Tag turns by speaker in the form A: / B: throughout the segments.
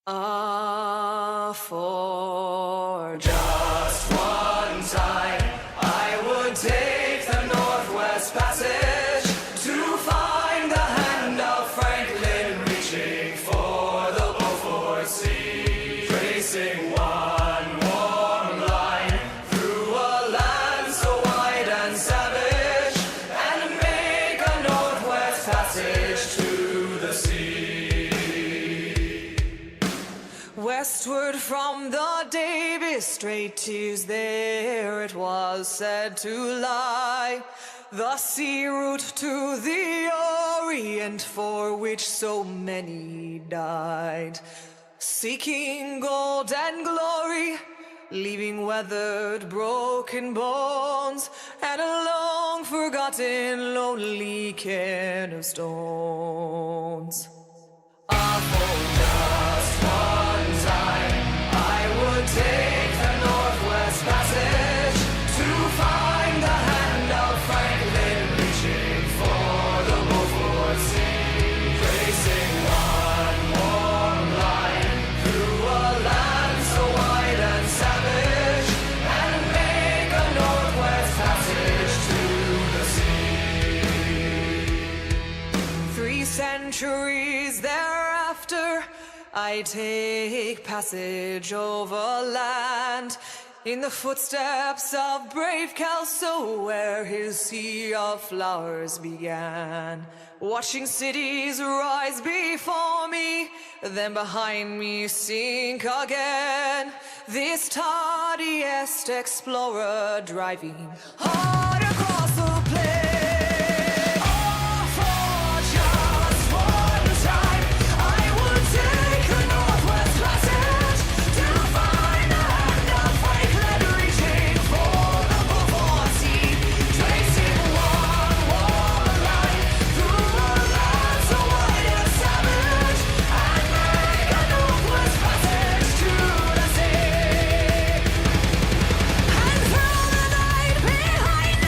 A: For just one time, I would take the Northwest Passage to find the hand of Franklin reaching for the Beaufort Sea, tracing one warm line through a land so wide and savage, and make a Northwest Passage to the sea. Westward from the Davis Straits, there it was said to lie, the sea route to the Orient for which so many died, seeking gold and glory, leaving weathered, broken bones, and a long forgotten, lonely cairn of stones. For just one time, I would take the Northwest Passage to find the hand of Franklin reaching for the Beaufort Sea, tracing one warm line through a land so wide and savage, and make a Northwest Passage to the sea. 3 centuries thereafter, I take passage over land in the footsteps of brave Kelso, where his sea of flowers began, watching cities rise before me, then behind me sink again. This tardiest explorer driving hard across the plain. Behind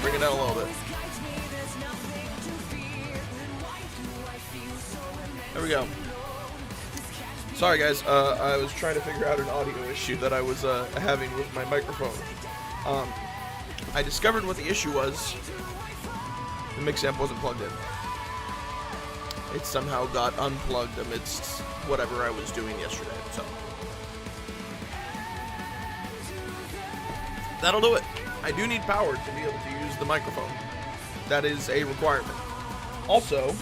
B: Bring it down a little bit. There we go. Sorry guys, I was trying to figure out an audio issue that I was having with my microphone. I discovered what the issue was. The mix amp wasn't plugged in. It somehow got unplugged amidst whatever I was doing yesterday, so. That'll do it. I do need power to be able to use the microphone. That is a requirement. Also,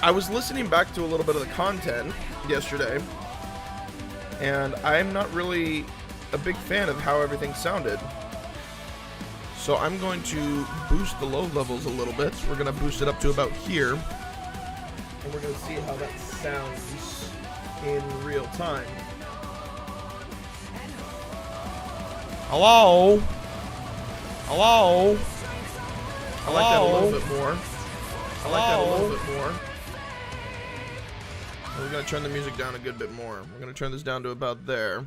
B: I was listening back to a little bit of the content yesterday, and I'm not really a big fan of how everything sounded. So I'm going to boost the low levels a little bit. We're going to boost it up to about here, and we're going to see how that sounds in real time. Hello? Hello? I like that a little bit more. I like that a little bit more. And we're going to turn the music down a good bit more. We're going to turn this down to about there.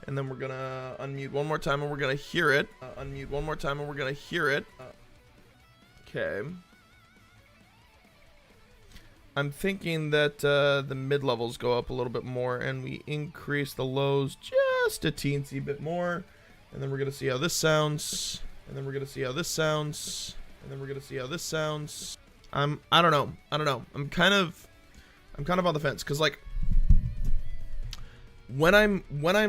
B: And then we're going to unmute one more time and we're going to hear it. Unmute one more time and we're going to hear it. Okay. I'm thinking that the mid-levels go up a little bit more and we increase the lows just a teensy bit more. And then we're going to see how this sounds. And then we're going to see how this sounds. And then we're going to see how this sounds. I don't know. I'm kind of on the fence cuz like when I'm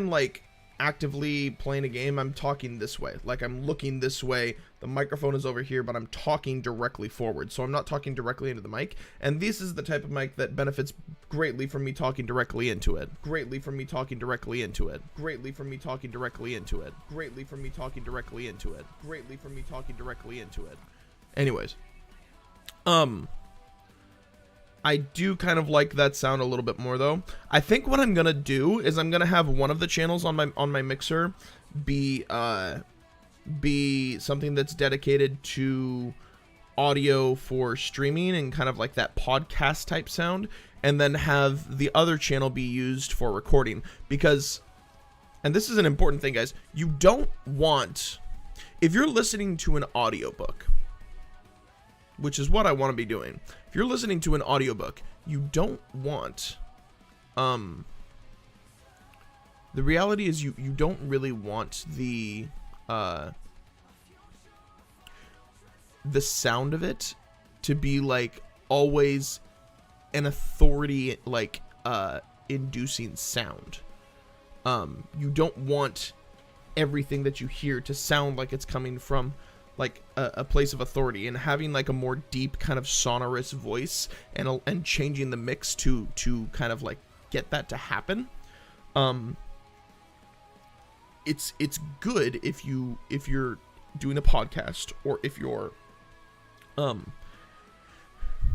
B: like actively playing a game, I'm talking this way. Like I'm looking this way. The microphone is over here, but I'm talking directly forward. So I'm not talking directly into the mic. And this is the type of mic that benefits greatly from me talking directly into it. Greatly from me talking directly into it. Greatly from me talking directly into it. Greatly from me talking directly into it. Greatly from me talking directly into it. Anyways. I do kind of like that sound a little bit more though. I think what I'm gonna do is I'm gonna have one of the channels on my mixer be something that's dedicated to audio for streaming and kind of like that podcast type sound, and then have the other channel be used for recording. Because, and this is an important thing guys, you don't want, if you're listening to an audiobook, which is what I want to be doing. If you're listening to an audiobook, you don't want, the reality is you don't really want the sound of it to be like always an authority, like, inducing sound. You don't want everything that you hear to sound like it's coming from like a place of authority, and having like a more deep kind of sonorous voice and changing the mix to kind of like get that to happen. It's good if you're doing a podcast, or if you're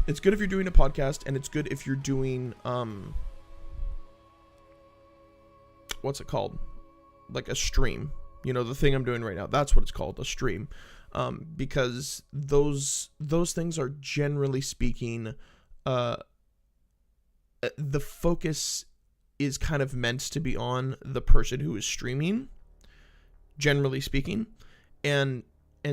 B: it's good if you're doing a podcast, and it's good if you're doing what's it called, like a stream. You know, the thing I'm doing right now, that's what it's called, a stream. Because those things are, generally speaking, the focus is kind of meant to be on the person who is streaming, generally speaking. And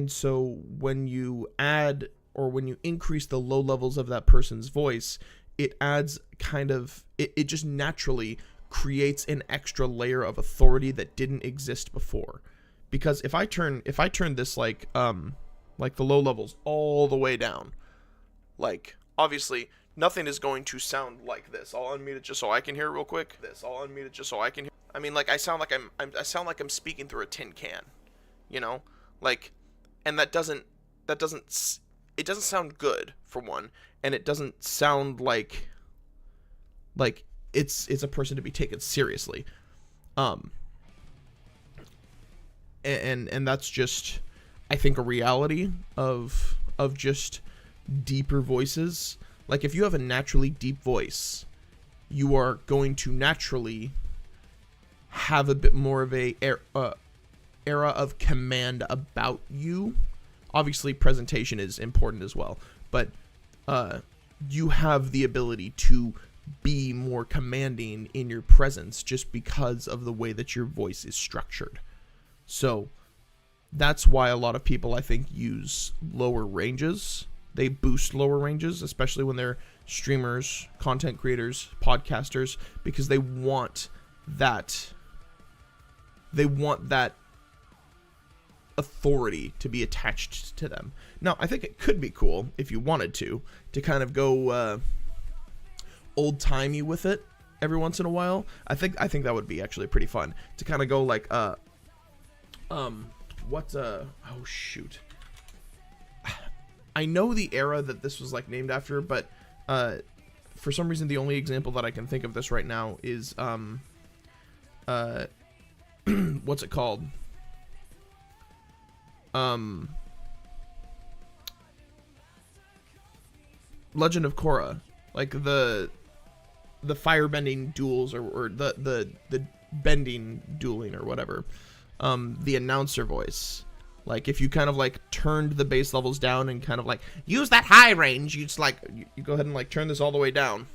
B: so when you add, or when you increase the low levels of that person's voice, it adds kind of, it just naturally creates an extra layer of authority that didn't exist before. Because if I turn this like the low levels all the way down, like obviously nothing is going to sound like this. I'll unmute it just so I can hear it real quick. I mean, like I sound like I'm speaking through a tin can, you know, like, and it doesn't sound good, for one, and it doesn't sound like it's a person to be taken seriously. And that's just, I think, a reality of just deeper voices. Like if you have a naturally deep voice, you are going to naturally have a bit more of a era of command about you. Obviously presentation is important as well, but you have the ability to be more commanding in your presence just because of the way that your voice is structured. So That's why a lot of people, I think, use lower ranges. They boost lower ranges, especially when they're streamers, content creators, podcasters, because they want that authority to be attached to them. Now, I think it could be cool if you wanted to kind of go old-timey with it every once in a while. I think that would be actually pretty fun to kind of go like oh shoot, I know the era that this was like named after, but for some reason the only example that I can think of this right now is what's it called, Legend of Korra, like the firebending duels, or the bending dueling or whatever. The announcer voice, like if you kind of like turned the bass levels down and kind of like use that high range, you just like you go ahead and like turn this all the way down.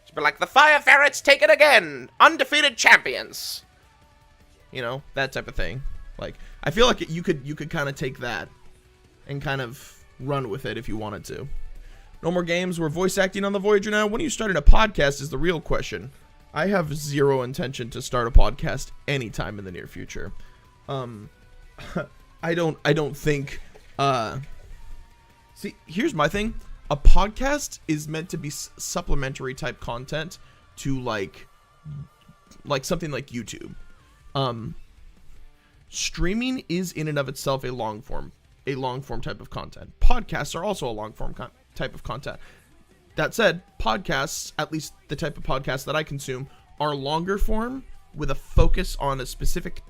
B: Just be like, the Fire Ferrets take it again, undefeated champions. You know, that type of thing. Like, I feel like you could kind of take that and kind of run with it if you wanted to. No more games. We're voice acting on the Voyager now. When are you starting a podcast is the real question. I have zero intention to start a podcast anytime in the near future. I don't think, see, here's my thing. A podcast is meant to be supplementary type content to like something like YouTube. Streaming is in and of itself a long form type of content. Podcasts are also a long form type of content. That said, podcasts, at least the type of podcasts that I consume, are longer form with a focus on a specific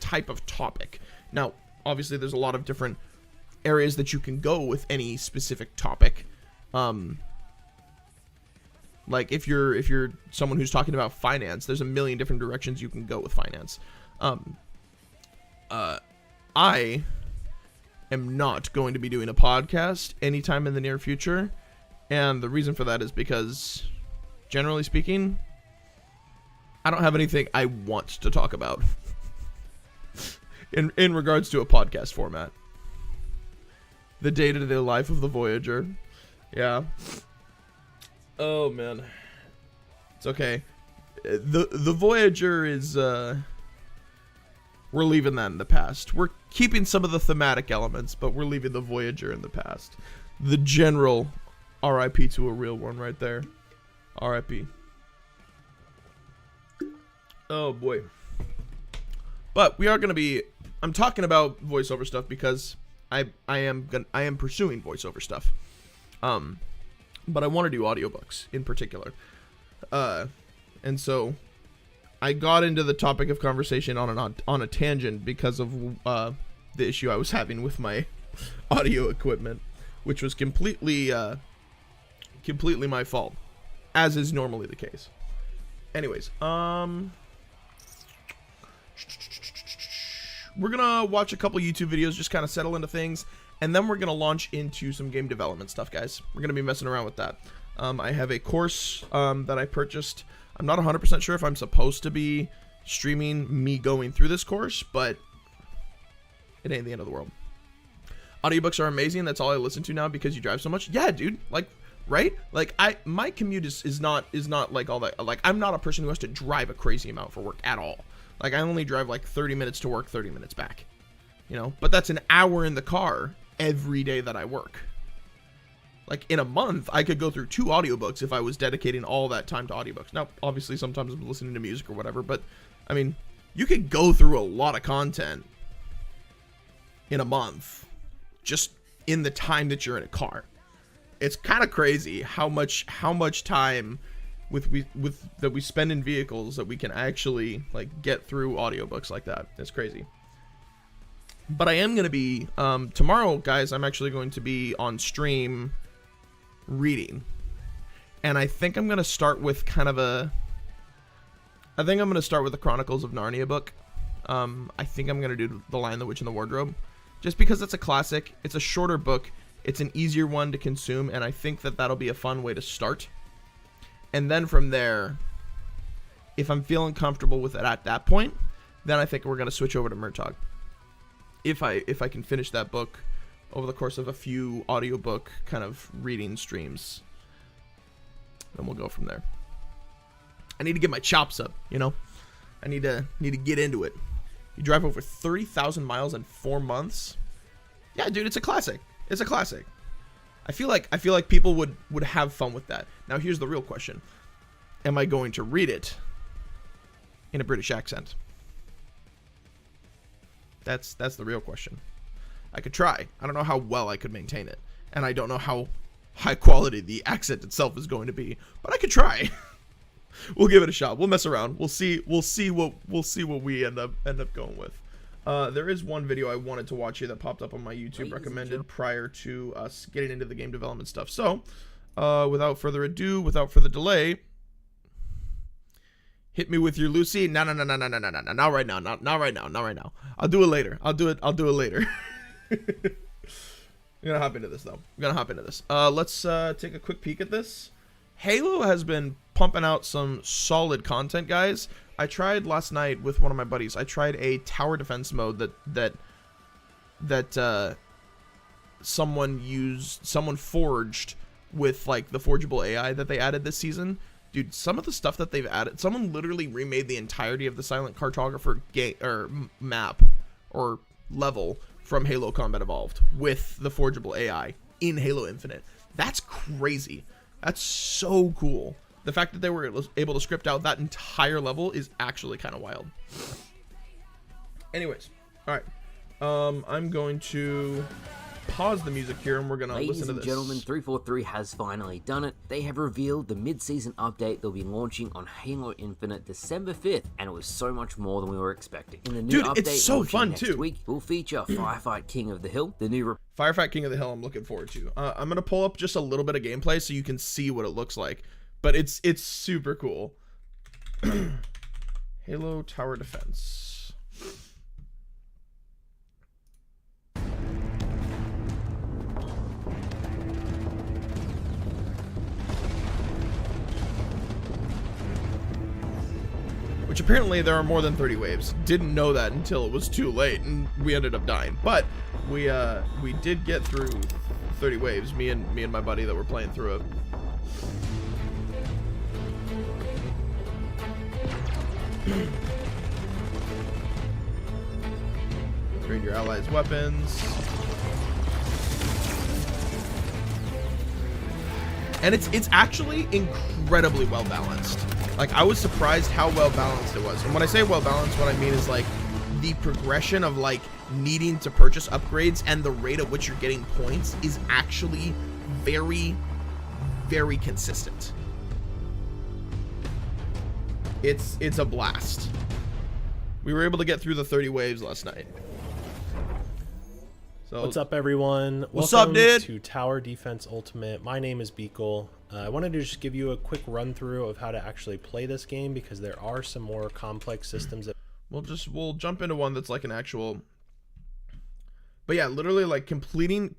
B: type of topic. Now, obviously, there's a lot of different areas that you can go with any specific topic. Like if you're someone who's talking about finance, there's a million different directions you can go with finance. I am not going to be doing a podcast anytime in the near future. And the reason for that is because, generally speaking, I don't have anything I want to talk about in regards to a podcast format. The day-to-day life of the Voyager. Yeah. Oh, man. It's okay. The Voyager is, we're leaving that in the past. We're keeping some of the thematic elements, but we're leaving the Voyager in the past. The general R.I.P. to a real one right there. R.I.P. Oh, boy. But we are going to be... I'm talking about voiceover stuff because I am pursuing voiceover stuff. But I want to do audiobooks in particular. And so I got into the topic of conversation on a tangent because of the issue I was having with my audio equipment, which was completely my fault, as is normally the case. Anyways, we're gonna watch a couple YouTube videos, just kind of settle into things, and then we're gonna launch into some game development stuff, guys. We're gonna be messing around with that. I have a course that I purchased. I'm not 100% sure if I'm supposed to be streaming me going through this course, but it ain't the end of the world. Audiobooks are amazing. That's all I listen to now because you drive so much. Yeah, dude. Like, right? Like, my commute is not like all that. Like, I'm not a person who has to drive a crazy amount for work at all. Like, I only drive like 30 minutes to work, 30 minutes back. You know, but that's an hour in the car every day that I work. Like, in a month, I could go through 2 audiobooks if I was dedicating all that time to audiobooks. Now, obviously, sometimes I'm listening to music or whatever, but, I mean, you could go through a lot of content in a month just in the time that you're in a car. It's kind of crazy how much time that we spend in vehicles that we can actually, like, get through audiobooks like that. It's crazy. But I am going to be, tomorrow, guys, I'm actually going to be on stream reading. And I think I'm going to start with the Chronicles of Narnia book. I think I'm going to do The Lion, the Witch, and the Wardrobe. Just because it's a classic. It's a shorter book. It's an easier one to consume. And I think that that'll be a fun way to start. And then from there, if I'm feeling comfortable with it at that point, then I think we're going to switch over to Murtog. if I can finish that book over the course of a few audiobook kind of reading streams, then we'll go from there. I need to get my chops up, you know? I need to get into it. You drive over 30,000 miles in 4 months? Yeah, dude, it's a classic. It's a classic. I feel like people would have fun with that. Now here's the real question. Am I going to read it in a British accent? That's the real question. I could try. I don't know how well I could maintain it, and I don't know how high quality the accent itself is going to be, but I could try. We'll give it a shot. We'll mess around. We'll see what we end up going with. There is one video I wanted to watch here that popped up on my YouTube recommended prior to us getting into the game development stuff. So, without further ado, without further delay, hit me with your Lucy. No, not right now. Not right now. I'll do it later. I'll do it later. I'm gonna hop into this though. Let's take a quick peek at this. Halo has been pumping out some solid content, guys. I tried last night with one of my buddies. I tried a tower defense mode that someone forged with like the forgeable AI that they added this season. Dude, some of the stuff that they've added, someone literally remade the entirety of the Silent Cartographer game or map or level from Halo Combat Evolved with the forgeable AI in Halo Infinite. That's crazy. That's so cool. The fact that they were able to script out that entire level is actually kind of wild. Anyways, all right. I'm going to pause the music here and we're going to listen to this.
C: Ladies and gentlemen, 343 has finally done it. They have revealed the mid-season update they'll be launching on Halo Infinite December 5th, and it was so much more than we were expecting. In the new update,
B: it's so fun
C: next
B: too.
C: Week, we'll feature Firefight King of the Hill, the new
B: Firefight King of the Hill I'm looking forward to. I'm going to pull up just a little bit of gameplay so you can see what it looks like. But it's super cool. Halo Tower Defense. Which apparently there are more than 30 waves. Didn't know that until it was too late and we ended up dying. But we did get through 30 waves, me and my buddy that were playing through it. Upgrade your allies' weapons. And it's actually incredibly well balanced. Like, I was surprised how well balanced it was. And when I say well balanced, what I mean is like the progression of like needing to purchase upgrades and the rate at which you're getting points is actually very, very consistent. It's a blast. We were able to get through the 30 waves last night. So
D: what's up, everyone?
B: What's
D: Welcome
B: up, dude?
D: To Tower Defense Ultimate. My name is Beakle. I wanted to just give you a quick run through of how to actually play this game because there are some more complex systems that
B: we'll jump into one that's like an actual. But yeah, literally like completing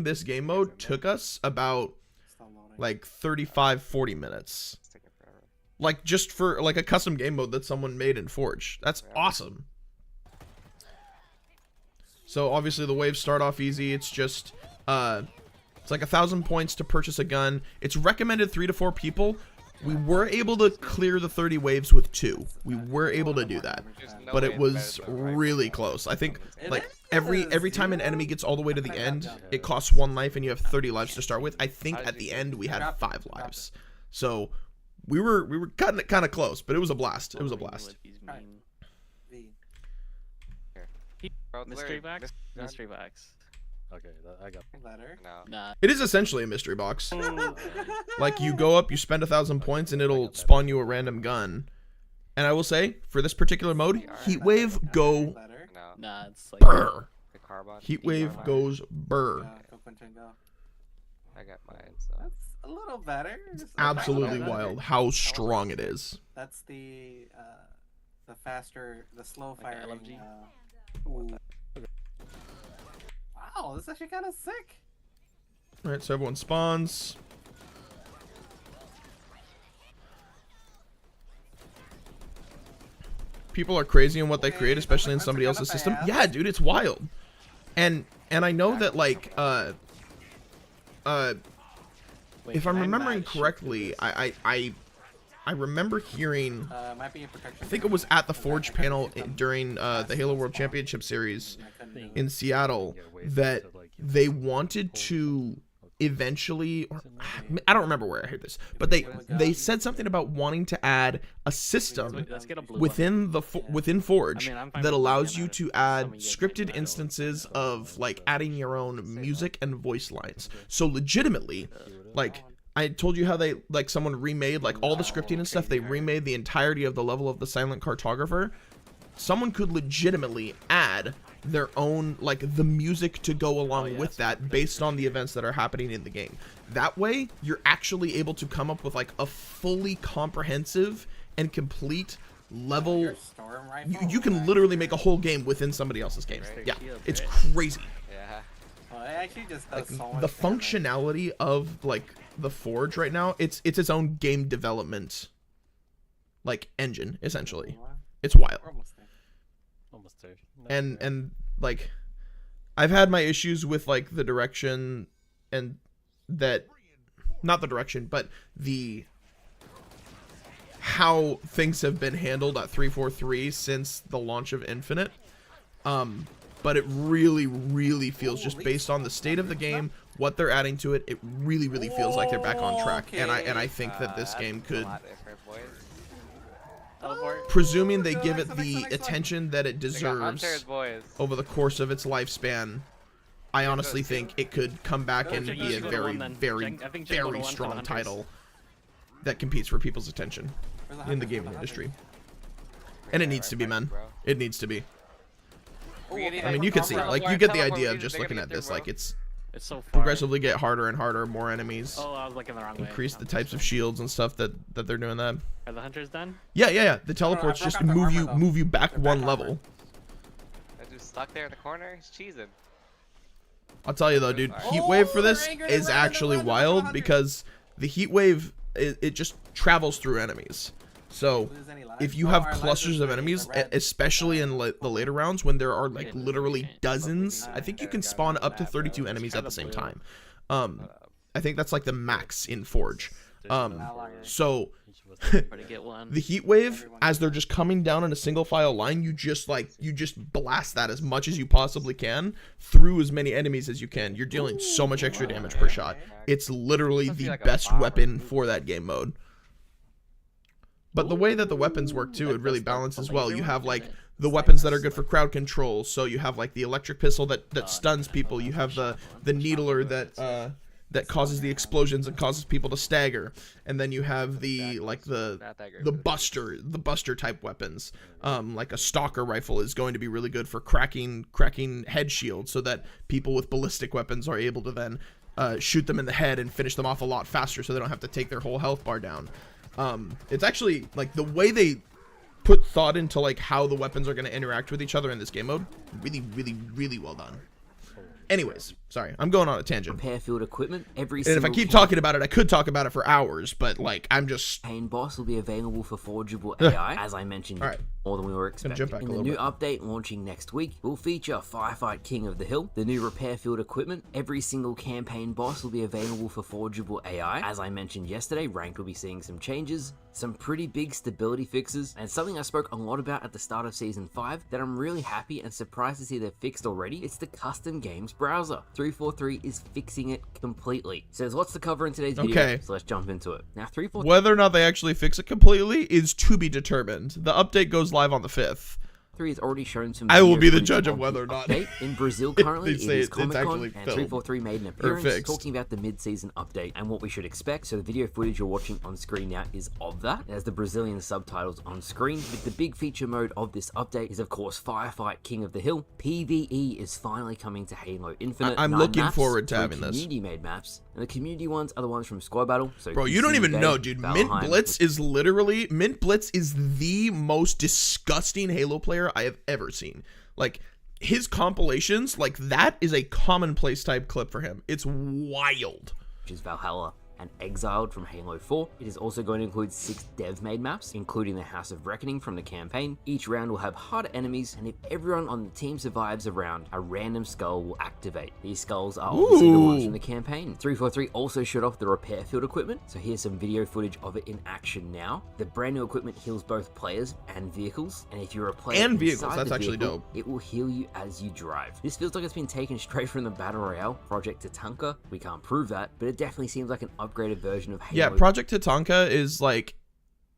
B: this game mode took us about like 35-40 minutes. Like just for like a custom game mode that someone made in Forge. That's awesome. So obviously the waves start off easy. It's just it's like 1,000 points to purchase a gun. It's recommended 3 to 4 people. We were able to clear the 30 waves with 2. We were able to do that, but it was really close. I think like every time an enemy gets all the way to the end, it costs 1 life and you have 30 lives to start with. I think at the end we had 5 lives. So we were cutting it kind of close, but it was a blast. It was a blast.
E: Mystery box? Mystery box.
F: Okay, I got
E: Letter?
F: no.
E: Nah.
B: It is essentially a mystery box. Like you go up, you spend 1,000 points, and it'll spawn you a random gun. And I will say, for this particular mode, Heatwave go
E: Nah, it's like
B: burr.
F: The carbon.
B: Heatwave goes burr.
F: I got mine. So.
G: That's a little better.
B: Absolutely wild how strong it is.
G: That's the slow
E: Like
G: firing.
E: LMG?
G: Wow, this is actually kind of sick.
B: All right, so everyone spawns. people are crazy in what they create, especially in somebody else's system. Yeah, dude, it's wild. And I know that like
E: Wait,
B: if I'm
E: can I
B: remembering
E: match
B: correctly,
E: this?
B: I remember hearing,
G: Might be a protection.
B: I think it was at the Forge panel during the Halo World Championship Series in Seattle, that they wanted to eventually, or I don't remember where I heard this, but they said something about wanting to add a system
E: Let's get a blue
B: within the within Forge
E: I mean, I'm fine
B: that
E: with
B: allows
E: looking
B: you
E: at
B: to
E: it.
B: add
E: Some of you guys
B: scripted
E: might
B: instances of like adding your own music and voice lines. So legitimately, like I told you how they like someone remade like all the scripting and stuff. They remade the entirety of the level of the Silent Cartographer. Someone could legitimately add their own like the music to go along with that based on the events that are happening in the game. That way you're actually able to come up with like a fully comprehensive and complete level. You can literally make a whole game within somebody else's game. Yeah, it's crazy.
F: Yeah.
G: Well, it actually just does so much
B: The
G: damage.
B: functionality of like the Forge right now, it's its own game development engine essentially. It's wild.
G: We're almost there.
F: Almost there.
B: And like I've had my issues with like the direction and that, not the direction, but the how things have been handled at 343 since the launch of Infinite. But it really feels, just based on the state of the game, what they're adding to it, it really feels like they're back on track. And I think that this game
F: That's
B: could,
F: a lot different, boys.
E: Teleport.
B: presuming they give it the attention that it
F: They got hunters,
B: deserves
F: boys.
B: over the course of its lifespan, I honestly think it could come back and
E: Jake,
B: be
E: you
B: a
E: should go to
B: very,
E: one then.
B: very,
E: Jake, I think Jake go to
B: very
E: one for the
B: strong
E: hunters.
B: title that competes for people's attention
G: Where's
B: in the
G: hunters?
B: gaming
G: Where's the
B: industry.
G: hunters?
B: And it needs to be, man.
F: Bro.
B: It needs to be.
F: We need
B: I mean, you can see it. Like, you get the idea of just looking at this. Like, it's
E: It's so far.
B: progressively get harder and harder, more enemies.
E: Oh, I was looking the wrong way.
B: Increase the types of shields and stuff that they're doing that.
E: Are the hunters done?
B: Yeah. The teleports
G: broke
B: just
G: out the
B: move
G: armor, though.
B: you back
G: They're
B: one
G: back
B: level.
F: That dude's stuck there in the corner. He's cheesing.
B: I'll tell you though, dude,
F: Oh,
B: heat wave for
G: they're
B: this
G: angry,
B: is
G: they're
B: actually
G: running, they're
B: wild
G: running.
B: because the heat wave it just travels through enemies. So
G: Lose any lives?
B: if you
G: Oh,
B: have
G: our lives
B: clusters
G: are
B: of
G: green,
B: enemies,
G: they're red.
B: especially in the later rounds when there are like
E: Yeah,
B: literally
E: okay.
B: dozens,
G: Okay.
B: I think you can spawn up to 32 enemies at the same time. I think that's like the max in Forge. So
E: Try to get one.
B: the heat wave, as they're just coming down in a single file line, you just blast that as much as you possibly can through as many enemies as you can. You're dealing so much extra damage per shot. It's literally
F: Must be
B: the
F: like a
B: best
F: bomber.
B: weapon for that game mode. But the way that the weapons work too, it really balances well. You have like the weapons that are good for crowd control. So you have like the electric pistol that stuns people. You have the needler that causes the explosions and causes people to stagger. And then you have the like the
F: Not that great for the
B: buster type weapons. Like a stalker rifle is going to be really good for cracking head shields, so that people with ballistic weapons are able to then shoot them in the head and finish them off a lot faster, so they don't have to take their whole health bar down. It's actually like the way they put thought into like how the weapons are going to interact with each other in this game mode. Really well done. Anyways, sorry, I'm going on a tangent.
C: Repair field equipment. Every
B: And if I
C: single
B: keep talking about it, I could talk about it for hours, but like I'm just
C: campaign boss will be available for forgeable AI, as I mentioned,
B: All right.
C: more than we were
B: jump
C: expecting.
B: back a
C: In the
B: little
C: new
B: bit.
C: update launching next week, will feature Firefight King of the Hill, the new repair field equipment. Every single campaign boss will be available for forgeable AI. As I mentioned yesterday, Ranked will be seeing some changes, some pretty big stability fixes, and something I spoke a lot about at the start of Season 5 that I'm really happy and surprised to see they've fixed already. It's the custom games browser. 343 is fixing it completely. So there's lots to cover in today's video,
B: Okay.
C: so let's jump into it. Now 343
B: whether or not they actually fix it completely is to be determined. The update goes live on the 5th.
C: has already shown some.
B: I will
C: video
B: be the
C: footage
B: judge of whether or
C: the
B: not
C: update. In Brazil currently,
B: they
C: it
B: say
C: is
B: it's
C: Comic-Con,
B: actually
C: and
B: filmed
C: 343 made an appearance
B: fixed.
C: talking about the mid-season update and what we should expect. So the video footage you're watching on screen now is of that. It has the Brazilian subtitles on screen. But the big feature mode of this update is, of course, Firefight King of the Hill. PvE is finally coming to Halo Infinite.
B: I'm
C: 9
B: looking
C: maps,
B: forward to
C: 3
B: having this.
C: community-made maps, and the community ones are the ones from Squad Battle. So
B: Bro, you don't
C: DC
B: even
C: Bay,
B: know, dude. Mint
C: Valheim,
B: Blitz is the most disgusting Halo player I have ever seen. Like, his compilations, like, that is a commonplace type clip for him. It's wild.
C: which is Valhalla. and Exiled from Halo 4. It is also going to include 6 dev-made maps, including the House of Reckoning from the campaign. Each round will have harder enemies, and if everyone on the team survives a round, a random skull will activate. These skulls are obviously the ones from the campaign. 343 also showed off the repair field equipment, so here's some video footage of it in action now. The brand new equipment heals both players and vehicles, and if you're a player
B: And vehicles,
C: inside
B: that's
C: the
B: actually
C: vehicle,
B: dope.
C: it will heal you as you drive. This feels like it's been taken straight from the Battle Royale Project Tatanka. We can't prove that, but it definitely seems like an upgraded version of Halo.
B: Yeah, Project Tatanka is like,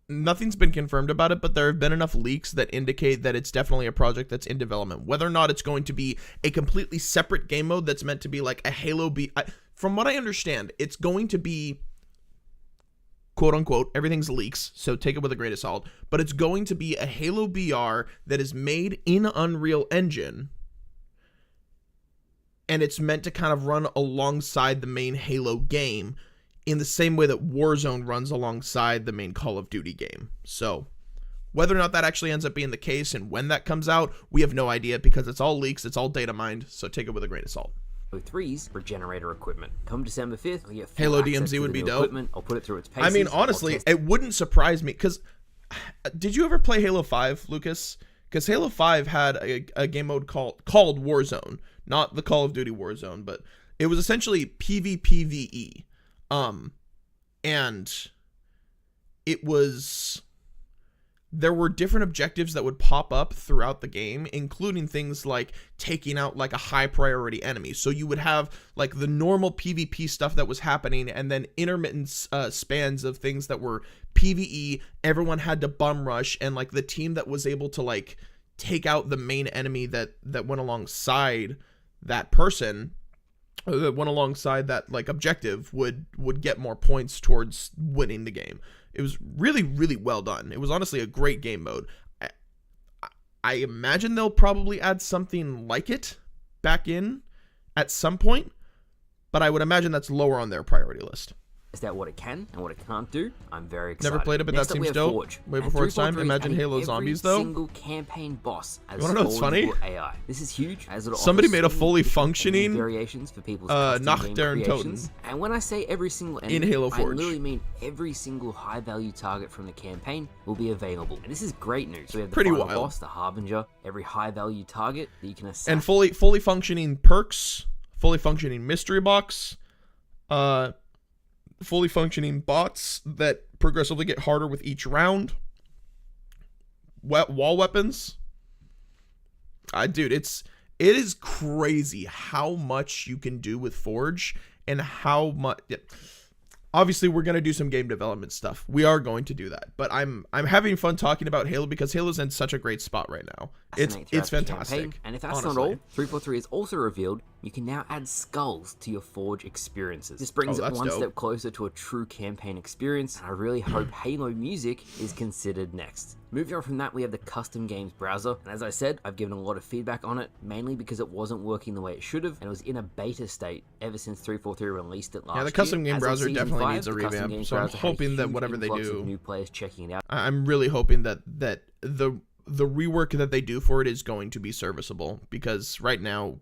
B: nothing's been confirmed about it, but there have been enough leaks that indicate that it's definitely a project that's in development. Whether or not it's going to be a completely separate game mode that's meant to be like a Halo from what I understand, it's going to be, quote unquote, everything's leaks, so take it with a grain of salt, but it's going to be a Halo BR that is made in Unreal Engine, and it's meant to kind of run alongside the main Halo game in the same way that Warzone runs alongside the main Call of Duty game. So whether or not that actually ends up being the case and when that comes out, we have no idea because it's all leaks, it's all data mined, so take it with a grain of salt.
C: 3's regenerator equipment. Come December 5th, we get full
B: Halo
C: access
B: DMZ
C: to
B: would
C: the
B: be
C: new
B: dope.
C: equipment. I'll put it through its paces.
B: I mean, honestly, it wouldn't surprise me because did you ever play Halo 5, Lucas? Because Halo 5 had a game mode called Warzone, not the Call of Duty Warzone, but it was essentially PvPvE. And it was, there were different objectives that would pop up throughout the game, including things like taking out like a high priority enemy. So you would have like the normal PvP stuff that was happening, and then intermittent spans of things that were PvE. Everyone had to bum rush, and like the team that was able to like take out the main enemy that went alongside that person, that went alongside that like objective, would get more points towards winning the game. It was really, really well done. It was honestly a great game mode. I imagine they'll probably add something like it back in at some point, but I would imagine that's lower on their priority list.
C: Is that what it can and what it can't do? I'm very excited.
B: Never played it, but
C: Next
B: that
C: up, we
B: seems
C: have
B: dope.
C: Forge.
B: Way
C: And
B: before its time.
C: 343 is
B: Imagine
C: adding
B: Halo
C: every
B: Zombies, though.
C: Single campaign boss as
B: You wanna know what's funny?
C: forgeable AI. This is huge, as it
B: Somebody
C: offers
B: made a
C: so many
B: fully
C: different
B: functioning,
C: variations for people's custom game
B: Nacht der
C: creations.
B: Toten
C: And when I say every single enemy,
B: in Halo
C: I
B: Forge.
C: literally mean every single high-value target from the campaign will be available. And this is great news. So we have the
B: Pretty
C: final
B: wild.
C: boss, the Harbinger, every high-value target that you can assess.
B: And fully functioning perks, fully functioning mystery box, fully functioning bots that progressively get harder with each round, wall weapons. Dude, it is crazy how much you can do with Forge, and how much. Yeah. Obviously, we're gonna do some game development stuff. We are going to do that, but I'm having fun talking about Halo because Halo's in such a great spot right now. It's
C: Fascinate throughout the
B: fantastic.
C: campaign. And if that's
B: honestly.
C: not all, 343 has also revealed you can now add skulls to your Forge experiences. This brings it
B: that's
C: one
B: dope.
C: step closer to a true campaign experience, and I really hope Halo music is considered next. Moving on from that, we have the custom games browser, and as I said, I've given a lot of feedback on it, mainly because it wasn't working the way it should have, and it was in a beta state ever since 343 released it last year.
B: Yeah, the custom game
C: As of
B: browser
C: Season
B: definitely
C: 5,
B: needs a
C: the custom
B: revamp,
C: games
B: so I'm
C: browser had a
B: hoping that
C: huge
B: whatever they
C: influx of
B: do-
C: new players checking it out.
B: I'm really hoping that the rework that they do for it is going to be serviceable, because right now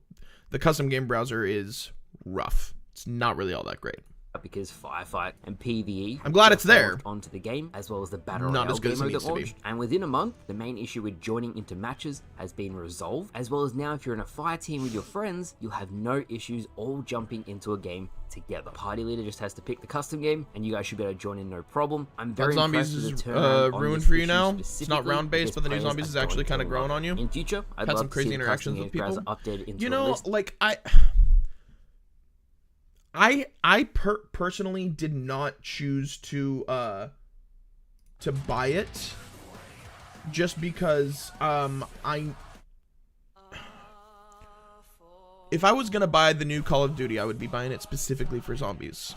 B: the custom game browser is rough. It's not really all that great.
C: Because Firefight and PvE
B: I'm glad
C: were
B: it's there.
C: forged onto the game, as well as the Battle
B: Not
C: Royale
B: as good
C: game
B: as it
C: mode
B: needs
C: that
B: to be.
C: launched. And within a month, the main issue with joining into matches has been resolved, as well as now if you're in a fire team with your friends, you'll have no issues all jumping into a game together. Party leader just has to pick the custom game, and you guys should be able to join in no problem. I'm very
B: Zombies
C: impressed with
B: is
C: the turnaround on
B: ruined
C: this
B: for you
C: issue
B: now. It's not
C: specifically
B: round-based, but the new
C: because
B: Zombies is
C: players are
B: actually
C: going
B: kinda
C: to
B: growing
C: love
B: on
C: it.
B: you.
C: In future, I'd
B: Had
C: love
B: some
C: to
B: crazy
C: see the custom
B: interactions with
C: games browser
B: people.
C: updated into
B: You
C: a
B: know,
C: list.
B: like I personally did not choose to buy it, just because if I was gonna buy the new Call of Duty, I would be buying it specifically for zombies.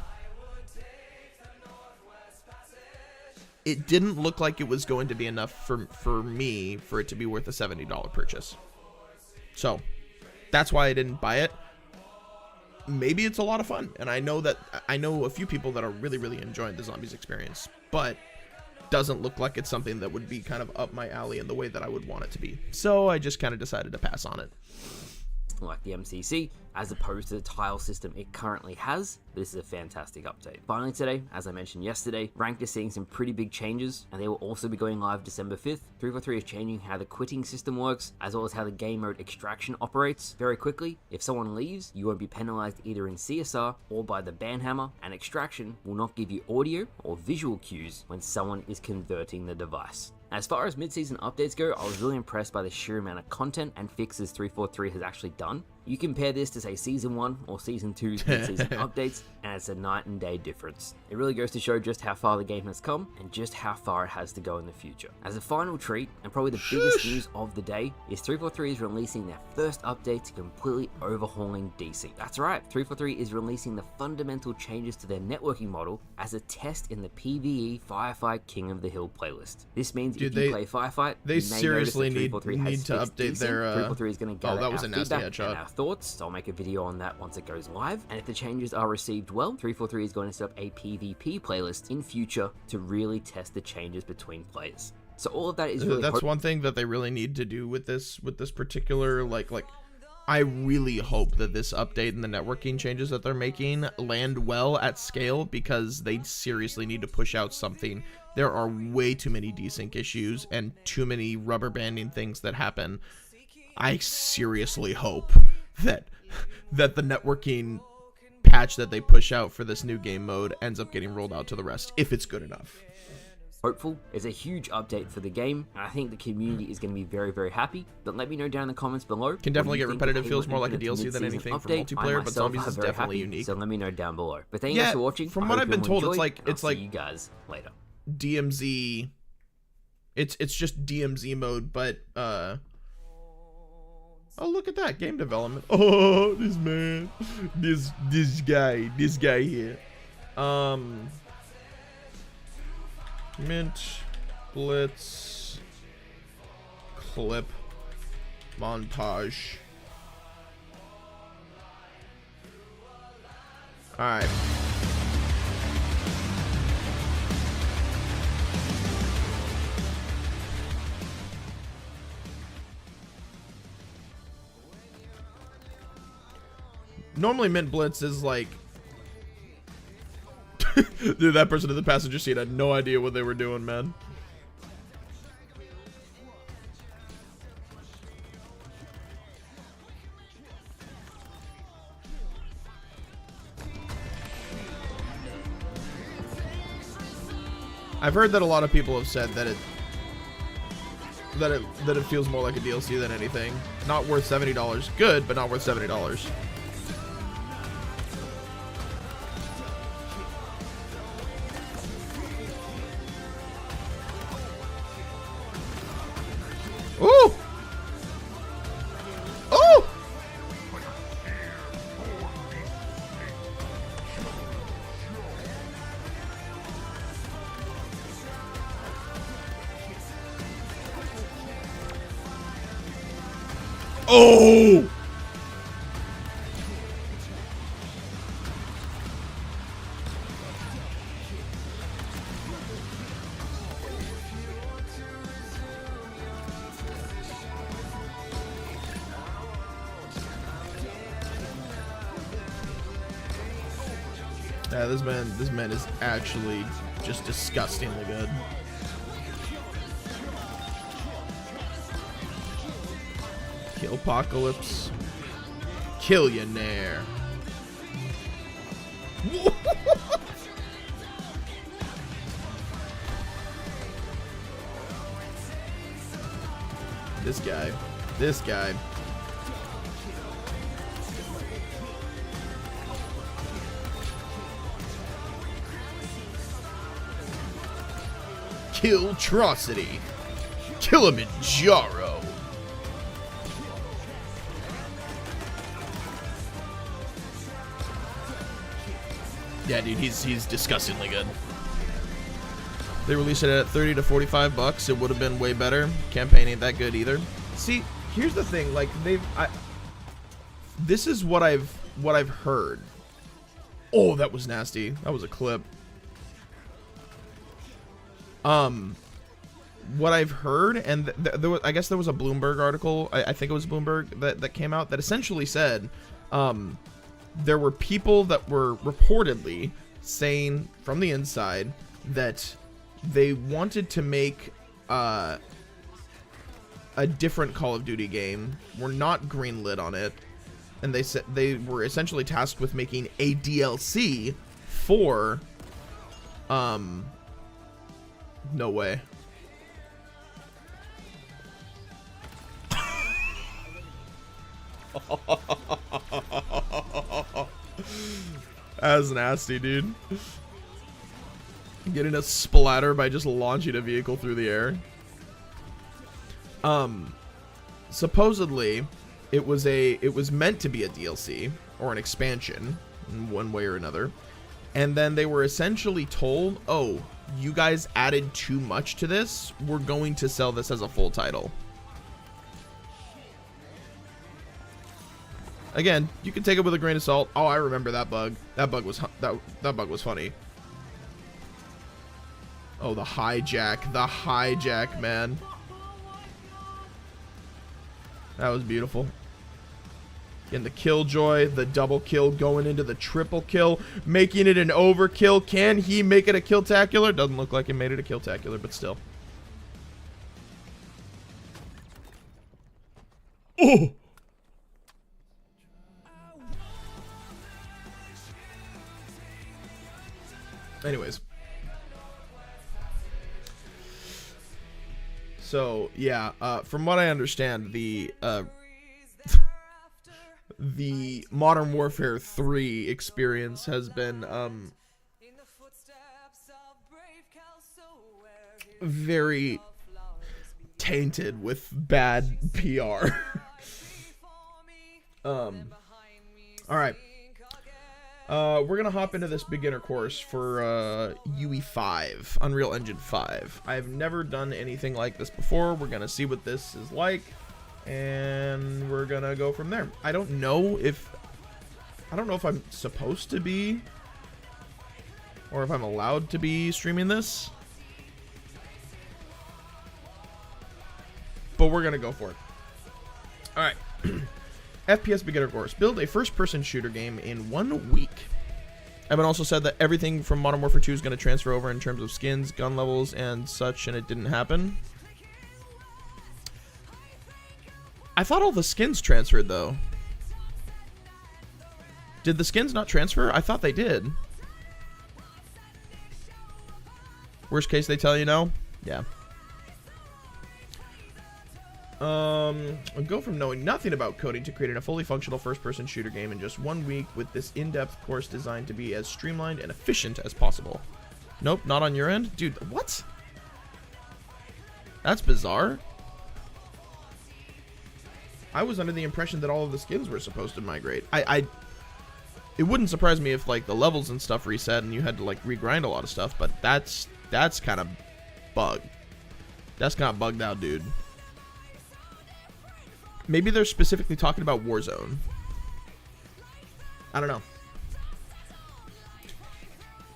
B: It didn't look like it was going to be enough for me for it to be worth a $70 purchase. So that's why I didn't buy it. Maybe it's a lot of fun, and I know a few people that are really, really enjoying the zombies experience, but doesn't look like it's something that would be kind of up my alley in the way that I would want it to be. So I just kind of decided to pass on it.
C: like the MCC, as opposed to the tile system it currently has. This is a fantastic update. Finally today, as I mentioned yesterday, Ranked is seeing some pretty big changes, and they will also be going live December 5th. 343 is changing how the quitting system works, as well as how the game mode extraction operates. Very quickly, if someone leaves, you won't be penalized either in CSR or by the ban hammer, and extraction will not give you audio or visual cues when someone is converting the device. As far as mid-season updates go, I was really impressed by the sheer amount of content and fixes 343 has actually done. You compare this to say Season 1 or Season 2's mid-season updates, and it's a night and day difference. It really goes to show just how far the game has come, and just how far it has to go in the future. As a final treat, and probably the biggest news of the day, is 343 is releasing their first update to completely overhauling DC. That's right, 343 is releasing the fundamental changes to their networking model as a test in the PvE Firefight King of the Hill playlist. This means if you play Firefight,
B: they
C: you may
B: seriously
C: notice that 343 has
B: need to
C: fixed
B: update
C: DC.
B: their
C: 343 is going to gather
B: that was
C: our
B: a nasty
C: feedback
B: headshot.
C: and our thoughts, so I'll make a video on that once it goes live. And if the changes are received well, 343 is going to set up a PvP playlist in future to really test the changes between players. So all of that is really
B: that's one thing that they really need to do with this particular like I really hope that this update and the networking changes that they're making land well at scale, because they seriously need to push out something. There are way too many desync issues and too many rubber banding things that happen. I seriously hope that the networking patch that they push out for this new game mode ends up getting rolled out to the rest, if it's good enough.
C: hopeful. It's a huge update for the game, and I think the community is going to be very, very happy. But let me know down in the comments below.
B: Can definitely get repetitive. Feels more like a
C: Infinite's
B: DLC than
C: mid-season
B: anything for
C: update.
B: multiplayer,
C: I
B: but
C: myself
B: zombies
C: are
B: is
C: very
B: definitely
C: happy,
B: unique.
C: So let me know down below. But thank you
B: Yeah,
C: guys for watching.
B: from
C: I
B: what
C: hope
B: I've been
C: you
B: told,
C: all
B: it's
C: enjoyed,
B: like-
C: and I'll
B: it's like-
C: see you guys later.
B: DMZ. It's just DMZ mode, but oh, look at that game development. Oh, this man, this guy here. Mint, Blitz, clip, montage. All right. Normally Mint Blitz is like dude, that person in the passenger seat had no idea what they were doing, man. I've heard that a lot of people have said that it feels more like a DLC than anything. Not worth $70. Good, but not worth $70. Ooh! Ooh! Oh! Yeah, this man is actually just disgustingly good. Kill Apocalypse. Killionaire. This guy. This guy. Killtrocity. Kilimanjaro. Yeah, dude, he's disgustingly good. They released it at 30 to 45 bucks. It would have been way better. Campaign ain't that good either. See, here's the thing, like this is what I've heard. Oh, that was nasty. That was a clip. what I've heard, and there was, I guess there was a Bloomberg article, I think it was Bloomberg, that came out that essentially said there were people that were reportedly saying from the inside that they wanted to make a different Call of Duty game. We're not greenlit on it, and they said they were essentially tasked with making a DLC for no way. That's nasty, dude. Getting a splatter by just launching a vehicle through the air. Supposedly it was meant to be a DLC or an expansion in one way or another, and then they were essentially told, oh, you guys added too much to this, we're going to sell this as a full title. Again, you can take it with a grain of salt. Oh, I remember that bug. That bug was that bug was funny. Oh, the hijack, man. That was beautiful. And the killjoy, the double kill going into the triple kill, making it an overkill. Can he make it a kill-tacular? Doesn't look like he made it a kill-tacular, but still. Oh! Anyways. So, yeah, from what I understand, the Modern Warfare 3 experience has been very tainted with bad PR. All right. We're gonna hop into this beginner course for UE5, Unreal Engine 5. I've never done anything like this before. We're gonna see what this is like, and we're gonna go from there. I don't know if I'm supposed to be, or if I'm allowed to be streaming this, but we're gonna go for it. All right. FPS beginner course. Build a first-person shooter game in 1 week. Evan also said that everything from Modern Warfare 2 is going to transfer over in terms of skins, gun levels, and such, and it didn't happen. I thought all the skins transferred, though. Did the skins not transfer? I thought they did. Worst case, they tell you no? Yeah. I'll go from knowing nothing about coding to creating a fully functional first-person shooter game in just 1 week with this in-depth course designed to be as streamlined and efficient as possible. Nope, not on your end? Dude, what? That's bizarre. I was under the impression that all of the skins were supposed to migrate. It wouldn't surprise me if, like, the levels and stuff reset and you had to, like, regrind a lot of stuff, but that's kind of bugged. That's kind of bugged out, dude. Maybe they're specifically talking about Warzone. I don't know.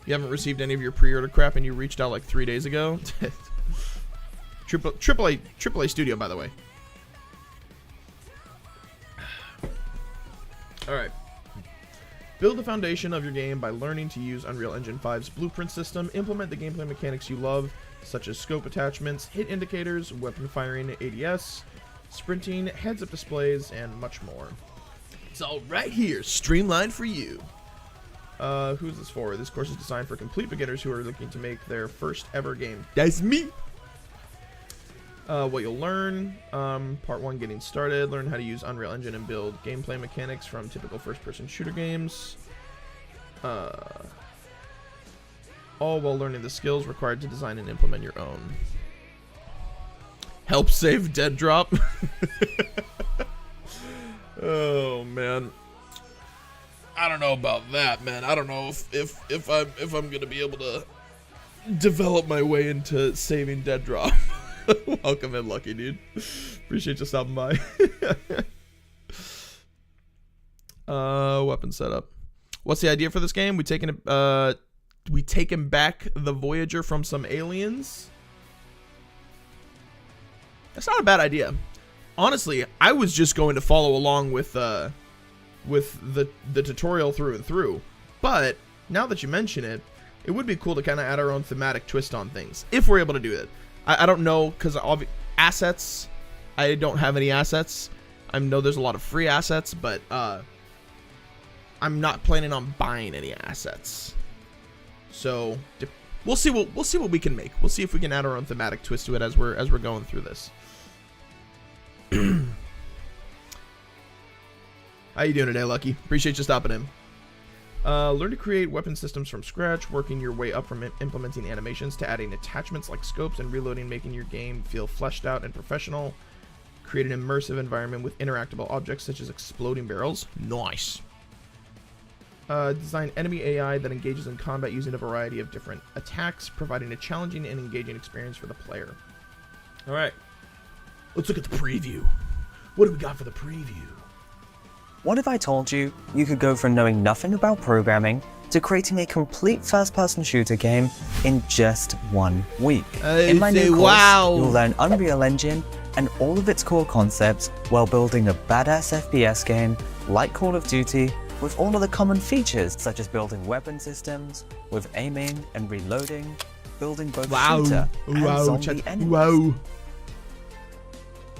B: You haven't received any of your pre-order crap and you reached out like 3 days ago? AAA studio, by the way. Alright. Build the foundation of your game by learning to use Unreal Engine 5's blueprint system. Implement the gameplay mechanics you love, such as scope attachments, hit indicators, weapon firing, ADS, sprinting, heads-up displays, and much more. It's all right here, streamlined for you. Who's this for? This course is designed for complete beginners who are looking to make their first ever game. That's me! What you'll learn, part 1, getting started, learn how to use Unreal Engine and build gameplay mechanics from typical first-person shooter games. All while learning the skills required to design and implement your own. Help save Dead Drop. Oh man, I don't know about that, man. I don't know if I'm gonna be able to develop my way into saving Dead Drop. Welcome in, Lucky Dude. Appreciate you stopping by. Weapon setup. What's the idea for this game? We taken back the Voyager from some aliens. That's not a bad idea. Honestly, I was just going to follow along with the tutorial through and through. But now that you mention it, it would be cool to kind of add our own thematic twist on things if we're able to do it. I don't know, because assets, I don't have any assets. I know there's a lot of free assets, but I'm not planning on buying any assets. So we'll see what we can make. We'll see if we can add our own thematic twist to it as we're going through this. How you doing today, Lucky? Appreciate you stopping in. Learn to create weapon systems from scratch, working your way up from implementing animations to adding attachments like scopes and reloading, making your game feel fleshed out and professional. Create an immersive environment with interactable objects such as exploding barrels. Nice. Design enemy AI that engages in combat using a variety of different attacks, providing a challenging and engaging experience for the player. All right. Let's look at the preview. What do we got for the preview?
H: What if I told you you could go from knowing nothing about programming to creating a complete first-person shooter game in just 1 week? In my new course, you'll learn Unreal Engine and all of its core concepts while building a badass FPS game like Call of Duty with all of the common features such as building weapon systems, with aiming and reloading, building both shooter and zombie enemies.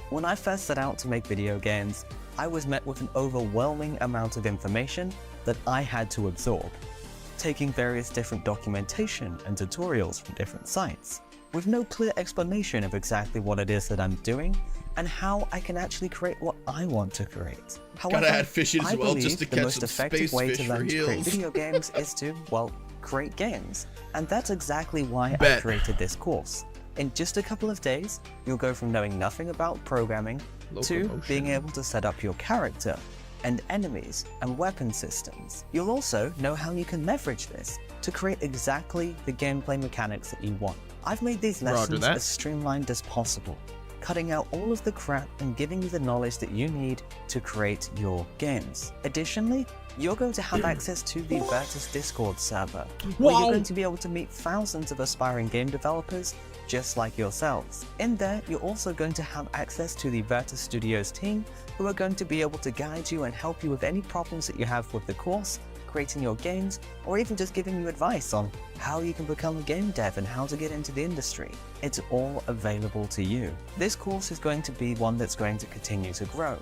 H: When I first set out to make video games, I was met with an overwhelming amount of information that I had to absorb, taking various different documentation and tutorials from different sites, with no clear explanation of exactly what it is that I'm doing and how I can actually create what I want to create. However,
B: gotta add fish as
H: I
B: well
H: believe
B: just to
H: the
B: catch
H: most
B: some
H: effective
B: space
H: way
B: fish
H: to
B: for
H: learn to create
B: heels.
H: video games is to, well, create games. And that's exactly why I
B: Bet.
H: created this course. In just a couple of days, you'll go from knowing nothing about programming to
B: Locomotion.
H: being able to set up your character and enemies and weapon systems. You'll also know how you can leverage this to create exactly the gameplay mechanics that you want. I've made these
B: Roger
H: lessons
B: that.
H: as streamlined as possible, cutting out all of the crap and giving you the knowledge that you need to create your games. Additionally, you're going to have access to the Virtus Discord server, where
B: Wow.
H: you're going to be able to meet thousands of aspiring game developers just like yourselves. In there, you're also going to have access to the Virtus Studios team, who are going to be able to guide you and help you with any problems that you have with the course, creating your games, or even just giving you advice on how you can become a game dev and how to get into the industry. It's all available to you. This course is going to be one that's going to continue to grow.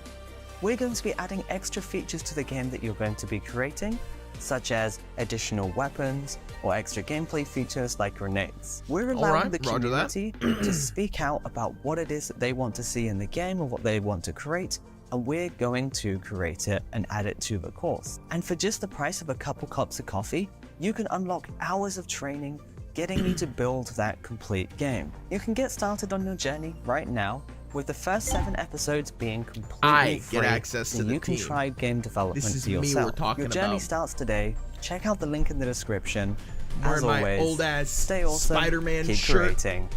H: We're going to be adding extra features to the game that you're going to be creating, such as additional weapons or extra gameplay features like grenades. We're allowing
B: Alright,
H: the
B: roger that.
H: community to speak out about what it is that they want to see in the game or what they want to create, and we're going to create it and add it to the course. And for just the price of a couple cups of coffee, you can unlock hours of training getting you to build that complete game. You can get started on your journey right now, with the first 7 episodes being completely
B: I
H: free,
B: get access to
H: so
B: the
H: you can
B: team.
H: try game development
B: This is
H: for
B: me we're
H: yourself.
B: talking
H: Your journey
B: about.
H: starts today. Check out the link in the description.
B: Wearing
H: As
B: my
H: always,
B: old ass
H: stay awesome,
B: Spider-Man
H: keep
B: shirt.
H: creating.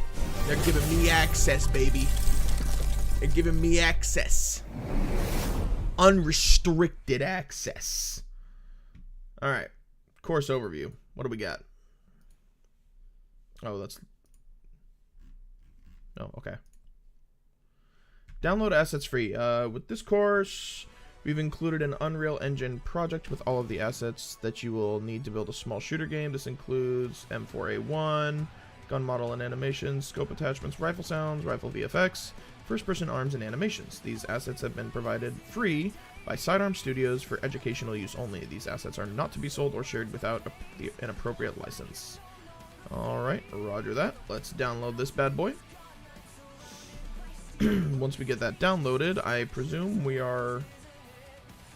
B: They're giving me access, baby. They're giving me access. Unrestricted access. All right. Course overview. What do we got? Oh, that's... Oh, okay. Download assets free. With this course, we've included an Unreal Engine project with all of the assets that you will need to build a small shooter game. This includes M4A1, gun model and animations, scope attachments, rifle sounds, rifle VFX, first-person arms, and animations. These assets have been provided free by Sidearm Studios for educational use only. These assets are not to be sold or shared without an appropriate license. Alright, roger that. Let's download this bad boy. Once we get that downloaded, I presume we are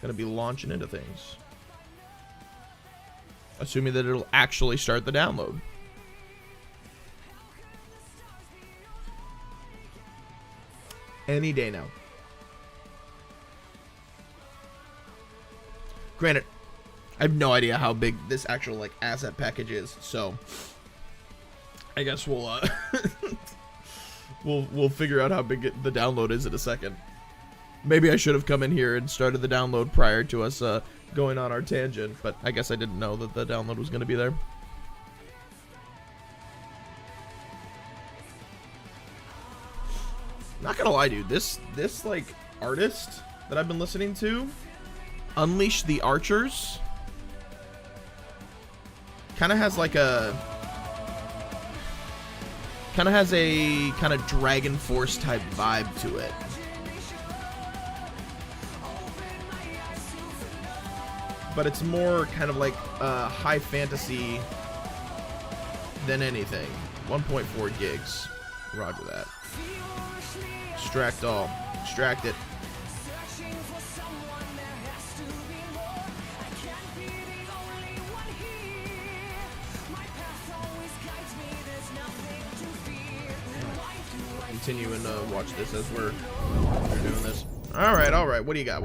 B: going to be launching into things. Assuming that it'll actually start the download. Any day now. Granted, I have no idea how big this actual like asset package is, so I guess we'll we'll figure out how big the download is in a second. Maybe I should have come in here and started the download prior to us going on our tangent, but I guess I didn't know that the download was going to be there. Not gonna lie, dude. This like artist that I've been listening to, Unleash the Archers, kind of has like a Dragon Force type vibe to it. But it's more kind of like high fantasy than anything. 1.4 gigs. Roger that. Extract all. Extract it. Continue and watch this as we're doing this. All right. What do you got?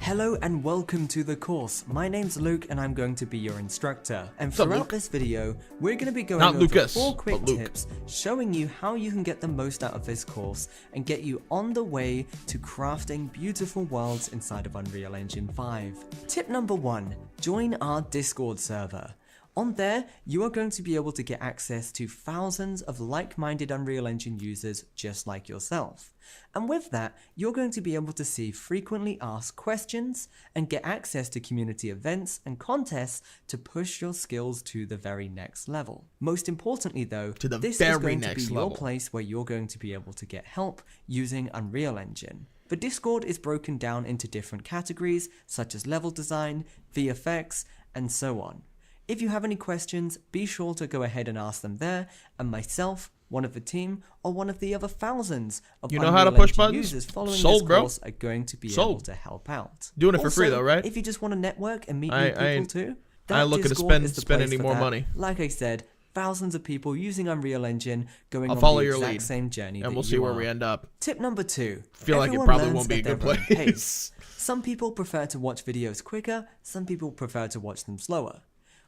H: Hello and welcome to the course. My name's Luke and I'm going to be your instructor. And
B: What's up,
H: throughout
B: Luke?
H: this video, we're going to be going
B: Not
H: over
B: Lucas,
H: 4 quick
B: but Luke.
H: tips showing you how you can get the most out of this course and get you on the way to crafting beautiful worlds inside of Unreal Engine 5. Tip number 1, join our Discord server. On there, you are going to be able to get access to thousands of like-minded Unreal Engine users just like yourself. And with that, you're going to be able to see frequently asked questions and get access to community events and contests to push your skills to the very next level. Most importantly though,
B: To the
H: this
B: very
H: is going to be
B: next
H: your
B: level.
H: place where you're going to be able to get help using Unreal Engine. The Discord is broken down into different categories such as level design, VFX, and so on. If you have any questions, be sure to go ahead and ask them there, and myself, one of the team, or one of the other thousands of
B: You know how to
H: Unreal
B: push
H: Engine
B: buttons?
H: users following
B: Sold,
H: this
B: bro.
H: course are going to be
B: Sold.
H: able to help out.
B: Doing it for free
H: Also,
B: though, right?
H: If you just want to network and meet
B: I-
H: new people
B: I-
H: too,
B: I
H: that
B: look to
H: Discord is the
B: spend
H: place
B: any
H: for
B: more
H: that.
B: money.
H: Like I said, thousands of people using Unreal Engine going
B: I'll
H: on
B: follow
H: the
B: your
H: exact
B: lead,
H: same journey
B: and
H: that
B: we'll see
H: you
B: where
H: are.
B: we end up.
H: Tip number 2.
B: Feel like it
H: Everyone
B: probably
H: learns
B: won't be a
H: at
B: good
H: their own
B: place.
H: pace. Some people prefer to watch videos quicker, some people prefer to watch them slower.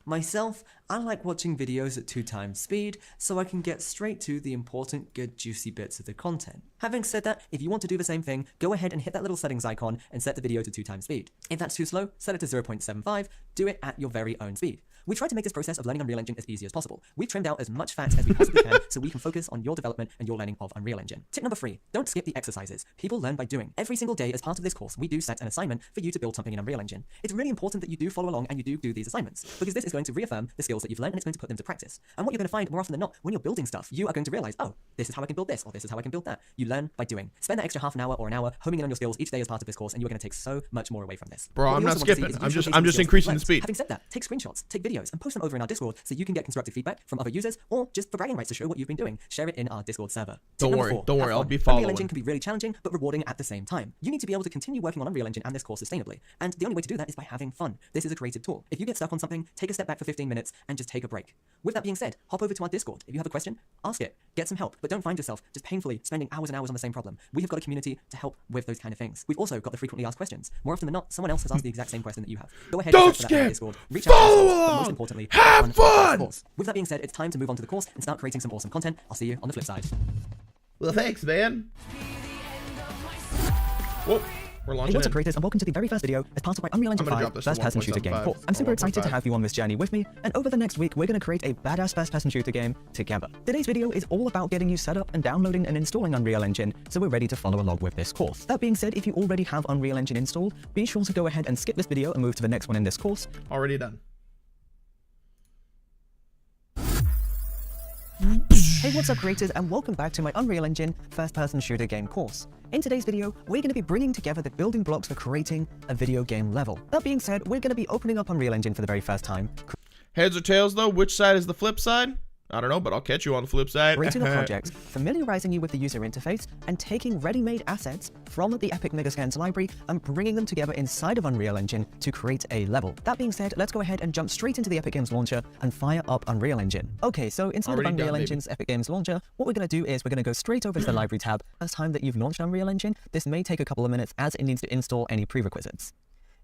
H: Myself, I like watching videos at 2 times speed so I can get straight to the important, good, juicy bits of the content. Having said that, if you want to do the same thing, go ahead and hit that little settings icon and set the video to 2 times speed. If that's too slow, set it to 0.75, do it at your very own speed. We try to make this process of learning Unreal Engine as easy as possible. We've trimmed out as much fat as we possibly can so we can focus on your development and your learning of Unreal Engine. Tip number 3, don't skip the exercises. People learn by doing. Every single day as part of this course, we do set an assignment for you to build something in Unreal Engine. It's really important that you do follow along and you do these assignments because this is going to reaffirm the skills that you've learned and it's going to put them to practice. And what you're going to find more often than not, when you're building stuff, you are going to realize, oh, this is how I can build this, or this is how I can build that. You learn by doing. Spend that extra half an hour or an hour homing in on your skills each day as part of this course and you are going to take so much more away from this.
B: Bro,
H: What
B: I'm
H: we
B: not
H: also want to see
B: skipping.
H: is you
B: I'm just
H: showcasing skills
B: increasing
H: you've
B: the speed.
H: learned. Having said that, take screenshots, take videos, and post them over in our Discord so you can get constructive feedback from other users, or just for bragging rights to show what you've been doing. Share it in our Discord server.
B: Don't
H: Tip number
B: worry,
H: 4,
B: don't
H: have
B: worry, I'll
H: fun.
B: be
H: Unreal
B: following.
H: Engine can be really challenging, but rewarding at the same time. You need to be able to continue working on Unreal Engine and this course sustainably, and the only way to do that is by having fun. This is a creative tool. If you get stuck on something, take a step back for 15 minutes and just take a break. With that being said, hop over to our Discord. If you have a question, ask it. Get some help, but don't find yourself just painfully spending hours and hours on the same problem. We have got a community to help with those kind of things. We've also got the frequently asked questions. More often than not, someone else has asked the exact same question that you have. Go ahead
B: Don't
H: and search for that in our
B: skip.
H: Discord. Reach out to
B: Follow
H: ourselves, but
B: along.
H: most importantly,
B: Have
H: with this
B: fun.
H: course. With that being said, it's time to move on to the course and start creating some awesome content. I'll see you on the flip side.
B: Well, thanks, man. Whoa, we're
H: Hey,
B: launching.
H: what's up
B: in.
H: creators, and welcome to the very first video as part of my Unreal Engine
B: I'm gonna
H: 5
B: drop this to
H: first-person shooter game
B: 1.75
H: course. I'm super
B: or
H: excited to
B: 1.5.
H: have you on this journey with me, and over the next week, we're going to create a badass first-person shooter game together. Today's video is all about getting you set up and downloading and installing Unreal Engine, so we're ready to follow along with this course. That being said, if you already have Unreal Engine installed, be sure to go ahead and skip this video and move to the next one in this course.
B: Already done.
H: Hey, what's up creators, and welcome back to my Unreal Engine first-person shooter game course. In today's video, we're going to be bringing together the building blocks for creating a video game level. That being said, we're going to be opening up Unreal Engine for the very first time,
B: Heads or tails, though? Which side is the flip side? I don't know, but I'll catch you on the flip side.
H: creating a project, familiarizing you with the user interface, and taking ready-made assets from the Epic Megascans library and bringing them together inside of Unreal Engine to create a level. That being said, let's go ahead and jump straight into the Epic Games Launcher and fire up Unreal Engine. Okay, so inside
B: Already
H: of Unreal
B: done, baby.
H: Engine's Epic Games Launcher, what we're going to do is we're going to go straight over to the library tab. First time that you've launched Unreal Engine, this may take a couple of minutes as it needs to install any prerequisites.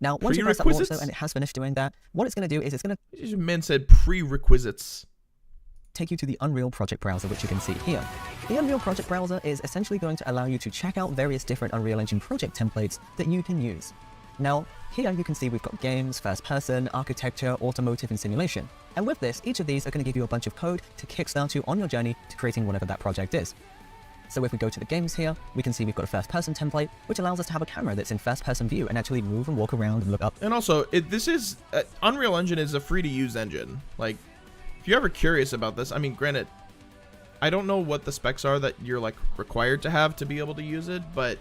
H: Now, once you press that launch
B: Prerequisites?
H: and it has finished doing that, what it's going to do is it's going to
B: These men said prerequisites.
H: take you to the Unreal Project Browser, which you can see here. The Unreal Project Browser is essentially going to allow you to check out various different Unreal Engine project templates that you can use. Now, here you can see we've got games, first person, architecture, automotive, and simulation. And with this, each of these are going to give you a bunch of code to kickstart you on your journey to creating whatever that project is. So if we go to the games here, we can see we've got a first-person template, which allows us to have a camera that's in first-person view and actually move and walk around and look up.
B: And also, this is Unreal Engine is a free-to-use engine. Like, if you're ever curious about this, I mean, granted, I don't know what the specs are that you're like required to have to be able to use it, but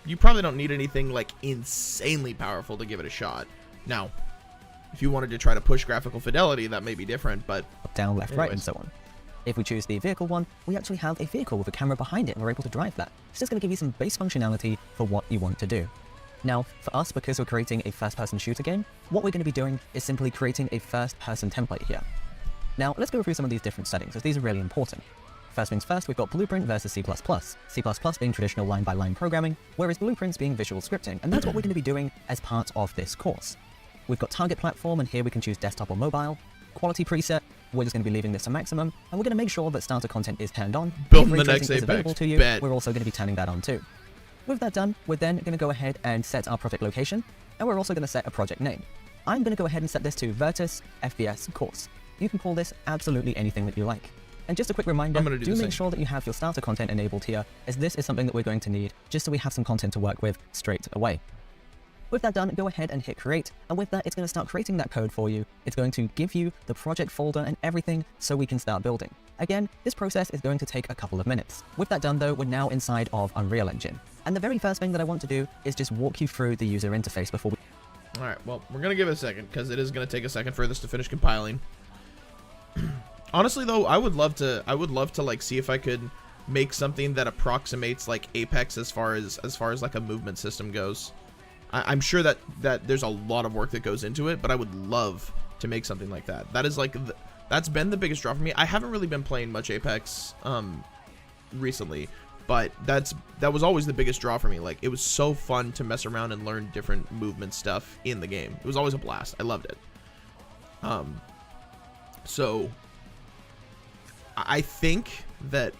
B: you probably don't need anything like insanely powerful to give it a shot. Now, if you wanted to try to push graphical fidelity, that may be different, but
H: Up, down, left, right, and
B: anyways.
H: so on. If we choose the vehicle one, we actually have a vehicle with a camera behind it and we're able to drive that. It's just going to give you some base functionality for what you want to do. Now, for us, because we're creating a first-person shooter game, what we're going to be doing is simply creating a first-person template here. Now, let's go through some of these different settings, as these are really important. First things first, we've got Blueprint versus C++. C++ being traditional line-by-line programming, whereas Blueprints being visual scripting, and that's what we're going to be doing as part of this course. We've got target platform, and here we can choose desktop or mobile. Quality preset, we're just going to be leaving this to maximum, and we're going to make sure that starter content is turned on.
B: Building
H: If
B: the
H: ray
B: next
H: tracing is available
B: Apex,
H: to you,
B: bet.
H: we're also going to be turning that on too. With that done, we're then going to go ahead and set our project location, and we're also going to set a project name. I'm going to go ahead and set this to Virtus FPS Course. You can call this absolutely anything that you like. And just a quick reminder,
B: I'm gonna do the
H: make
B: same.
H: sure that you have your starter content enabled here, as this is something that we're going to need just so we have some content to work with straight away. With that done, go ahead and hit create, and with that, it's going to start creating that code for you. It's going to give you the project folder and everything so we can start building. Again, this process is going to take a couple of minutes. With that done though, we're now inside of Unreal Engine. And the very first thing that I want to do is just walk you through the user interface before we...
B: Alright, well, we're going to give it a second, because it is going to take a second for this to finish compiling. Honestly, though, I would love to like see if I could make something that approximates like Apex as far as like a movement system goes. I'm sure that there's a lot of work that goes into it, but I would love to make something like that. That is like that's been the biggest draw for me. I haven't really been playing much Apex recently, but that was always the biggest draw for me. Like, it was so fun to mess around and learn different movement stuff in the game. It was always a blast. I loved it. So I think that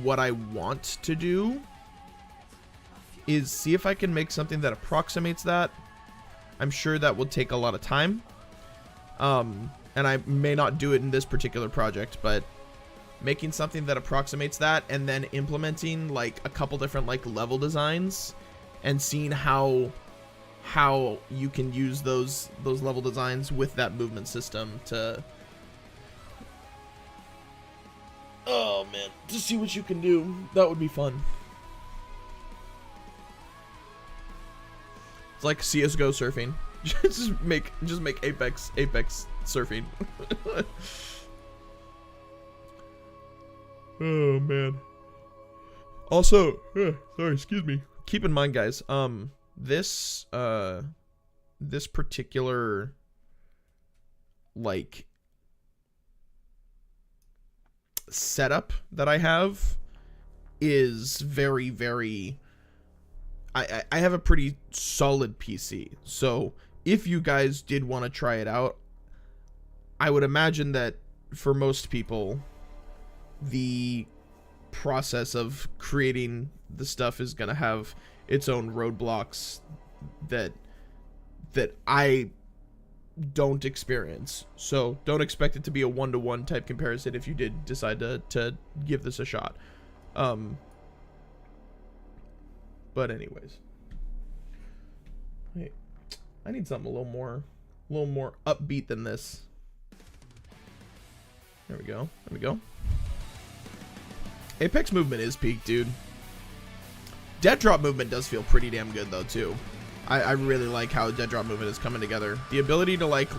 B: what I want to do is see if I can make something that approximates that. I'm sure that will take a lot of time. And I may not do it in this particular project, but making something that approximates that and then implementing like a couple different like level designs and seeing how you can use those level designs with that movement system to to see what you can do. That would be fun. It's like CS:GO surfing. just make Apex surfing. Oh man. Also, sorry, excuse me. Keep in mind, guys, this particular like setup that I have is very, very I have a pretty solid PC. So if you guys did want to try it out, I would imagine that for most people the process of creating the stuff is going to have its own roadblocks that I don't experience. So don't expect it to be a one-to-one type comparison if you did decide to give this a shot. But anyways, wait, I need something a little more upbeat than this. There we go. There we go. Apex movement is peak, dude. Dead drop movement does feel pretty damn good though too. I really like how dead drop movement is coming together. The ability to like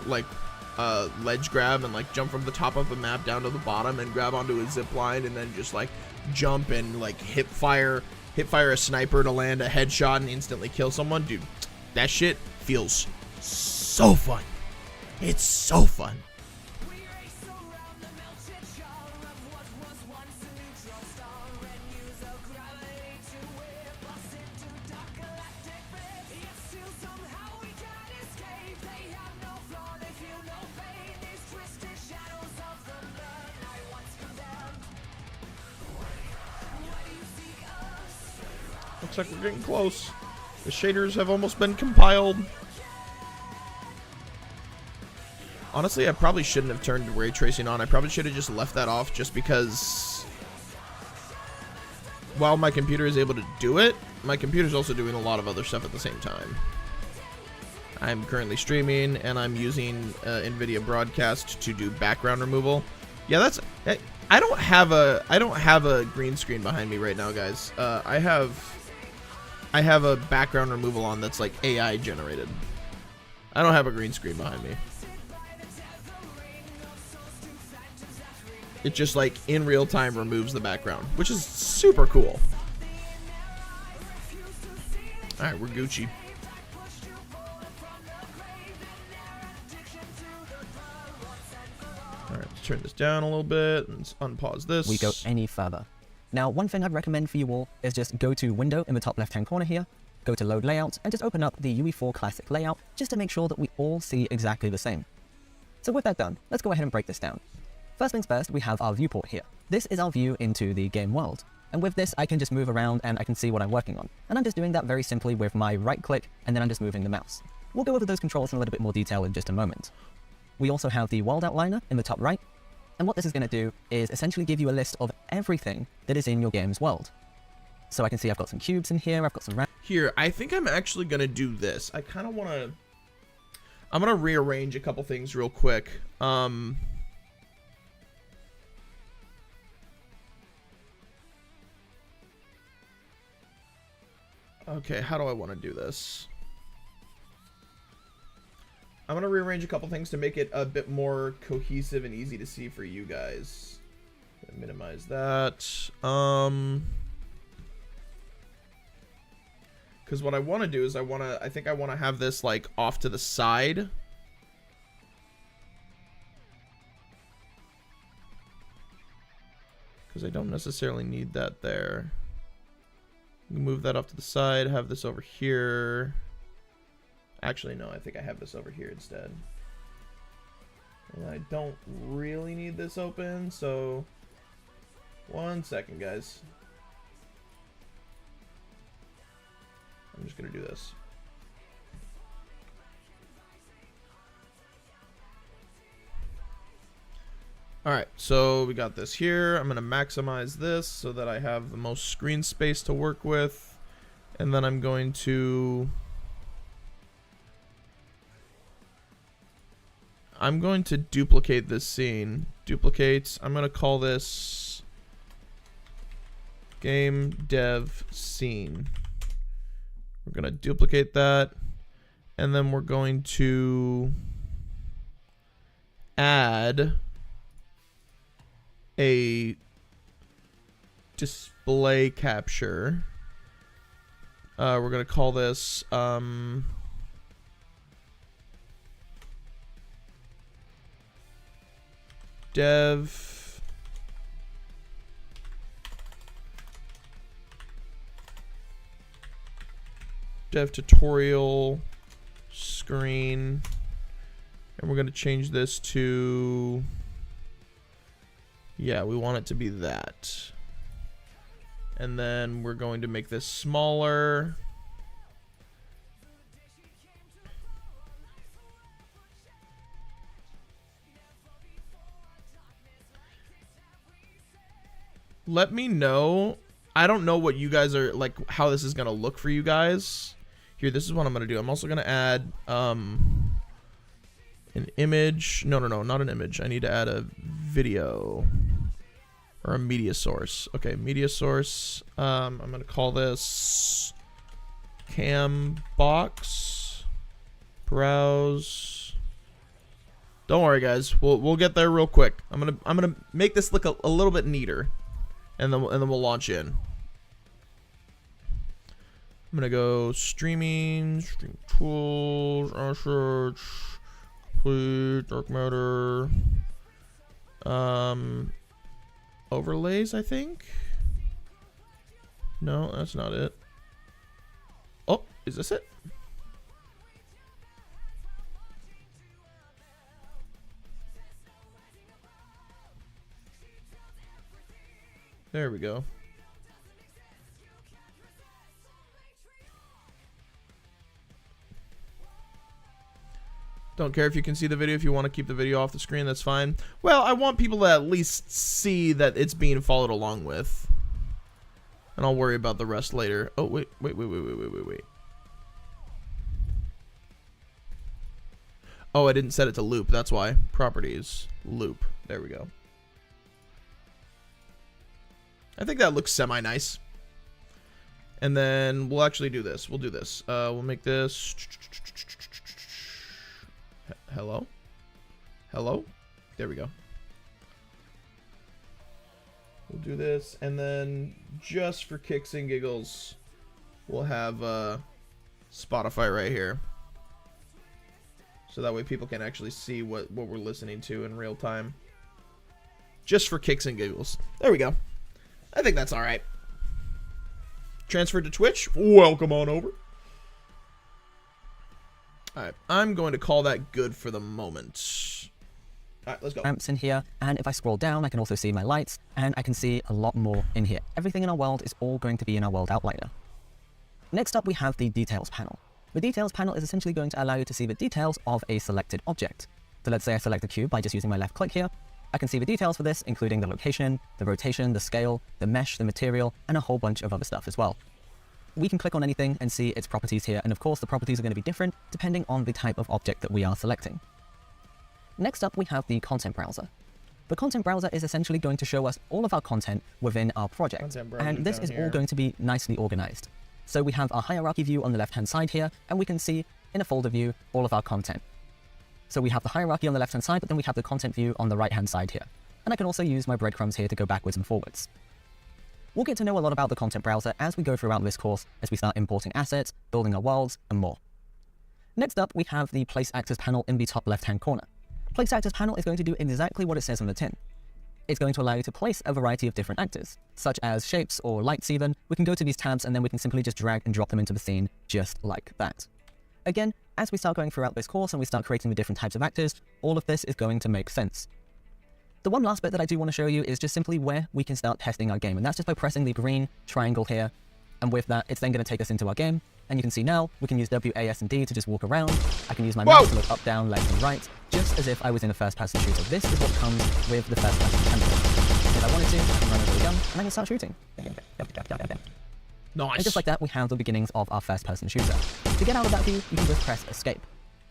B: ledge grab and like jump from the top of the map down to the bottom and grab onto a zip line and then just like jump and like hip fire a sniper to land a headshot and instantly kill someone. Dude, that shit feels so fun. It's so fun. Looks like we're getting close. The shaders have almost been compiled. Honestly, I probably shouldn't have turned ray tracing on. I probably should have just left that off just because while my computer is able to do it, my computer's also doing a lot of other stuff at the same time. I'm currently streaming, and I'm using NVIDIA Broadcast to do background removal. Yeah, that's... I don't have a green screen behind me right now, guys. I have a background removal on that's like AI generated. I don't have a green screen behind me. It just like in real time removes the background, which is super cool. All right, we're Gucci. All right, let's turn this down a little bit and unpause this.
H: We go any further. Now, one thing I'd recommend for you all is just go to Window in the top left-hand corner here, go to Load Layout, and just open up the UE4 Classic layout, just to make sure that we all see exactly the same. So with that done, let's go ahead and break this down. First things first, we have our viewport here. This is our view into the game world. And with this, I can just move around and I can see what I'm working on. And I'm just doing that very simply with my right click, and then I'm just moving the mouse. We'll go over those controls in a little bit more detail in just a moment. We also have the world outliner in the top right. And what this is going to do is essentially give you a list of everything that is in your game's world. So I can see I've got some cubes in here, I've got some...
B: Here, I think I'm actually going to do this. I kind of want to... I'm going to rearrange a couple things real quick. Okay, how do I want to do this? I'm going to rearrange a couple things to make it a bit more cohesive and easy to see for you guys. Minimize that. Because what I want to do is I think I want to have this like off to the side. Because I don't necessarily need that there. Move that off to the side, have this over here. Actually, no, I think I have this over here instead. And I don't really need this open, so... 1 second, guys. I'm just gonna do this. Alright, so we got this here. I'm gonna maximize this so that I have the most screen space to work with. And then I'm going to... duplicate this scene. Duplicate. I'm gonna call this game dev scene. We're gonna duplicate that, and then we're going to add a display capture. We're gonna call this dev tutorial screen, and we're going to change this to, yeah, we want it to be that. And then we're going to make this smaller. Let me know. I don't know what you guys are like, how this is gonna look for you guys. Here, this is what I'm gonna do. I'm also gonna add an image. No, not an image. I need to add a video or a media source. Okay, media source. I'm gonna call this cam box. Browse. Don't worry, guys. We'll get there real quick. I'm gonna make this look a little bit neater. And then we'll launch in. I'm gonna go streaming, stream tools, search, complete, dark matter, overlays, I think. No, that's not it. Oh, is this it? There we go. Don't care if you can see the video. If you want to keep the video off the screen, that's fine. Well, I want people to at least see that it's being followed along with. And I'll worry about the rest later. Oh, wait. Oh, I didn't set it to loop. That's why. Properties, loop. There we go. I think that looks semi-nice. And then we'll actually do this. We'll do this. We'll make this... Hello? Hello? There we go. We'll do this, and then just for kicks and giggles, we'll have Spotify right here. So that way people can actually see what we're listening to in real time. Just for kicks and giggles. There we go. I think that's alright. Transfer to Twitch. Welcome on over. Alright, I'm going to call that good for the moment. Alright, let's go.
H: Ramps in here, and if I scroll down, I can also see my lights, and I can see a lot more in here. Everything in our world is all going to be in our world outliner. Next up, we have the details panel. The details panel is essentially going to allow you to see the details of a selected object. So let's say I select a cube by just using my left click here. I can see the details for this, including the location, the rotation, the scale, the mesh, the material, and a whole bunch of other stuff as well. We can click on anything and see its properties here, and of course the properties are going to be different depending on the type of object that we are selecting. Next up, we have the content browser. The content browser is essentially going to show us all of our content within our project, and this is all going to be nicely organized. So we have our hierarchy view on the left-hand side here, and we can see in a folder view all of our content. So we have the hierarchy on the left-hand side, but then we have the content view on the right-hand side here. And I can also use my breadcrumbs here to go backwards and forwards. We'll get to know a lot about the content browser as we go throughout this course, as we start importing assets, building our worlds, and more. Next up, we have the Place Actors panel in the top left-hand corner. Place Actors panel is going to do exactly what it says on the tin. It's going to allow you to place a variety of different actors, such as shapes or lights even. We can go to these tabs and then we can simply just drag and drop them into the scene just like that. Again, as we start going throughout this course and we start creating the different types of actors, all of this is going to make sense. The one last bit that I do want to show you is just simply where we can start testing our game, and that's just by pressing the green triangle here, and with that, it's then going to take us into our game. And you can see now, we can use W, A, S, and D to just walk around. I can use my mouse to look up, down, left, and right, just as if I was in a first-person shooter. This is what comes with the first-person template. If I wanted to, I can run over the gun, and I can start shooting.
B: Nice.
H: And just like that, we have the beginnings of our first-person shooter. To get out of that view, you can just press Escape.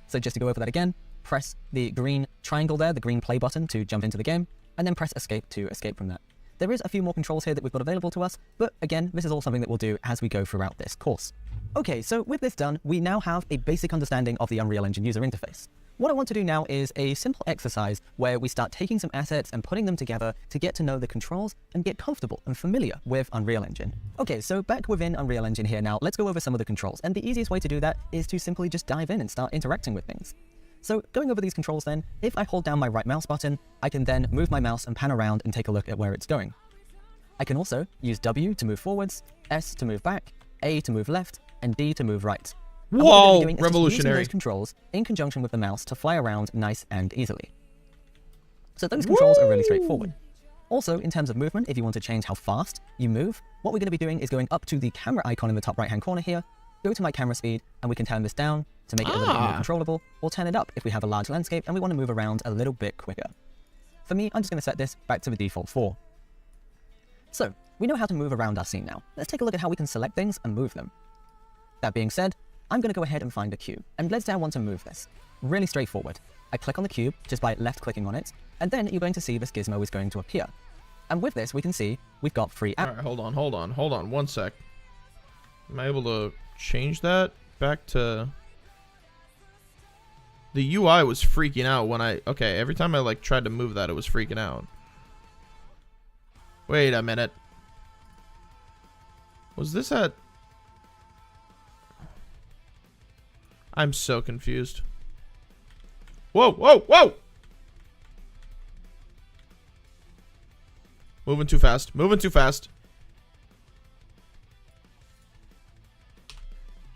H: So just to go over that again, press the green triangle there, the green play button to jump into the game, and then press Escape to escape from that. There is a few more controls here that we've got available to us, but again, this is all something that we'll do as we go throughout this course. Okay, so with this done, we now have a basic understanding of the Unreal Engine user interface. What I want to do now is a simple exercise where we start taking some assets and putting them together to get to know the controls and get comfortable and familiar with Unreal Engine. Okay, so back within Unreal Engine here now, let's go over some of the controls, and the easiest way to do that is to simply just dive in and start interacting with things. So going over these controls then, if I hold down my right mouse button, I can then move my mouse and pan around and take a look at where it's going. I can also use W to move forwards, S to move back, A to move left, and D to move right.
B: Whoa,
H: Using
B: revolutionary.
H: those controls in conjunction with the mouse to fly around nice and easily. So those controls are really straightforward. Also, in terms of movement, if you want to change how fast you move, what we're going to be doing is going up to the camera icon in the top right-hand corner here, go to my camera speed, and we can turn this down to make it a little bit more controllable, or turn it up if we have a large landscape and we want to move around a little bit quicker. For me, I'm just going to set this back to the default 4. So, we know how to move around our scene now. Let's take a look at how we can select things and move them. That being said, I'm going to go ahead and find a cube, and let's say I want to move this. Really straightforward. I click on the cube just by left-clicking on it, and then you're going to see this gizmo is going to appear. And with this, we can see we've got 3
B: All right, hold on, 1 sec. Am I able to change that back to... The UI was freaking out when okay, every time I like tried to move that, it was freaking out. Wait a minute. Was this at... I'm so confused. Whoa, whoa, whoa! Moving too fast. Moving too fast.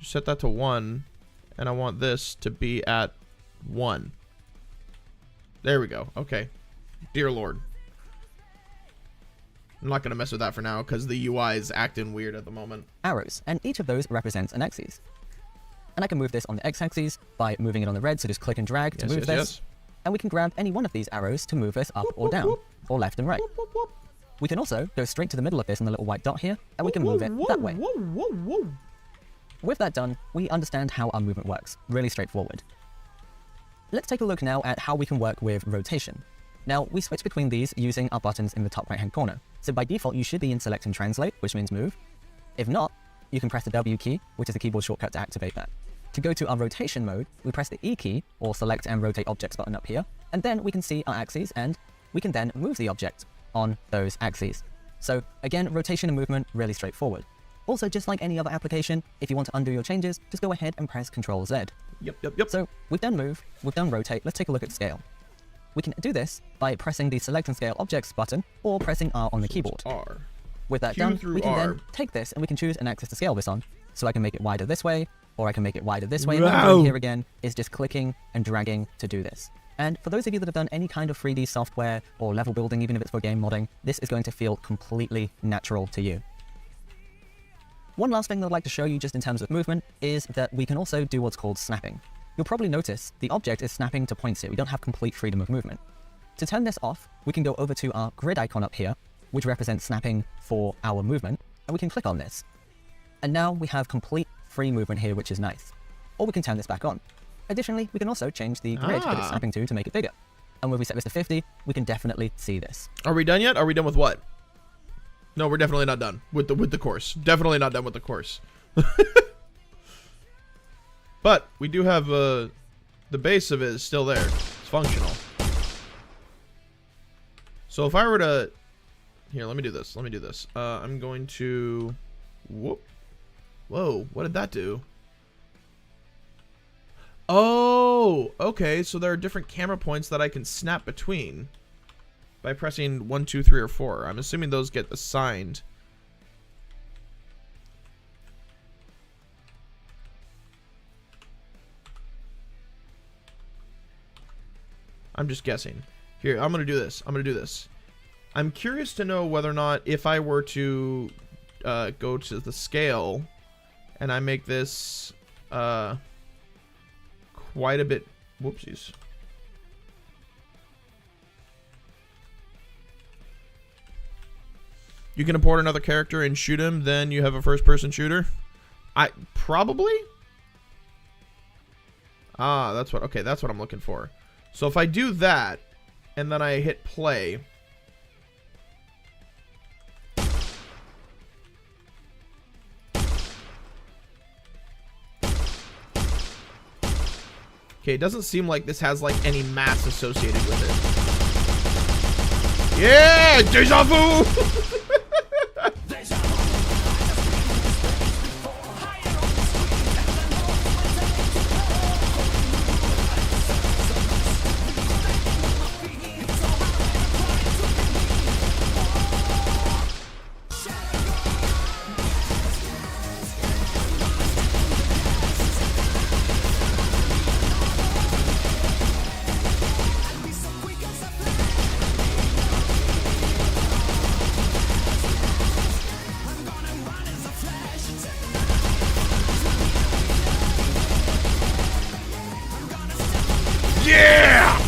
B: Set that to 1. And I want this to be at 1. There we go. Okay. Dear Lord. I'm not going to mess with that for now because the UI is acting weird at the moment.
H: Arrows, and each of those represents an axis. And I can move this on the x-axis by moving it on the red, so just click and drag to move this. And we can grab any one of these arrows to move us up or down, or left and right. We can also go straight to the middle of this on the little white dot here, and we can move it that way.
B: Whoa.
H: With that done, we understand how our movement works. Really straightforward. Let's take a look now at how we can work with rotation. Now, we switch between these using our buttons in the top right hand corner. So by default, you should be in select and translate, which means move. If not, you can press the W key, which is a keyboard shortcut to activate that. To go to our rotation mode, we press the E key, or select and rotate objects button up here, and then we can see our axes, and we can then move the object on those axes. So again, rotation and movement, really straightforward. Also, just like any other application, if you want to undo your changes, just go ahead and press Ctrl Z.
B: Yep.
H: So we've done move, we've done rotate, let's take a look at scale. We can do this by pressing the select and scale objects button, or pressing R on the keyboard.
B: R.
H: With that
B: Q
H: done,
B: through
H: we can
B: R.
H: then take this and we can choose an axis to scale this on. So I can make it wider this way, or I can make it wider this way. And what I'm
B: Wow.
H: doing here again is just clicking and dragging to do this. And for those of you that have done any kind of 3D software or level building, even if it's for game modding, this is going to feel completely natural to you. One last thing that I'd like to show you just in terms of movement is that we can also do what's called snapping. You'll probably notice the object is snapping to points here. We don't have complete freedom of movement. To turn this off, we can go over to our grid icon up here, which represents snapping for our movement, and we can click on this. And now we have complete free movement here, which is nice. Or we can turn this back on. Additionally, we can also change the grid that it's snapping to make it bigger. And when we set this to 50, we can definitely see this.
B: Are we done yet? Are we done with what? No, we're definitely not done with the course. Definitely not done with the course. But we do have the base of it is still there. It's functional. So if I were to here, let me do this. I'm going to whoop. Whoa, what did that do? Oh, okay. So there are different camera points that I can snap between by pressing 1, 2, 3, or 4. I'm assuming those get assigned. I'm just guessing. Here, I'm gonna do this. I'm curious to know whether or not if I were to go to the scale and I make this quite a bit. Whoopsies. You can import another character and shoot him, then you have a first-person shooter. I probably. That's what. Okay, that's what I'm looking for. So if I do that, and then I hit play. Okay, it doesn't seem like this has like any mass associated with it. Yeah, deja vu. Yeah!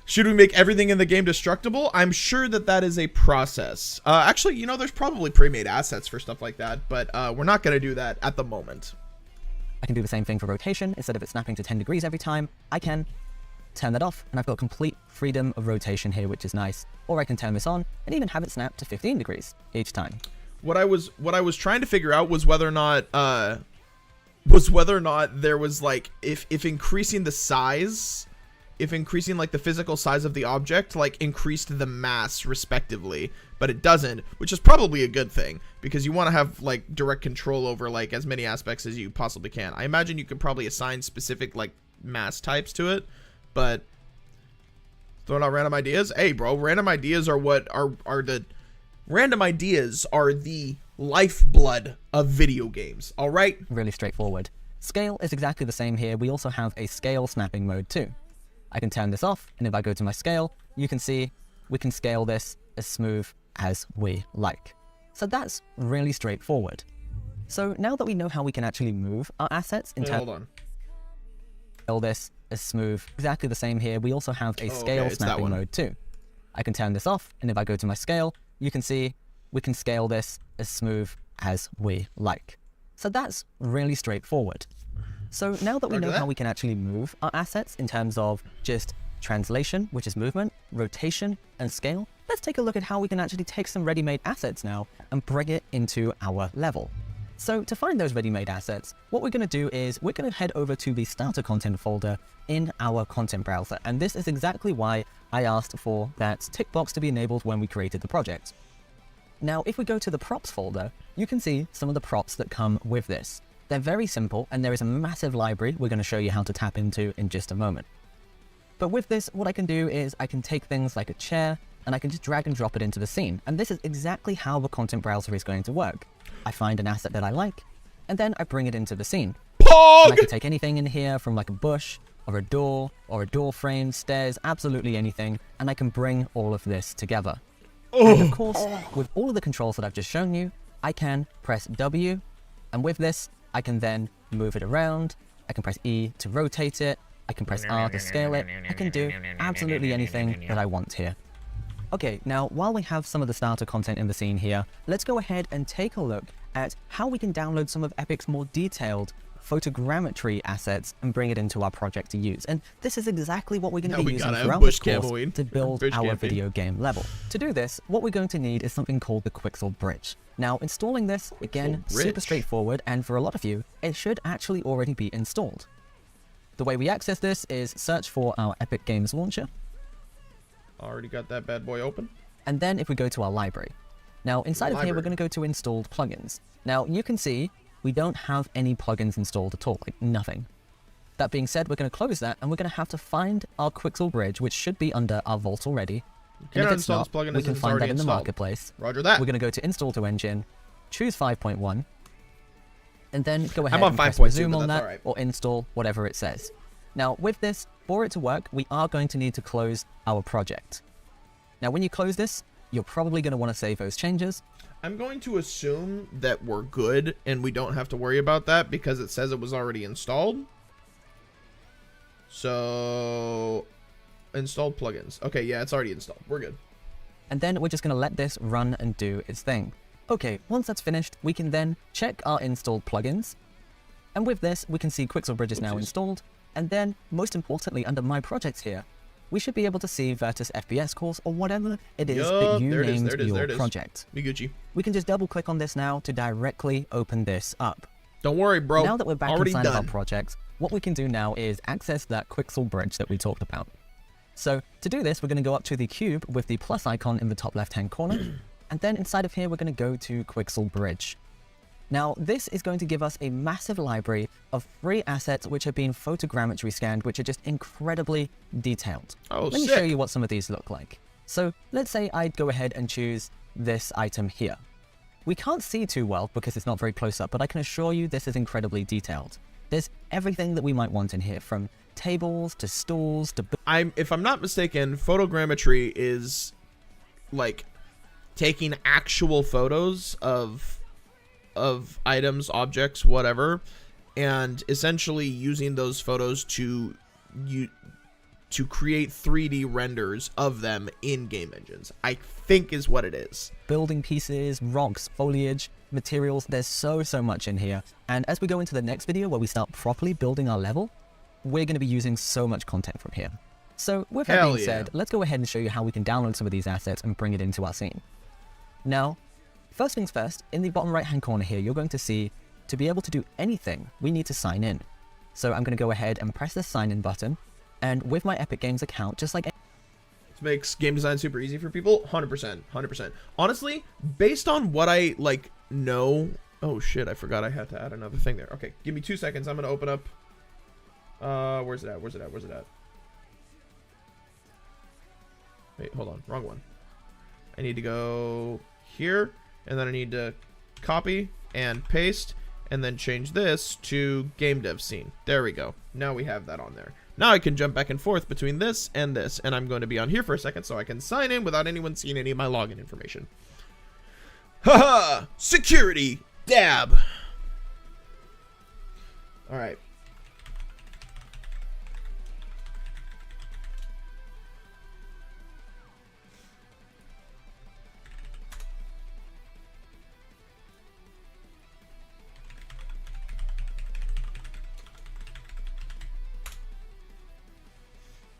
B: Should we make everything in the game destructible? I'm sure that that is a process. Actually, you know, there's probably pre-made assets for stuff like that, but we're not going to do that at the moment.
H: I can do the same thing for rotation. Instead of it snapping to 10 degrees every time, I can turn that off, and I've got complete freedom of rotation here, which is nice. Or I can turn this on and even have it snap to 15 degrees each time.
B: What I was trying to figure out was whether or not there was like if increasing the size, if increasing like the physical size of the object like increased the mass respectively, but it doesn't, which is probably a good thing because you want to have like direct control over like as many aspects as you possibly can. I imagine you could probably assign specific like mass types to it, but throwing out random ideas. Hey, bro, random ideas are what are the random ideas are the lifeblood of video games. All right.
H: Really straightforward. Scale is exactly the same here. We also have a scale snapping mode too. I can turn this off, and if I go to my scale, you can see we can scale this as smooth as we like. So that's really straightforward. So now that we know how we can actually move our assets in
B: Wait,
H: terms
B: hold on.
H: of this as smooth, exactly the same here, we also have a scale
B: it's that
H: snapping
B: one.
H: mode too. I can turn this off, and if I go to my scale, you can see we can scale this as smooth as we like. So that's really straightforward. So now that we
B: Roger
H: know
B: that.
H: how we can actually move our assets in terms of just translation, which is movement, rotation, and scale, let's take a look at how we can actually take some ready-made assets now and bring it into our level. So to find those ready-made assets, what we're going to do is we're going to head over to the starter content folder in our content browser. And this is exactly why I asked for that tick box to be enabled when we created the project. Now, if we go to the props folder, you can see some of the props that come with this. They're very simple, and there is a massive library we're going to show you how to tap into in just a moment. But with this, what I can do is I can take things like a chair, and I can just drag and drop it into the scene. And this is exactly how the content browser is going to work. I find an asset that I like, and then I bring it into the scene. And I can take anything in here from like a bush, or a door frame, stairs, absolutely anything, and I can bring all of this together. And of course, with all of the controls that I've just shown you, I can press W, and with this, I can then move it around, I can press E to rotate it, I can press R to scale it, I can do absolutely anything that I want here. Okay, now while we have some of the starter content in the scene here, let's go ahead and take a look at how we can download some of Epic's more detailed photogrammetry assets and bring it into our project to use. And this is exactly what we're going to
B: Now
H: be
B: we
H: using
B: gotta have
H: throughout
B: bush
H: this course
B: camping.
H: to build
B: Bush
H: our
B: camping.
H: video game level. To do this, what we're going to need is something called the Quixel Bridge. Now, installing this, again,
B: Bridge.
H: super straightforward, and for a lot of you, it should actually already be installed. The way we access this is search for our Epic Games Launcher,
B: Already got that bad boy open.
H: and then if we go to our library. Now, inside of here, we're going to go to installed plugins. Now, you can see we don't have any plugins installed at all, like nothing. That being said, we're going to close that, and we're going to have to find our Quixel Bridge, which should be under our vault already. And
B: Cannot
H: if it's
B: install
H: not,
B: this plugin
H: we
B: as
H: can
B: it's
H: find
B: already
H: that in the
B: installed.
H: marketplace.
B: Roger that.
H: We're going to go to Install to Engine, choose 5.1, and then go ahead
B: I'm on
H: and press
B: 5.2,
H: resume
B: but
H: on
B: that's
H: that,
B: alright.
H: or install whatever it says. Now, with this, for it to work, we are going to need to close our project. Now, when you close this, you're probably going to want to save those changes.
B: I'm going to assume that we're good and we don't have to worry about that because it says it was already installed. So, installed plugins. Okay, yeah, it's already installed. We're good.
H: And then we're just going to let this run and do its thing. Okay, once that's finished, we can then check our installed plugins. And with this, we can see Quixel Bridge is now
B: Oopsies.
H: installed. And then, most importantly, under My Projects here, we should be able to see Virtus FPS course or whatever it is that
B: Yup,
H: you
B: there it is,
H: named
B: there it is,
H: your
B: there it is.
H: project.
B: Miguchi.
H: We can just double click on this now to directly open this up.
B: Don't worry, bro.
H: Now that we're back
B: already
H: inside of our
B: done.
H: project, what we can do now is access that Quixel Bridge that we talked about. So to do this, we're going to go up to the cube with the plus icon in the top left-hand corner, and then inside of here, we're going to go to Quixel Bridge. Now, this is going to give us a massive library of free assets which have been photogrammetry scanned, which are just incredibly detailed.
B: Oh,
H: Let me
B: sick.
H: show you what some of these look like. So let's say I'd go ahead and choose this item here. We can't see too well because it's not very close up, but I can assure you this is incredibly detailed. There's everything that we might want in here, from tables to stools to...
B: If I'm not mistaken, photogrammetry is like taking actual photos of items, objects, whatever, and essentially using those photos to create 3D renders of them in game engines. I think is what it is.
H: building pieces, rocks, foliage, materials. There's so much in here. And as we go into the next video where we start properly building our level, we're going to be using so much content from here. So with that
B: Hell
H: being
B: yeah.
H: said, let's go ahead and show you how we can download some of these assets and bring it into our scene. Now, first things first, in the bottom right hand corner here, you're going to see, to be able to do anything, we need to sign in. So I'm going to go ahead and press the sign in button. And with my Epic Games account, just like
B: This makes game design super easy for people. 100%. 100%. Honestly, based on what I like know. Oh shit, I forgot I had to add another thing there. Okay, give me 2 seconds. I'm gonna open up. Where's it at? Where's it at? Where's it at? Wait, hold on. Wrong one. I need to go here, and then I need to copy and paste, and then change this to game dev scene. There we go. Now we have that on there. Now I can jump back and forth between this, and I'm going to be on here for a second so I can sign in without anyone seeing any of my login information. Haha! Security! Dab! All right.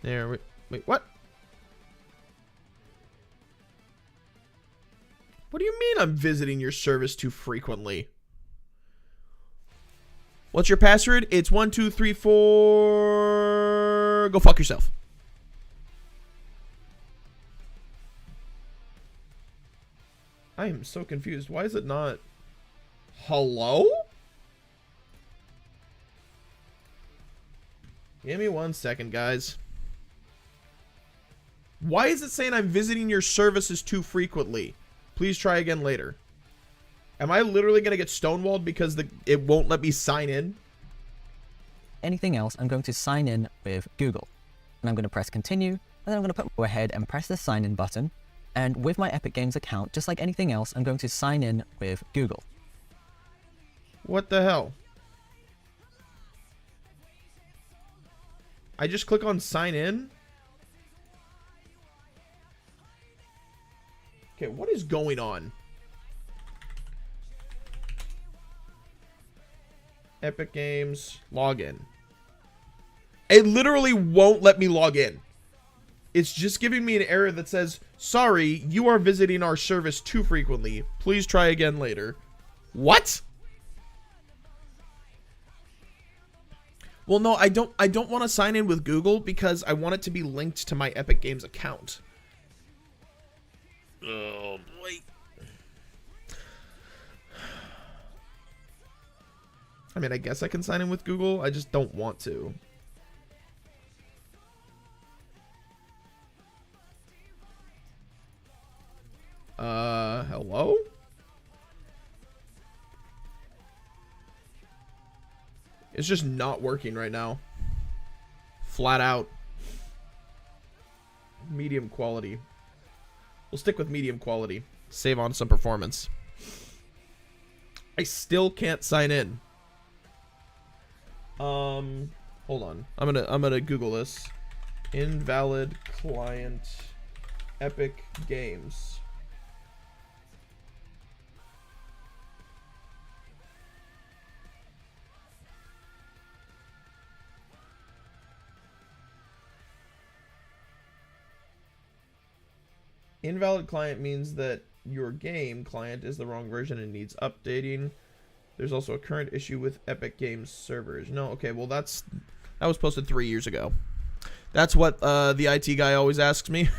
B: There, wait, what? What do you mean I'm visiting your service too frequently? What's your password? It's 1234. Go fuck yourself. I am so confused. Why is it not? Hello? Give me 1 second, guys. Why is it saying I'm visiting your services too frequently? Please try again later. Am I literally going to get stonewalled because it won't let me sign in?
H: Anything else, I'm going to sign in with Google. And I'm going to press continue, and then I'm going to go ahead and press the sign in button. And with my Epic Games account, just like anything else, I'm going to sign in with Google.
B: What the hell? I just click on sign in? Okay, what is going on? Epic Games, login. It literally won't let me log in. It's just giving me an error that says, sorry, you are visiting our service too frequently. Please try again later. What? Well, no, I don't want to sign in with Google because I want it to be linked to my Epic Games account. Oh, boy. I mean, I guess I can sign in with Google. I just don't want to. Hello? It's just not working right now. Flat out. Medium quality. We'll stick with medium quality. Save on some performance. I still can't sign in. Hold on. I'm gonna Google this. Invalid client Epic Games. Invalid client means that your game client is the wrong version and needs updating. There's also a current issue with Epic Games servers. No, okay, well that was posted 3 years ago. That's what the IT guy always asks me.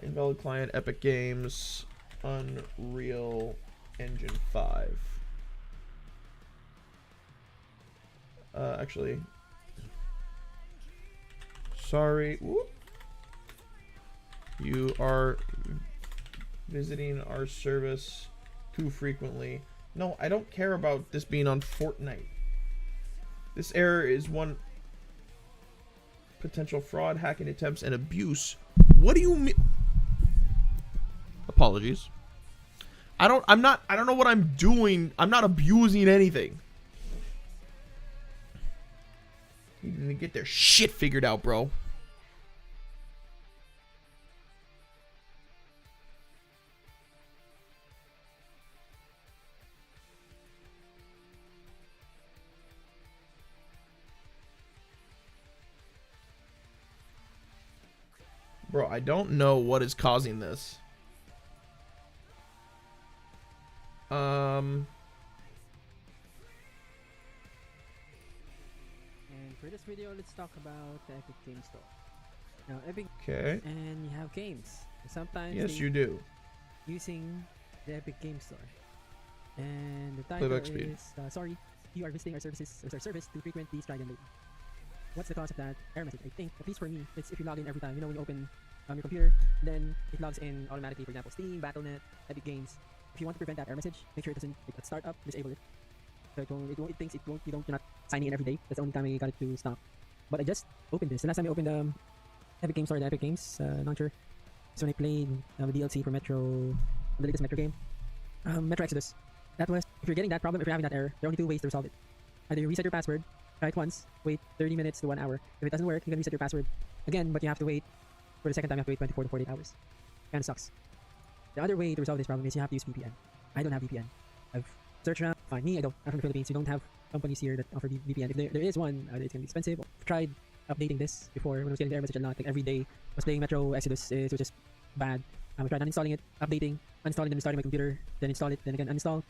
B: Invalid client, Epic Games, Unreal Engine 5. Actually, sorry. Whoop. You are visiting our service too frequently. No, I don't care about this being on Fortnite. This error is one potential fraud, hacking attempts, and abuse. What do you mean? Apologies. I don't know what I'm doing. I'm not abusing anything. You need to get their shit figured out, bro. Bro, I don't know what is causing this.
I: And for this video, let's talk about the Epic Games Store. Now, Epic,
B: Okay.
I: and you have games. Sometimes
B: Yes,
I: they
B: you do.
I: using the Epic Games Store. And the title
B: Playback speed.
I: is, sorry, you are visiting our services or our service too frequently, try again later. What's the cause of that error message? I think, at least for me, it's if you log in every time. You know, when you open your computer, then it logs in automatically. For example, Steam, Battle.net, Epic Games. If you want to prevent that error message, make sure it doesn't at startup, disable it. So it thinks you're not signing in every day. That's the only time I got it to stop. But I just opened this. The last time I opened Epic Games Store, the Epic Games launcher, so when I played the DLC for Metro the latest Metro game, Metro Exodus. That was, if you're getting that problem, if you're having that error, there are only two ways to resolve it. Either you reset your password, try it once, wait 30 minutes to 1 hour. If it doesn't work, you can reset your password again, but you have to wait, for the second time, you have to wait 24 to 48 hours. Kinda sucks. The other way to resolve this problem is you have to use VPN. I don't have VPN. I've searched around, find me, I'm from the Philippines, we don't have companies here that offer VPN. If there is one, it's gonna be expensive. I've tried updating this before when I was getting the error message a lot, like every day I was playing Metro Exodus, it was just bad. I tried uninstalling it, updating, uninstalling, then restarting my computer, then install it, then again uninstall,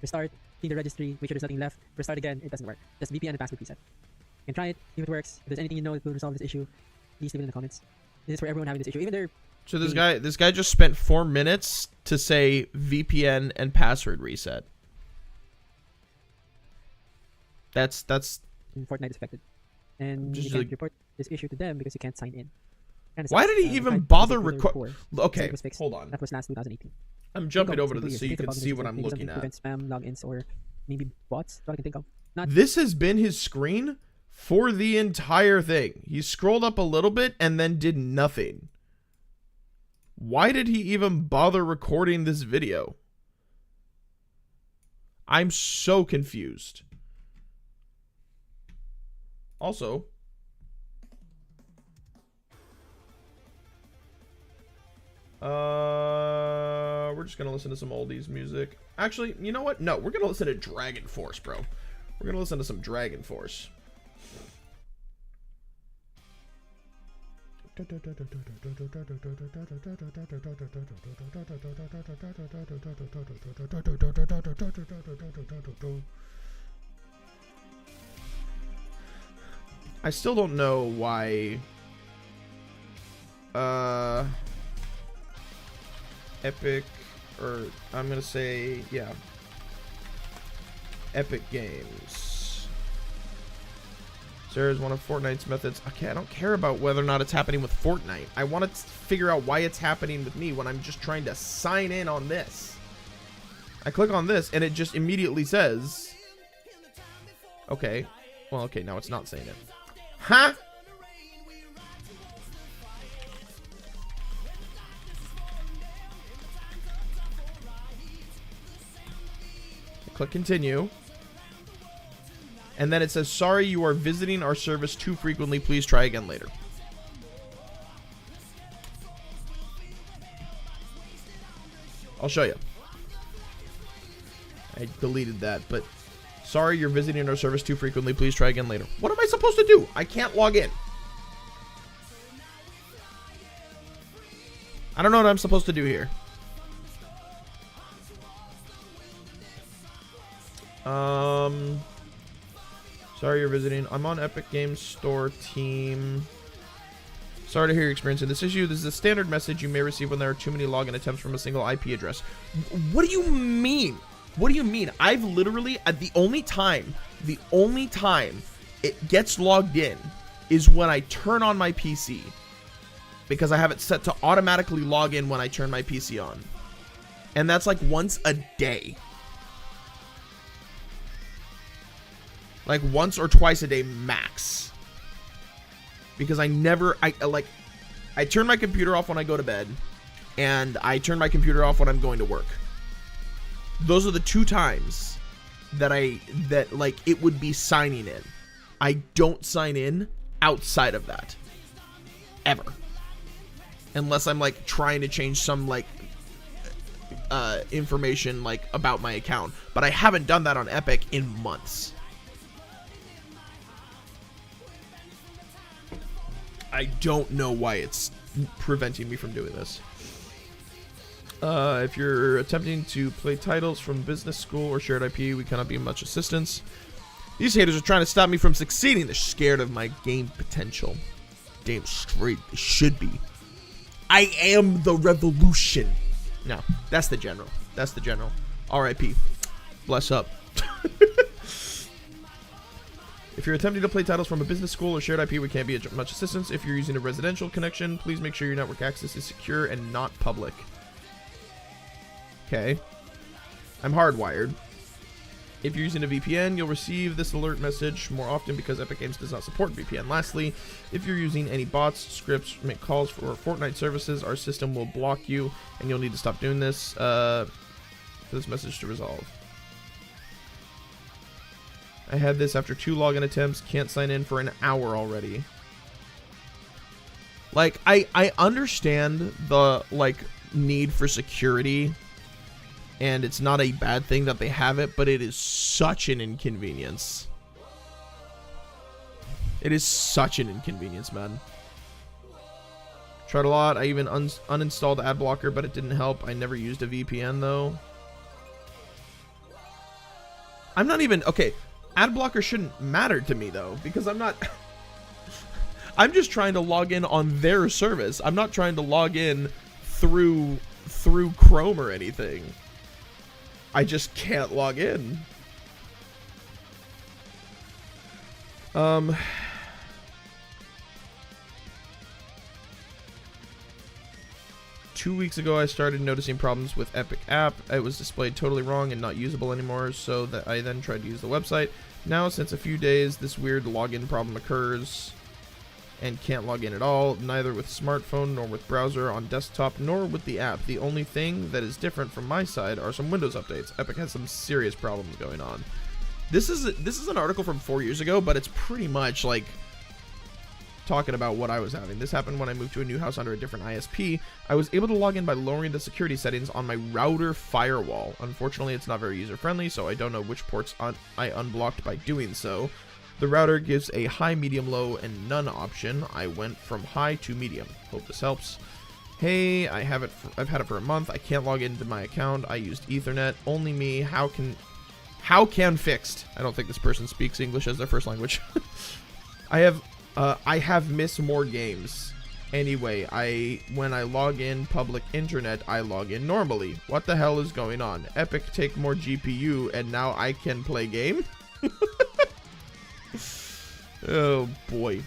I: restart, clean the registry, make sure there's nothing left, restart again, it doesn't work. Just VPN and password reset. You can try it, see if it works. If there's anything you know that will resolve this issue, please leave it in the comments. This is for everyone having this issue. Even there.
B: So this guy just spent 4 minutes to say VPN and password reset. That's
I: Fortnite is affected, and
B: just
I: you can't
B: like,
I: report this issue to them because you can't sign in. Kinda
B: why
I: sucks.
B: did he even
I: I tried
B: bother
I: to fix it
B: record?
I: before.
B: Okay,
I: It was fixed.
B: hold on.
I: That was last 2018.
B: I'm jumping
I: Think of
B: over to
I: some
B: this so
I: years.
B: you
I: Think
B: can
I: about
B: see
I: this
B: what I'm
I: maybe
B: looking
I: something
B: at.
I: to prevent spam logins or maybe bots. That's all I can think of. Not
B: This has been his screen for the entire thing. He scrolled up a little bit and then did nothing. Why did he even bother recording this video? I'm so confused. Also, we're just gonna listen to some oldies music. Actually, you know what? No, we're gonna listen to Dragon Force, bro. We're gonna listen to some Dragon Force. I still don't know why Epic, or I'm gonna say, yeah, Epic Games. Sarah is one of Fortnite's methods. Okay, I don't care about whether or not it's happening with Fortnite. I want to figure out why it's happening with me when I'm just trying to sign in on this. I click on this and it just immediately says, okay, well, okay, now it's not saying it. Huh? Click continue. And then it says, sorry, you are visiting our service too frequently. Please try again later. I'll show you. I deleted that, but sorry, you're visiting our service too frequently. Please try again later. What am I supposed to do? I can't log in. I don't know what I'm supposed to do here. Sorry you're visiting. I'm on Epic Games Store team. Sorry to hear you're experiencing this issue. This is a standard message you may receive when there are too many login attempts from a single IP address. What do you mean? What do you mean? I've literally, the only time it gets logged in is when I turn on my PC. Because I have it set to automatically log in when I turn my PC on. And that's like once a day. Like once or twice a day max. Because I turn my computer off when I go to bed. And I turn my computer off when I'm going to work. Those are the two times that it would be signing in. I don't sign in outside of that. Ever. Unless I'm like trying to change some like information like about my account. But I haven't done that on Epic in months. I don't know why it's preventing me from doing this. If you're attempting to play titles from business school or shared IP, we cannot be of much assistance. These haters are trying to stop me from succeeding. They're scared of my game potential. Damn straight, they should be. I am the revolution. No, that's the general. That's the general. R.I.P. Bless up. If you're attempting to play titles from a business school or shared IP, we can't be of much assistance. If you're using a residential connection, please make sure your network access is secure and not public. Okay. I'm hardwired. If you're using a VPN, you'll receive this alert message more often because Epic Games does not support VPN. Lastly, if you're using any bots, scripts, make calls for Fortnite services, our system will block you, and you'll need to stop doing this for this message to resolve. I had this after 2 login attempts. Can't sign in for an hour already. Like, I understand the, like, need for security, and it's not a bad thing that they have it, but it is such an inconvenience. It is such an inconvenience, man. Tried a lot. I even uninstalled ad blocker, but it didn't help. I never used a VPN, though. I'm not even... Okay, ad blocker shouldn't matter to me, though, because I'm not... I'm just trying to log in on their service. I'm not trying to log in through Chrome or anything. I just can't log in. 2 weeks ago, I started noticing problems with Epic app. It was displayed totally wrong and not usable anymore, so that I then tried to use the website. Now, since a few days, this weird login problem occurs and can't log in at all, neither with smartphone nor with browser on desktop nor with the app. The only thing that is different from my side are some Windows updates. Epic has some serious problems going on. This is an article from 4 years ago, but it's pretty much like talking about what I was having. This happened when I moved to a new house under a different ISP. I was able to log in by lowering the security settings on my router firewall. Unfortunately, it's not very user-friendly, so I don't know which ports I unblocked by doing so. The router gives a high, medium, low, and none option. I went from high to medium. Hope this helps. Hey, I've had it for a month. I can't log into my account. I used Ethernet. Only me. How can fixed? I don't think this person speaks English as their first language. I have missed more games. Anyway, when I log in public internet, I log in normally. What the hell is going on? Epic take more GPU and now I can play game? Oh boy.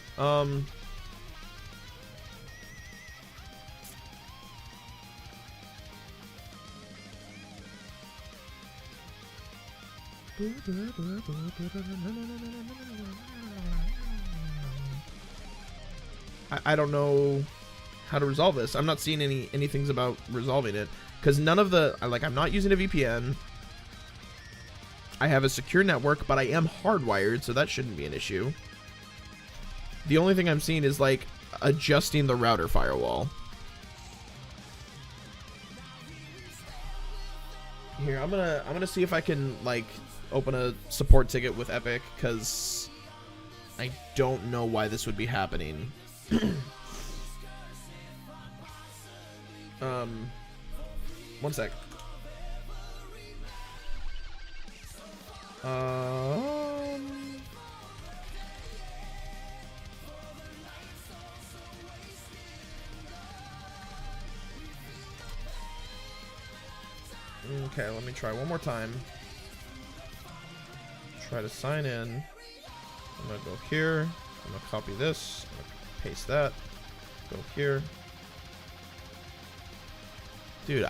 B: I don't know how to resolve this. I'm not seeing any things about resolving it because none of the I'm not using a VPN. I have a secure network, but I am hardwired, so that shouldn't be an issue. The only thing I'm seeing is like adjusting the router firewall. Here, I'm gonna see if I can like open a support ticket with Epic because I don't know why this would be happening. One sec. Okay, let me try one more time. Try to sign in. I'm gonna go here. I'm gonna copy this. I'm gonna paste that. Go here. Dude,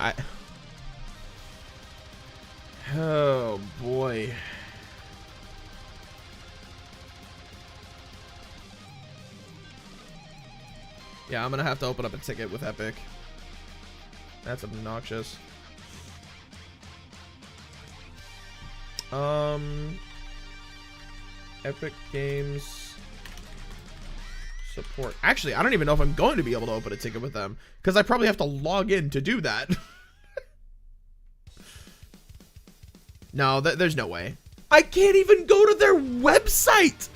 B: oh boy. Yeah, I'm gonna have to open up a ticket with Epic. That's obnoxious. Epic Games support. Actually, I don't even know if I'm going to be able to open a ticket with them because I probably have to log in to do that. No, there's no way. I can't even go to their website.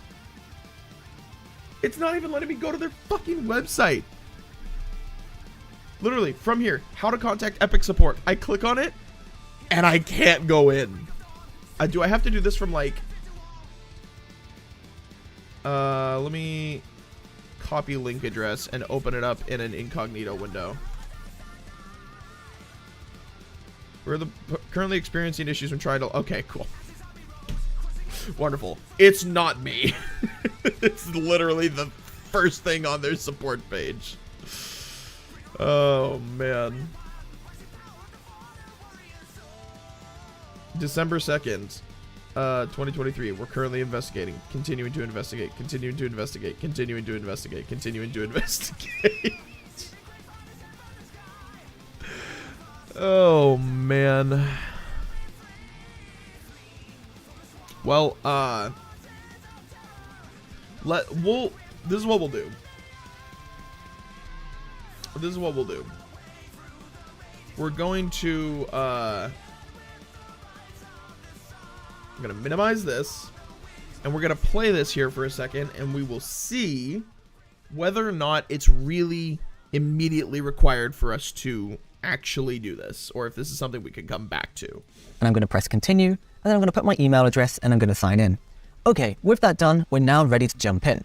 B: It's not even letting me go to their fucking website. Literally, from here, how to contact Epic support. I click on it, and I can't go in. Do I have to do this from, like... let me copy link address and open it up in an incognito window. We're currently experiencing issues when trying to... Okay, cool. Wonderful. It's not me. It's literally the first thing on their support page. Oh, man. December 2nd. 2023. We're currently investigating. Continuing to investigate. Continuing to investigate. Continuing to investigate. Continuing to investigate. Oh, man. Well, this is what we'll do. This is what we'll do. We're going to, I'm going to minimize this, and we're going to play this here for a second, and we will see whether or not it's really immediately required for us to actually do this, or if this is something we can come back to.
H: And I'm going to press continue, and then I'm going to put my email address, and I'm going to sign in. Okay, with that done, we're now ready to jump in.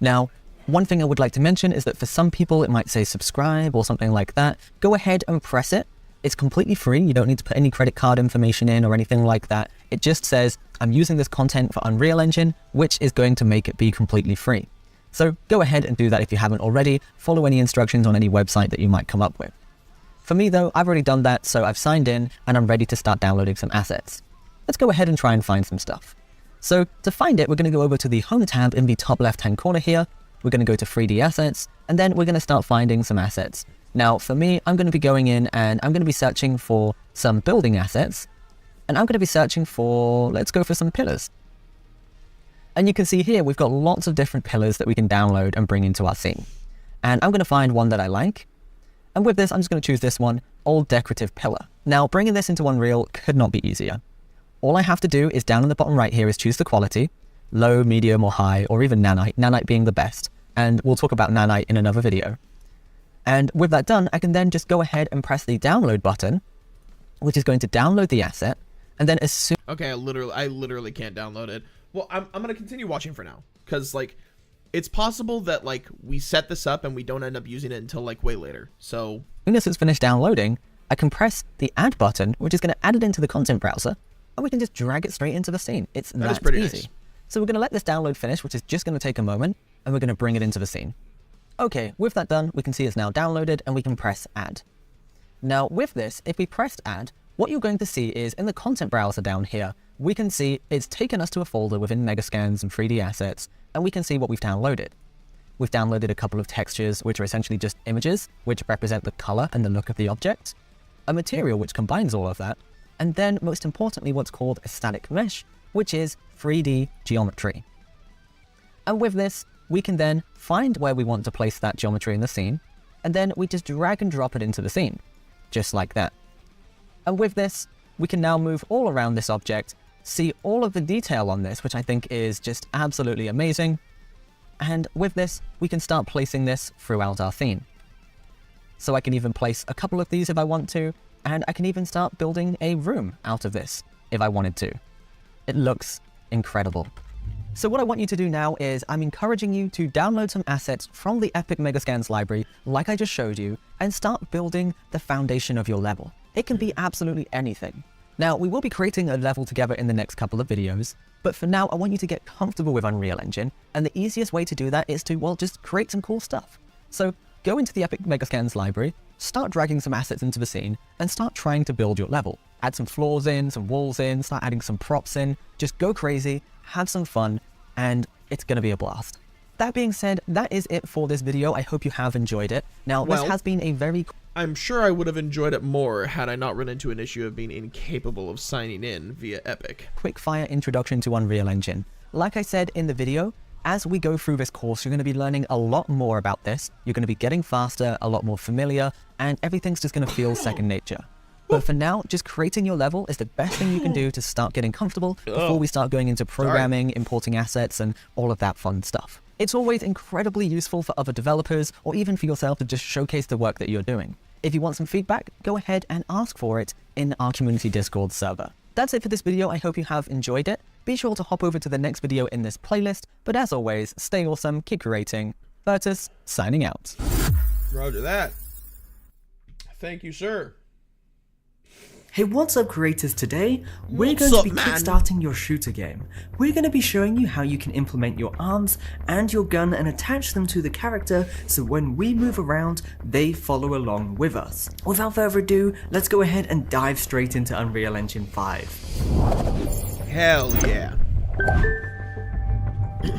H: Now, one thing I would like to mention is that for some people it might say subscribe or something like that. Go ahead and press it. It's completely free. You don't need to put any credit card information in or anything like that. It just says, I'm using this content for Unreal Engine, which is going to make it be completely free. So go ahead and do that if you haven't already. Follow any instructions on any website that you might come up with. For me though, I've already done that, so I've signed in and I'm ready to start downloading some assets. Let's go ahead and try and find some stuff. So to find it, we're going to go over to the Home tab in the top left-hand corner here. We're going to go to 3D Assets, and then we're going to start finding some assets. Now, for me, I'm going to be going in and I'm going to be searching for some building assets, and I'm going to be searching for, let's go for some pillars. And you can see here, we've got lots of different pillars that we can download and bring into our scene. And I'm going to find one that I like. And with this, I'm just going to choose this one, Old Decorative Pillar. Now, bringing this into Unreal could not be easier. All I have to do is down in the bottom right here is choose the quality, low, medium, or high, or even nanite, nanite being the best. And we'll talk about nanite in another video. And with that done, I can then just go ahead and press the download button, which is going to download the asset. And then as soon...
B: Okay, I literally can't download it. Well, I'm going to continue watching for now. Because, like, it's possible that, like, we set this up and we don't end up using it until, like, way later. So...
H: As soon as it's finished downloading, I can press the add button, which is going to add it into the content browser. And we can just drag it straight into the scene. It's that
B: pretty
H: easy.
B: nice.
H: So we're going to let this download finish, which is just going to take a moment, and we're going to bring it into the scene. Okay, with that done, we can see it's now downloaded, and we can press add. Now with this, if we pressed add, what you're going to see is in the content browser down here, we can see it's taken us to a folder within Megascans and 3D Assets, and we can see what we've downloaded. We've downloaded a couple of textures, which are essentially just images, which represent the color and the look of the object, a material which combines all of that, and then most importantly what's called a static mesh, which is 3D geometry. And with this, we can then find where we want to place that geometry in the scene, and then we just drag and drop it into the scene, just like that. And with this, we can now move all around this object, see all of the detail on this, which I think is just absolutely amazing. And with this, we can start placing this throughout our scene. So I can even place a couple of these if I want to, and I can even start building a room out of this if I wanted to. It looks incredible. So what I want you to do now is I'm encouraging you to download some assets from the Epic Megascans library, like I just showed you, and start building the foundation of your level. It can be absolutely anything. Now, we will be creating a level together in the next couple of videos, but for now, I want you to get comfortable with Unreal Engine, and the easiest way to do that is to, well, just create some cool stuff. So go into the Epic Megascans library, start dragging some assets into the scene, and start trying to build your level. Add some floors in, some walls in, start adding some props in, just go crazy, have some fun, and it's going to be a blast. That being said, that is it for this video. I hope you have enjoyed it. Now, this has been a very...
B: I'm sure I would have enjoyed it more had I not run into an issue of being incapable of signing in via Epic.
H: quick fire introduction to Unreal Engine. Like I said in the video, as we go through this course, you're going to be learning a lot more about this. You're going to be getting faster, a lot more familiar, and everything's just going to feel second nature. But for now, just creating your level is the best thing you can do to start getting comfortable before we start going into programming, importing assets, and all of that fun stuff. It's always incredibly useful for other developers or even for yourself to just showcase the work that you're doing. If you want some feedback, go ahead and ask for it in our community Discord server. That's it for this video. I hope you have enjoyed it. Be sure to hop over to the next video in this playlist, but as always, stay awesome, keep creating. Virtus, signing out.
B: Roger that. Thank you, sir.
J: Hey, what's up creators? Today, we're going to be kickstarting your shooter game. We're going to be showing you how you can implement your arms and your gun and attach them to the character so when we move around, they follow along with us. Without further ado, let's go ahead and dive straight into Unreal Engine 5.
B: Hell yeah.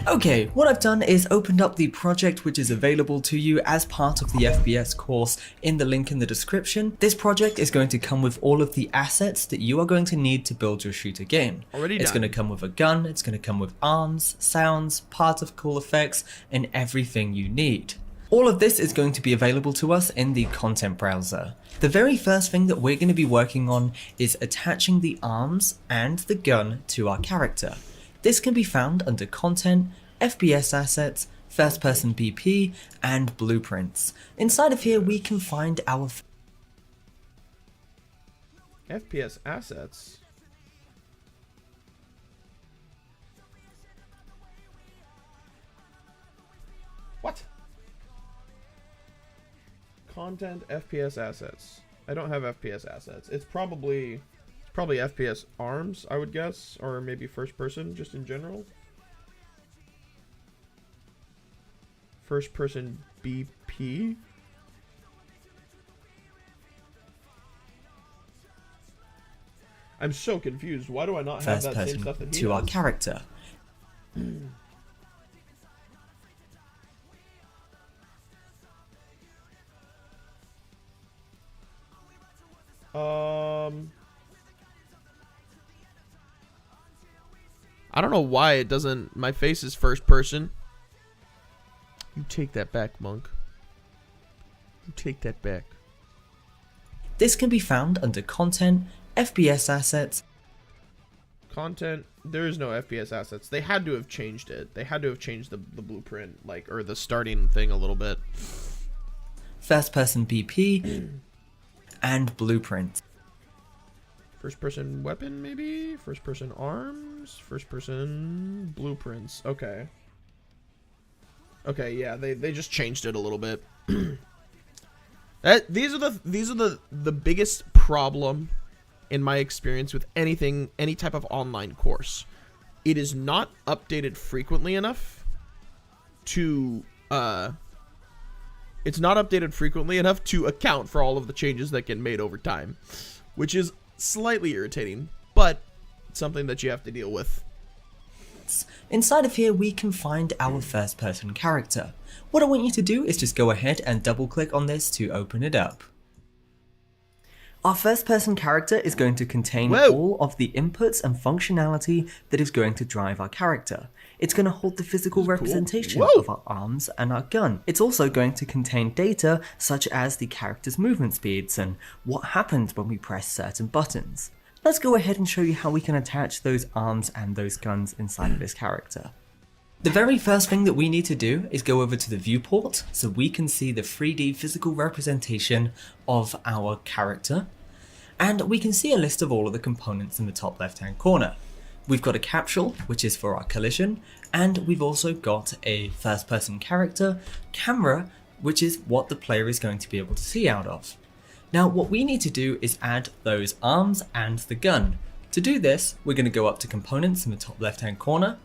J: Okay, what I've done is opened up the project which is available to you as part of the FPS course in the link in the description. This project is going to come with all of the assets that you are going to need to build your shooter game. It's going to come with a gun, it's going to come with arms, sounds, particle effects, and everything you need. All of this is going to be available to us in the content browser. The very first thing that we're going to be working on is attaching the arms and the gun to our character. This can be found under Content, FPS Assets, First Person BP, and Blueprints. Inside of here we can find our
B: FPS Assets? What? Content, FPS Assets. I don't have FPS Assets. It's probably FPS Arms, I would guess, or maybe first person, just in general. First person BP. I'm so confused. Why do I not have
J: first
B: that same stuff that he
J: to our
B: does?
J: character.
B: I don't know why it doesn't. My face is first person. You take that back, Monk. You take that back.
J: This can be found under Content, FPS Assets.
B: Content. There is no FPS Assets. They had to have changed it. They had to have changed the blueprint, like, or the starting thing a little bit.
J: First Person BP, and Blueprint.
B: First person weapon, maybe? First person arms? First person blueprints. Okay. Okay, yeah, they just changed it a little bit. These are the biggest problem in my experience with anything, any type of online course. It is not updated frequently enough to it's not updated frequently enough to account for all of the changes that get made over time, which is slightly irritating, but something that you have to deal with.
J: Inside of here we can find our first person character. What I want you to do is just go ahead and double click on this to open it up. Our first person character is going to contain all of the inputs and functionality that is going to drive our character. It's going to hold the physical representation of our arms and our gun. It's also going to contain data such as the character's movement speeds and what happens when we press certain buttons. Let's go ahead and show you how we can attach those arms and those guns inside of this character. The very first thing that we need to do is go over to the viewport so we can see the 3D physical representation of our character, and we can see a list of all of the components in the top left hand corner. We've got a capsule, which is for our collision, and we've also got a first person character camera, which is what the player is going to be able to see out of. Now what we need to do is add those arms and the gun. To do this, we're going to go up to components in the top left hand corner.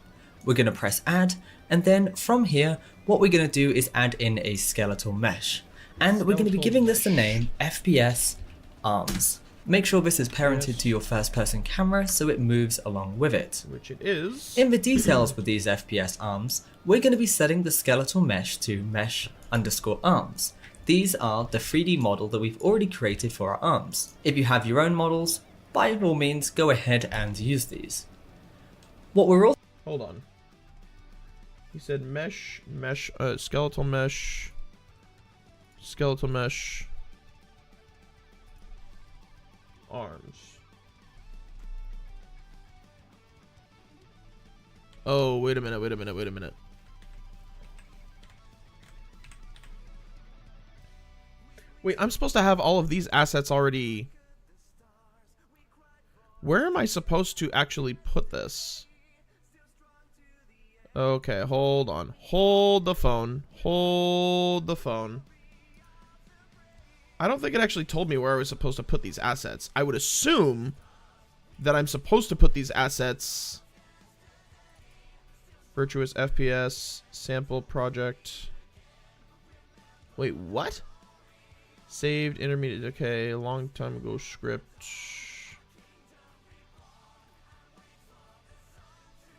J: We're going to press add, and then from here what we're going to do is add in a skeletal mesh, and we're going to be giving this the name FPS Arms. Make sure this is parented to your first person camera so it moves along with it.
B: Which it is.
J: In the details with these FPS arms, we're going to be setting the skeletal mesh to mesh_arms. These are the 3D model that we've already created for our arms. If you have your own models, by all means go ahead and use these. What we're also...
B: Hold on. He said skeletal mesh, arms. Oh, wait a minute. Wait, I'm supposed to have all of these assets already. Where am I supposed to actually put this? Okay, hold on. Hold the phone. I don't think it actually told me where I was supposed to put these assets. I would assume that I'm supposed to put these assets... Virtuous FPS, sample project... Wait, what? Saved, intermediate, okay, long time ago script...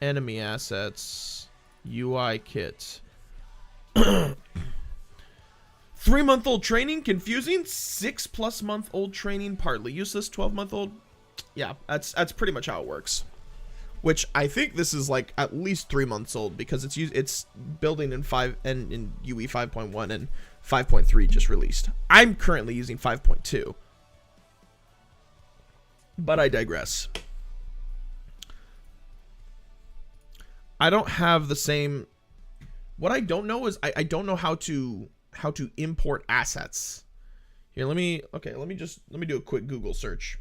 B: enemy assets, UI kit. 3-month-old training, confusing. 6+ month old training, partly useless. 12-month-old, yeah, that's pretty much how it works. Which I think this is like at least 3 months old because it's building in in UE 5.1 and 5.3 just released. I'm currently using 5.2, but I digress. I don't have the same. What I don't know is I don't know how to import assets. Here, let me do a quick Google search.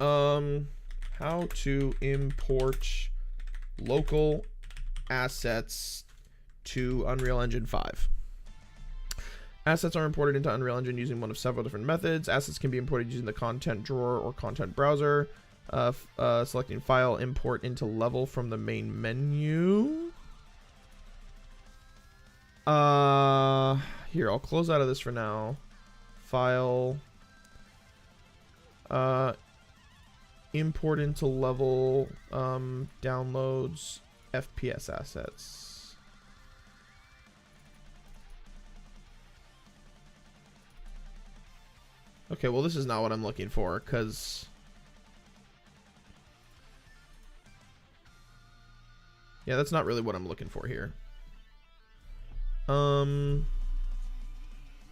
B: How to import local assets to Unreal Engine 5. Assets are imported into Unreal Engine using one of several different methods. Assets can be imported using the content drawer or content browser. Selecting file, import into level from the main menu. Here, I'll close out of this for now. File. Import into level, downloads, FPS assets. Okay, well this is not what I'm looking for, because yeah, that's not really what I'm looking for here.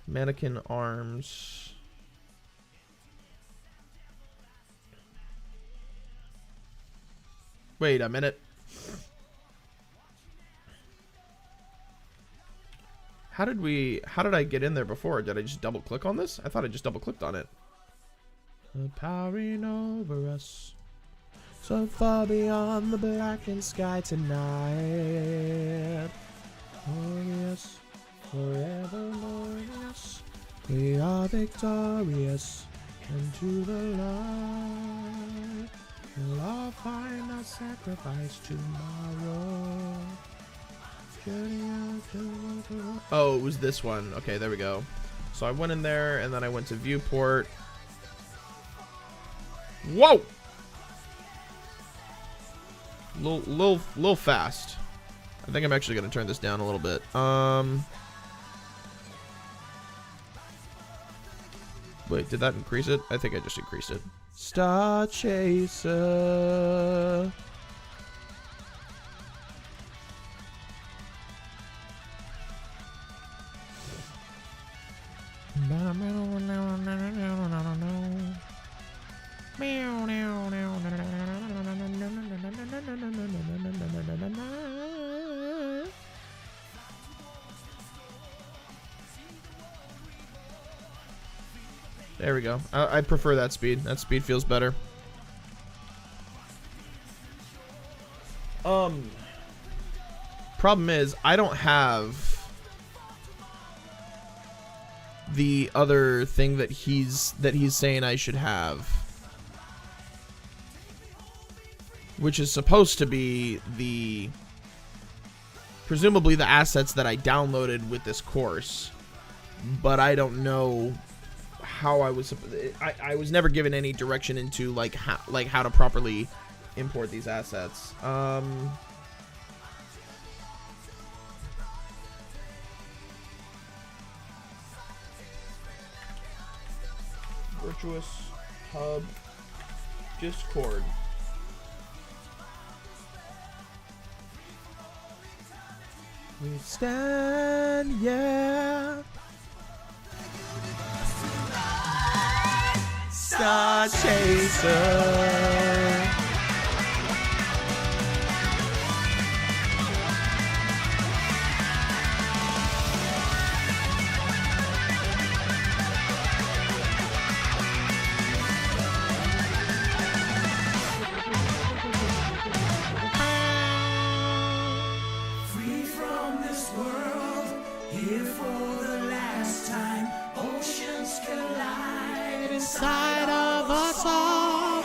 B: Mannequin arms. Wait a minute. How did I get in there before? Did I just double click on this? I thought I just double clicked on it. Powering over us, so far beyond the blackened sky tonight. Glorious, forever glorious. We are victorious, into the light. We'll all find our sacrifice tomorrow. Oh, it was this one. Okay, there we go. So I went in there, and then I went to viewport. Whoa! Little fast. I think I'm actually gonna turn this down a little bit. Wait, did that increase it? I think I just increased it. Star Chaser. There we go. I prefer that speed. That speed feels better. Problem is, I don't have the other thing that he's saying I should have, which is supposed to be presumably the assets that I downloaded with this course, but I don't know how I was never given any direction into like how to properly import these assets. Virtuous Hub Discord. We stand, yeah. Star Chaser.
K: Free from this world, here for the last time. Oceans collide inside of us all.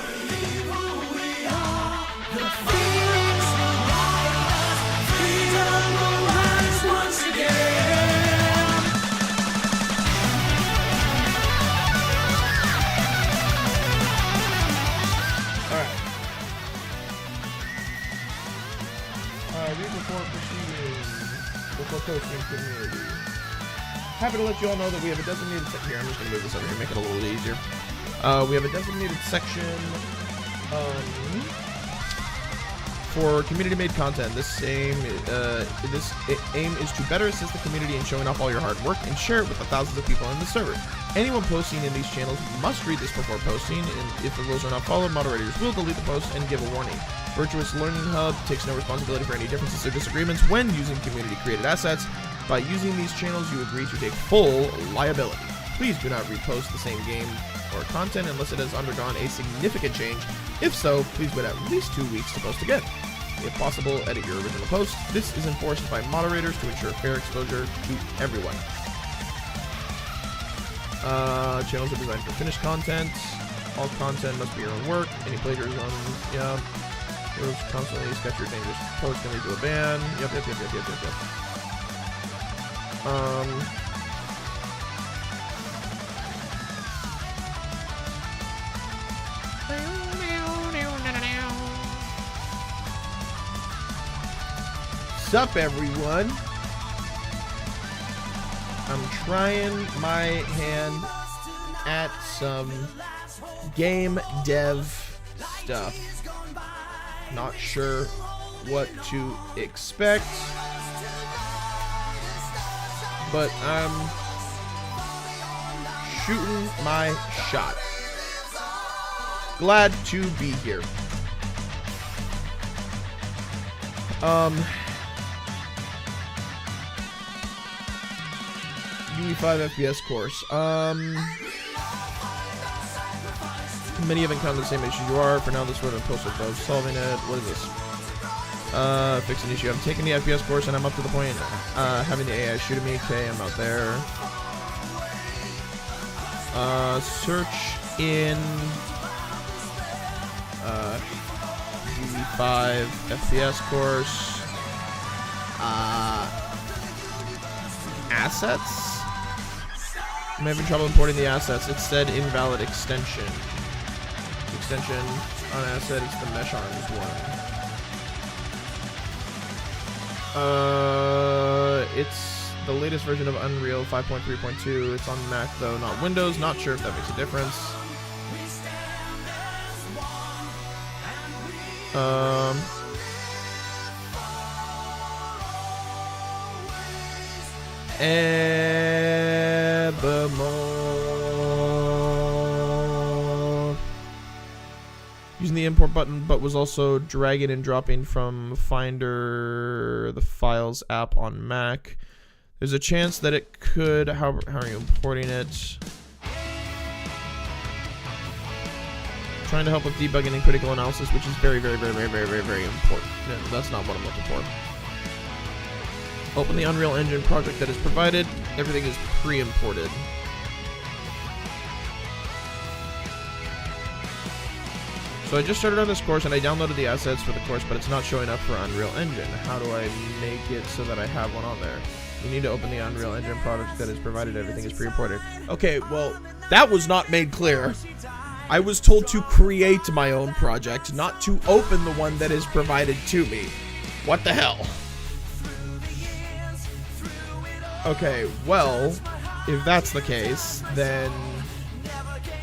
B: before posting community. Happy to let you all know that we have a designated section here. I'm just going to move this over here, make it a little easier. We have a designated section for community-made content. This aim is to better assist the community in showing off all your hard work and share it with the thousands of people in the server. Anyone posting in these channels must read this before posting, and if the rules are not followed, moderators will delete the post and give a warning. Virtuous Learning Hub takes no responsibility for any differences or disagreements when using community-created assets. By using these channels, you agree to take full liability. Please do not repost the same game or content unless it has undergone a significant change. If so, please wait at least 2 weeks to post again. If possible, edit your original post. This is enforced by moderators to ensure fair exposure to everyone. Channels are designed for finished content. All content must be your own work. Any plagiarism, yeah. Rules constantly sketch your dangerous post can lead to a ban. Yep. Sup, everyone? I'm trying my hand at some game dev stuff. Not sure what to expect, but I'm shooting my shot. Glad to be here. UE5 FPS course. Many have encountered the same issues you are. For now, this word and post with both solving it. What is this? Fix an issue. I'm taking the FPS course and I'm up to the point having the AI shoot at me. Okay, I'm out there. Search in UE5 FPS course. Assets? I'm having trouble importing the assets. It said invalid extension. Extension on asset, it's the mesh arms one. It's the latest version of Unreal 5.3.2. It's on Mac though, not Windows. Not sure if that makes a difference. Evermore. Using the import button, but was also dragging and dropping from Finder, the Files app on Mac. There's a chance that it could. How are you importing it? Trying to help with debugging and critical analysis, which is very important. No, that's not what I'm looking for. Open the Unreal Engine project that is provided. Everything is pre-imported. So I just started on this course and I downloaded the assets for the course, but it's not showing up for Unreal Engine. How do I make it so that I have one on there? You need to open the Unreal Engine project that is provided. Everything is pre-imported. Okay, well, that was not made clear. I was told to create my own project, not to open the one that is provided to me. What the hell? Okay, well, if that's the case, then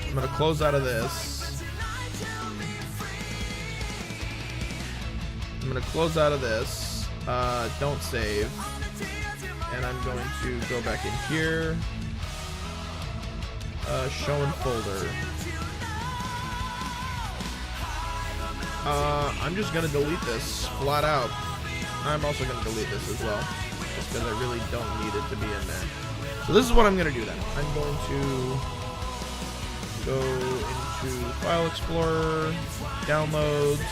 B: I'm going to close out of this. I'm going to close out of this. Don't save. And I'm going to go back in here. Show in folder. I'm just going to delete this flat out. I'm also going to delete this as well, just because I really don't need it to be in there. So this is what I'm going to do then. I'm going to go into File Explorer, Downloads,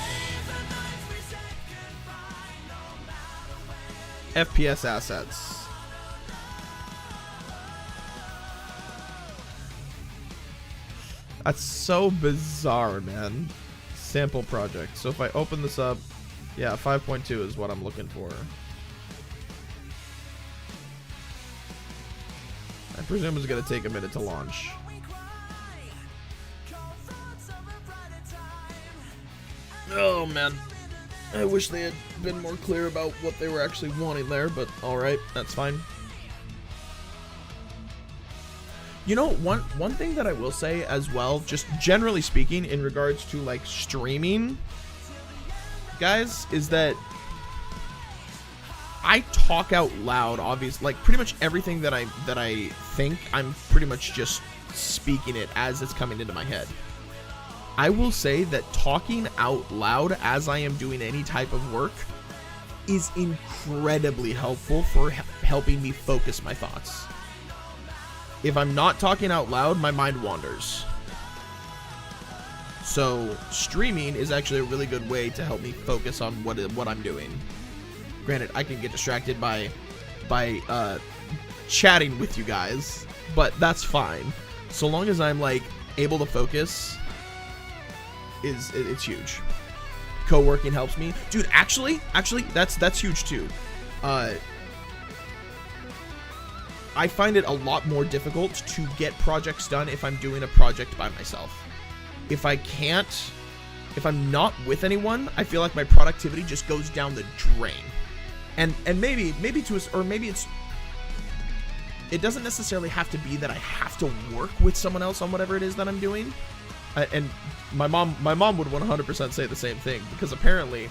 B: FPS Assets. That's so bizarre, man. Sample project. So if I open this up, yeah, 5.2 is what I'm looking for. I presume it's going to take a minute to launch. Oh, man. I wish they had been more clear about what they were actually wanting there, but alright, that's fine. You know, one thing that I will say as well, just generally speaking, in regards to like streaming, guys, is that I talk out loud, obviously, like pretty much everything that I think, I'm pretty much just speaking it as it's coming into my head. I will say that talking out loud as I am doing any type of work is incredibly helpful for helping me focus my thoughts. If I'm not talking out loud, my mind wanders. So streaming is actually a really good way to help me focus on what I'm doing. Granted, I can get distracted by chatting with you guys, but that's fine. So long as I'm like able to focus, it's huge. Co-working helps me, dude. Actually, that's huge too. I find it a lot more difficult to get projects done if I'm doing a project by myself. If I'm not with anyone, I feel like my productivity just goes down the drain. And maybe it doesn't necessarily have to be that I have to work with someone else on whatever it is that I'm doing. And my mom would 100% say the same thing, because apparently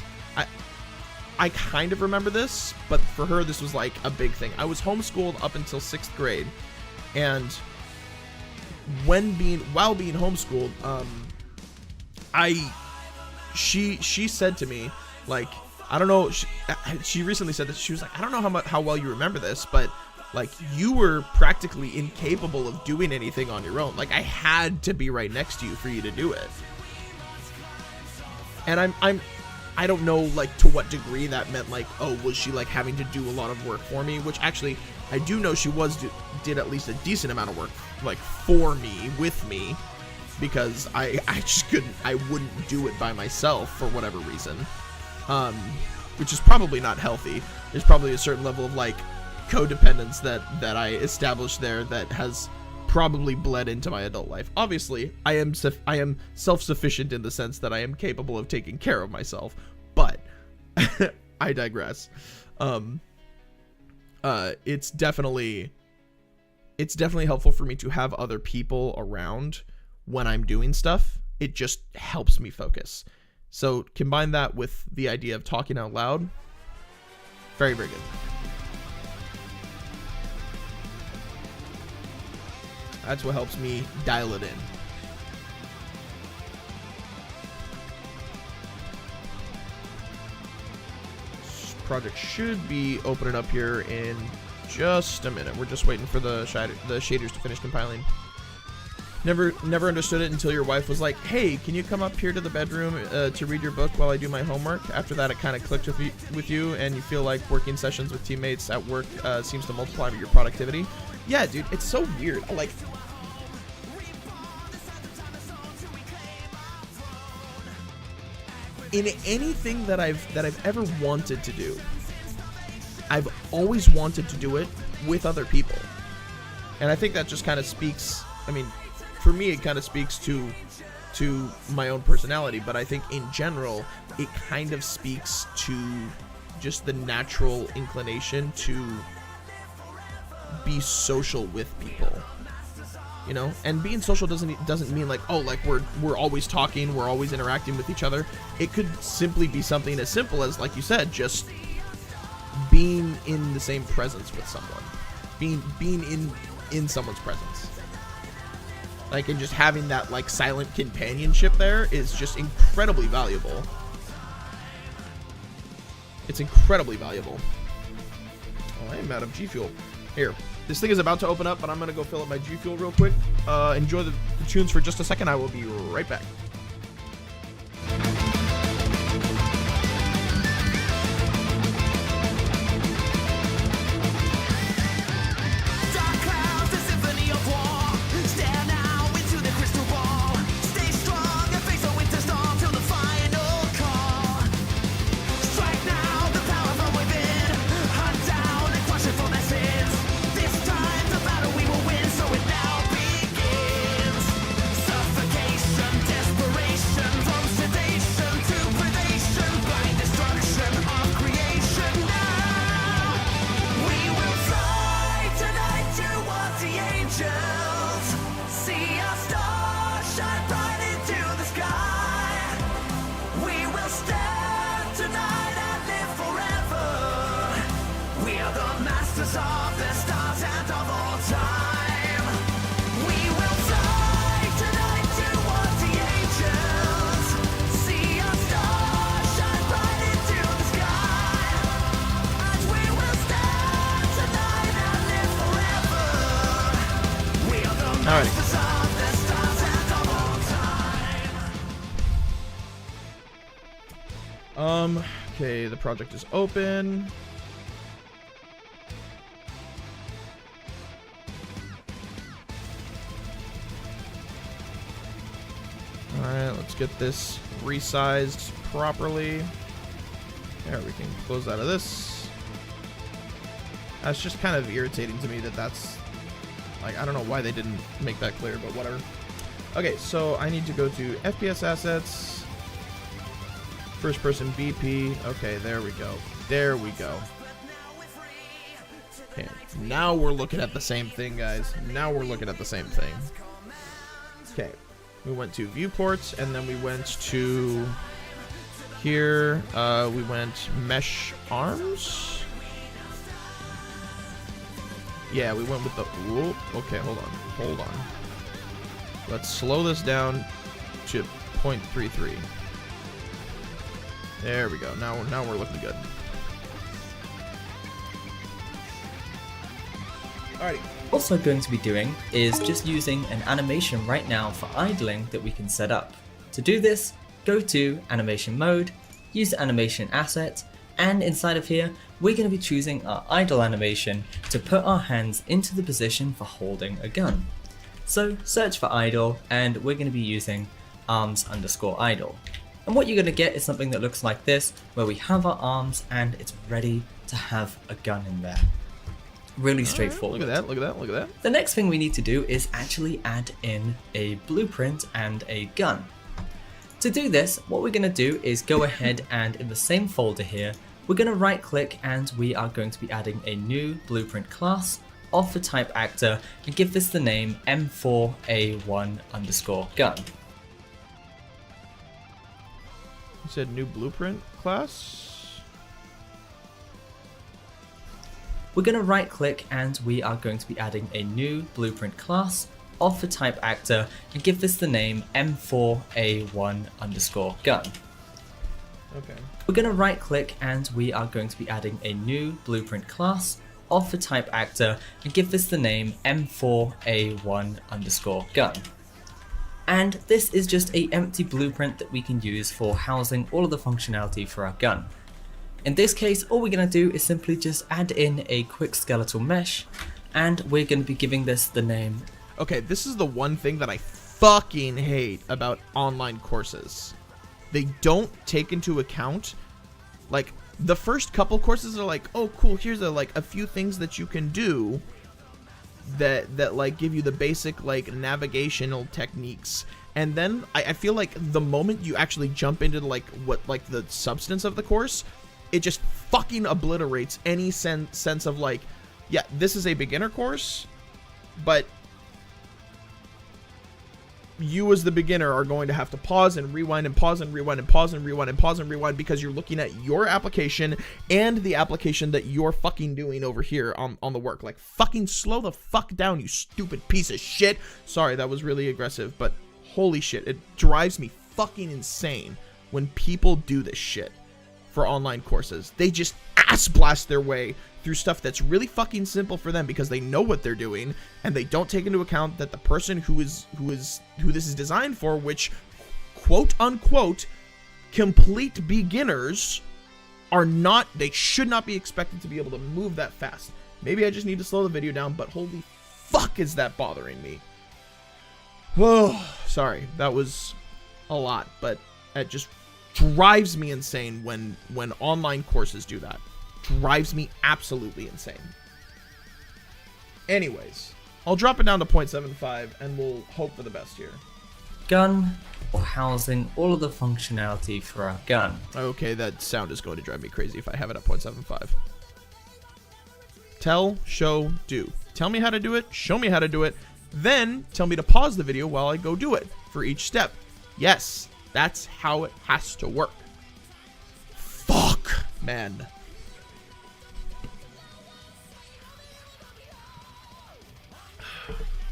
B: I kind of remember this, but for her this was like a big thing. I was homeschooled up until 6th grade, and while being homeschooled, she said to me, like, I don't know, she recently said this, she was like, I don't know how well you remember this, but like, you were practically incapable of doing anything on your own. Like, I had to be right next to you for you to do it. And I don't know, like, to what degree that meant, like, oh, was she, like, having to do a lot of work for me? Which, actually, I do know she did at least a decent amount of work, like, for me, with me. Because I just I wouldn't do it by myself for whatever reason. Which is probably not healthy. There's probably a certain level of, like, codependence that I established there that has probably bled into my adult life. Obviously, I am self-sufficient in the sense that I am capable of taking care of myself, but I digress. It's definitely helpful for me to have other people around when I'm doing stuff. It just helps me focus. So combine that with the idea of talking out loud. Very, very good. That's what helps me dial it in. This project should be opening up here in just a minute. We're just waiting for the shaders to finish compiling. Never understood it until your wife was like, hey, can you come up here to the bedroom to read your book while I do my homework? After that, it kind of clicked with you, and you feel like working sessions with teammates at work seems to multiply your productivity. Yeah, dude, it's so weird. Like, in anything that I've ever wanted to do, I've always wanted to do it with other people. And I think that just kind of speaks, I mean, for me, it kind of speaks to my own personality, but I think in general, it kind of speaks to just the natural inclination to be social with people. You know, and being social doesn't mean like, oh, like we're always talking, we're always interacting with each other. It could simply be something as simple as, like you said, just being in the same presence with someone, being in someone's presence. Like, and just having that like silent companionship there is just incredibly valuable. It's incredibly valuable. Oh, I am out of G Fuel. Here. This thing is about to open up, but I'm going to go fill up my G Fuel real quick. Enjoy the tunes for just a second. I will be right back.
K: Desperation,
B: Okay, the project is open. Alright, let's get this resized properly. There, we can close out of this. That's just kind of irritating to me that that's... Like, I don't know why they didn't make that clear, but whatever. Okay, so I need to go to FPS assets. First person BP. Okay, there we go. There we go. Okay, now we're looking at the same thing, guys. Now we're looking at the same thing. Okay, we went to viewports, and then we went to here. We went mesh arms. Yeah, we went with the... Whoop. Okay, hold on. Let's slow this down to 0.33. There we go. Now we're looking good. Alrighty.
J: Also going to be doing is just using an animation right now for idling that we can set up. To do this, go to animation mode, use the animation asset, and inside of here, we're going to be choosing our idle animation to put our hands into the position for holding a gun. So search for idle, and we're going to be using arms_idle. And what you're going to get is something that looks like this, where we have our arms and it's ready to have a gun in there. Really straightforward.
B: Look at that, look at that, look at that.
J: The next thing we need to do is actually add in a blueprint and a gun. To do this, what we're going to do is go ahead and in the same folder here, we're going to right click and we are going to be adding a new blueprint class of the type actor and give this the name M4A1_gun.
B: You said new blueprint class?
J: We're going to right click and we are going to be adding a new blueprint class of the type actor and give this the name M4A1_gun.
B: Okay.
J: We're going to right click and we are going to be adding a new blueprint class of the type actor and give this the name M4A1_gun. And this is just an empty blueprint that we can use for housing all of the functionality for our gun. In this case, all we're going to do is simply just add in a quick skeletal mesh, and we're going to be giving this the name.
B: Okay, this is the one thing that I fucking hate about online courses. They don't take into account, like, the first couple courses are like, oh cool, here's a few things that you can do that like give you the basic like navigational techniques, and then I feel like the moment you actually jump into like the substance of the course, it just fucking obliterates any sense of like, yeah, this is a beginner course, but you as the beginner are going to have to pause and rewind and pause and rewind and pause and rewind and pause and rewind because you're looking at your application and the application that you're fucking doing over here on the work. Like, fucking slow the fuck down, you stupid piece of shit. Sorry, that was really aggressive, but holy shit, it drives me fucking insane when people do this shit for online courses. They just ass blast their way through stuff that's really fucking simple for them because they know what they're doing, and they don't take into account that the person who this is designed for, which quote unquote complete beginners are not, they should not be expected to be able to move that fast. Maybe I just need to slow the video down, but holy fuck is that bothering me. Oh, sorry, that was a lot, but it just drives me insane when online courses do that. Drives me absolutely insane. Anyways, I'll drop it down to 0.75 and we'll hope for the best here.
J: Gun, or housing all of the functionality for our gun.
B: Okay, that sound is going to drive me crazy if I have it at 0.75. Tell, show, do. Tell me how to do it, show me how to do it, then tell me to pause the video while I go do it for each step. Yes, that's how it has to work. Fuck, man.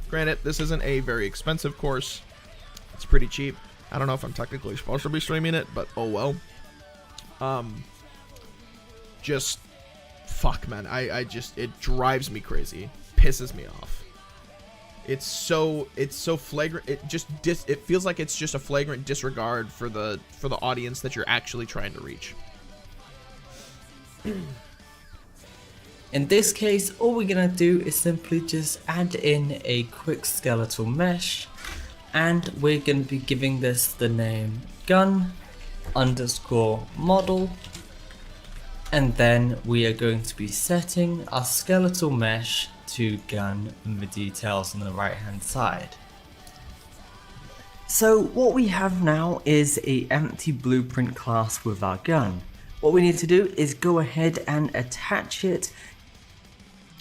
B: Granted, this isn't a very expensive course. It's pretty cheap. I don't know if I'm technically supposed to be streaming it, but oh well. Just fuck, man. I just, it drives me crazy. Pisses me off. It's so flagrant. It feels like it's just a flagrant disregard for the audience that you're actually trying to reach.
J: In this case, all we're gonna do is simply just add in a quick skeletal mesh, and we're gonna be giving this the name gun_model, and then we are going to be setting our skeletal mesh to gun in the details on the right hand side. So what we have now is a empty blueprint class with our gun. What we need to do is go ahead and attach it.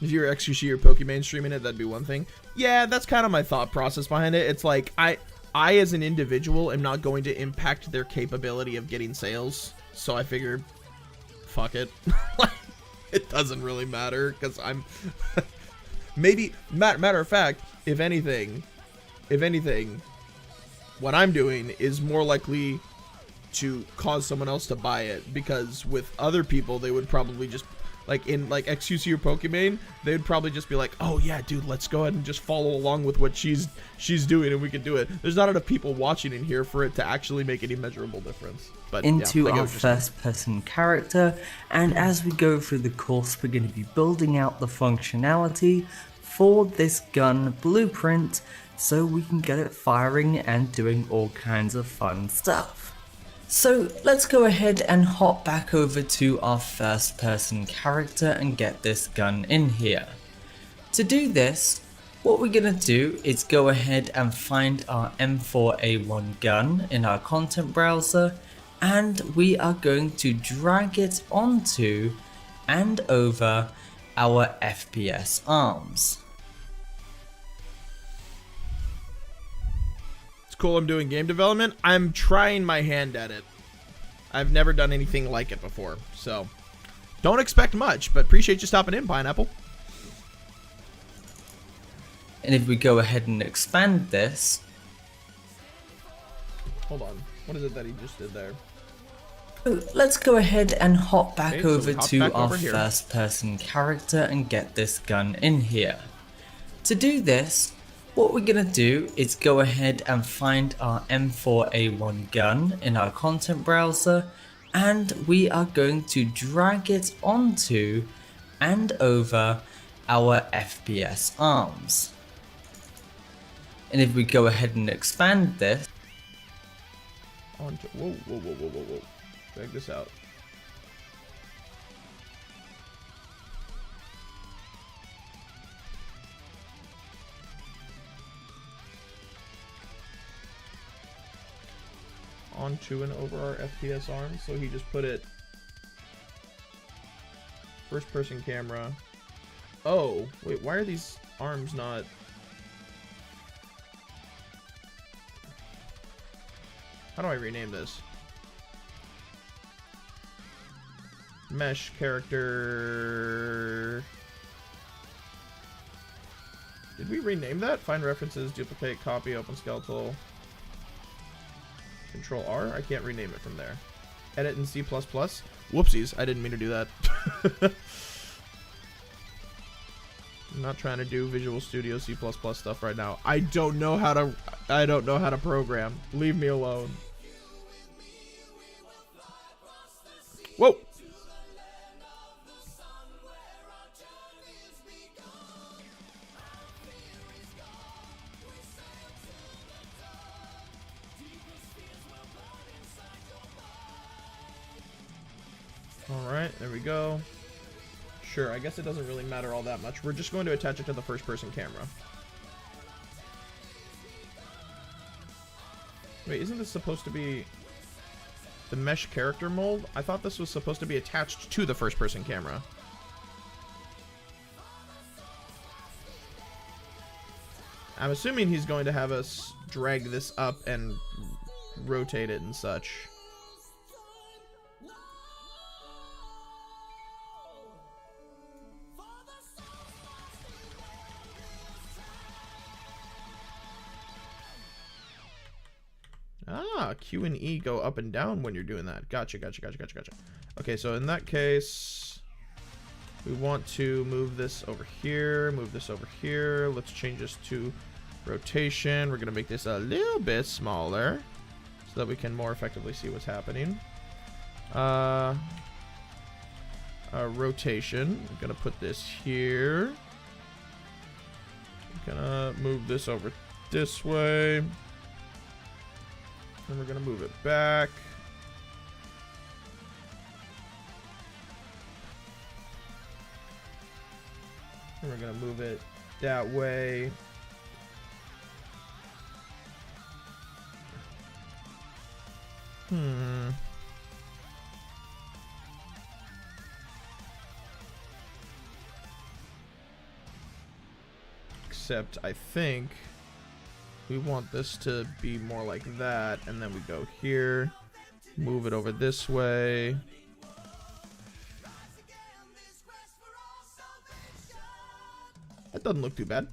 B: If you're XQC or Pokimane streaming it, that'd be one thing. Yeah, that's kind of my thought process behind it. It's like I as an individual am not going to impact their capability of getting sales, so I figure fuck it. It doesn't really matter because I'm maybe matter of fact, if anything, what I'm doing is more likely to cause someone else to buy it, because with other people they would probably just like in like XQC or Pokimane, they would probably just be like, oh yeah dude, let's go ahead and just follow along with what she's doing and we can do it. There's not enough people watching in here for it to actually make any measurable difference. But
J: into
B: yeah,
J: our first person character, and as we go through the course we're going to be building out the functionality for this gun blueprint so we can get it firing and doing all kinds of fun stuff. So let's go ahead and hop back over to our first person character and get this gun in here. To do this, what we're going to do is go ahead and find our M4A1 gun in our content browser, and we are going to drag it onto and over our FPS arms.
B: It's cool I'm doing game development. I'm trying my hand at it. I've never done anything like it before, so don't expect much, but appreciate you stopping in, Pineapple.
J: And if we go ahead and expand this,
B: hold on, what is it that he just did there?
J: Let's go ahead and hop back
B: Okay, so
J: over
B: we hop
J: to
B: back
J: our
B: over here.
J: first person character and get this gun in here. To do this, what we're going to do is go ahead and find our M4A1 gun in our content browser, and we are going to drag it onto and over our FPS arms. And if we go ahead and expand this,
B: Onto, whoa. Check this out. Onto and over our FPS arms, so he just put it first person camera. Oh, wait, why are these arms not? How do I rename this? Mesh character. Did we rename that? Find references, duplicate, copy, open skeletal. Control R? I can't rename it from there. Edit in C++. Whoopsies, I didn't mean to do that. I'm not trying to do Visual Studio C++ stuff right now. I don't know how to program. Leave me alone. Whoa. Alright, there we go. Sure, I guess it doesn't really matter all that much. We're just going to attach it to the first person camera. Wait, isn't this supposed to be the mesh character mold? I thought this was supposed to be attached to the first person camera. I'm assuming he's going to have us drag this up and rotate it and such. Ah, Q and E go up and down when you're doing that. Gotcha. Okay, so in that case, we want to move this over here, move this over here. Let's change this to Rotation, we're going to make this a little bit smaller so that we can more effectively see what's happening. Rotation, I'm going to put this here. I'm going to move this over this way. And we're going to move it back. And we're going to move it that way. Except I think we want this to be more like that, and then we go here, move it over this way. That doesn't look too bad.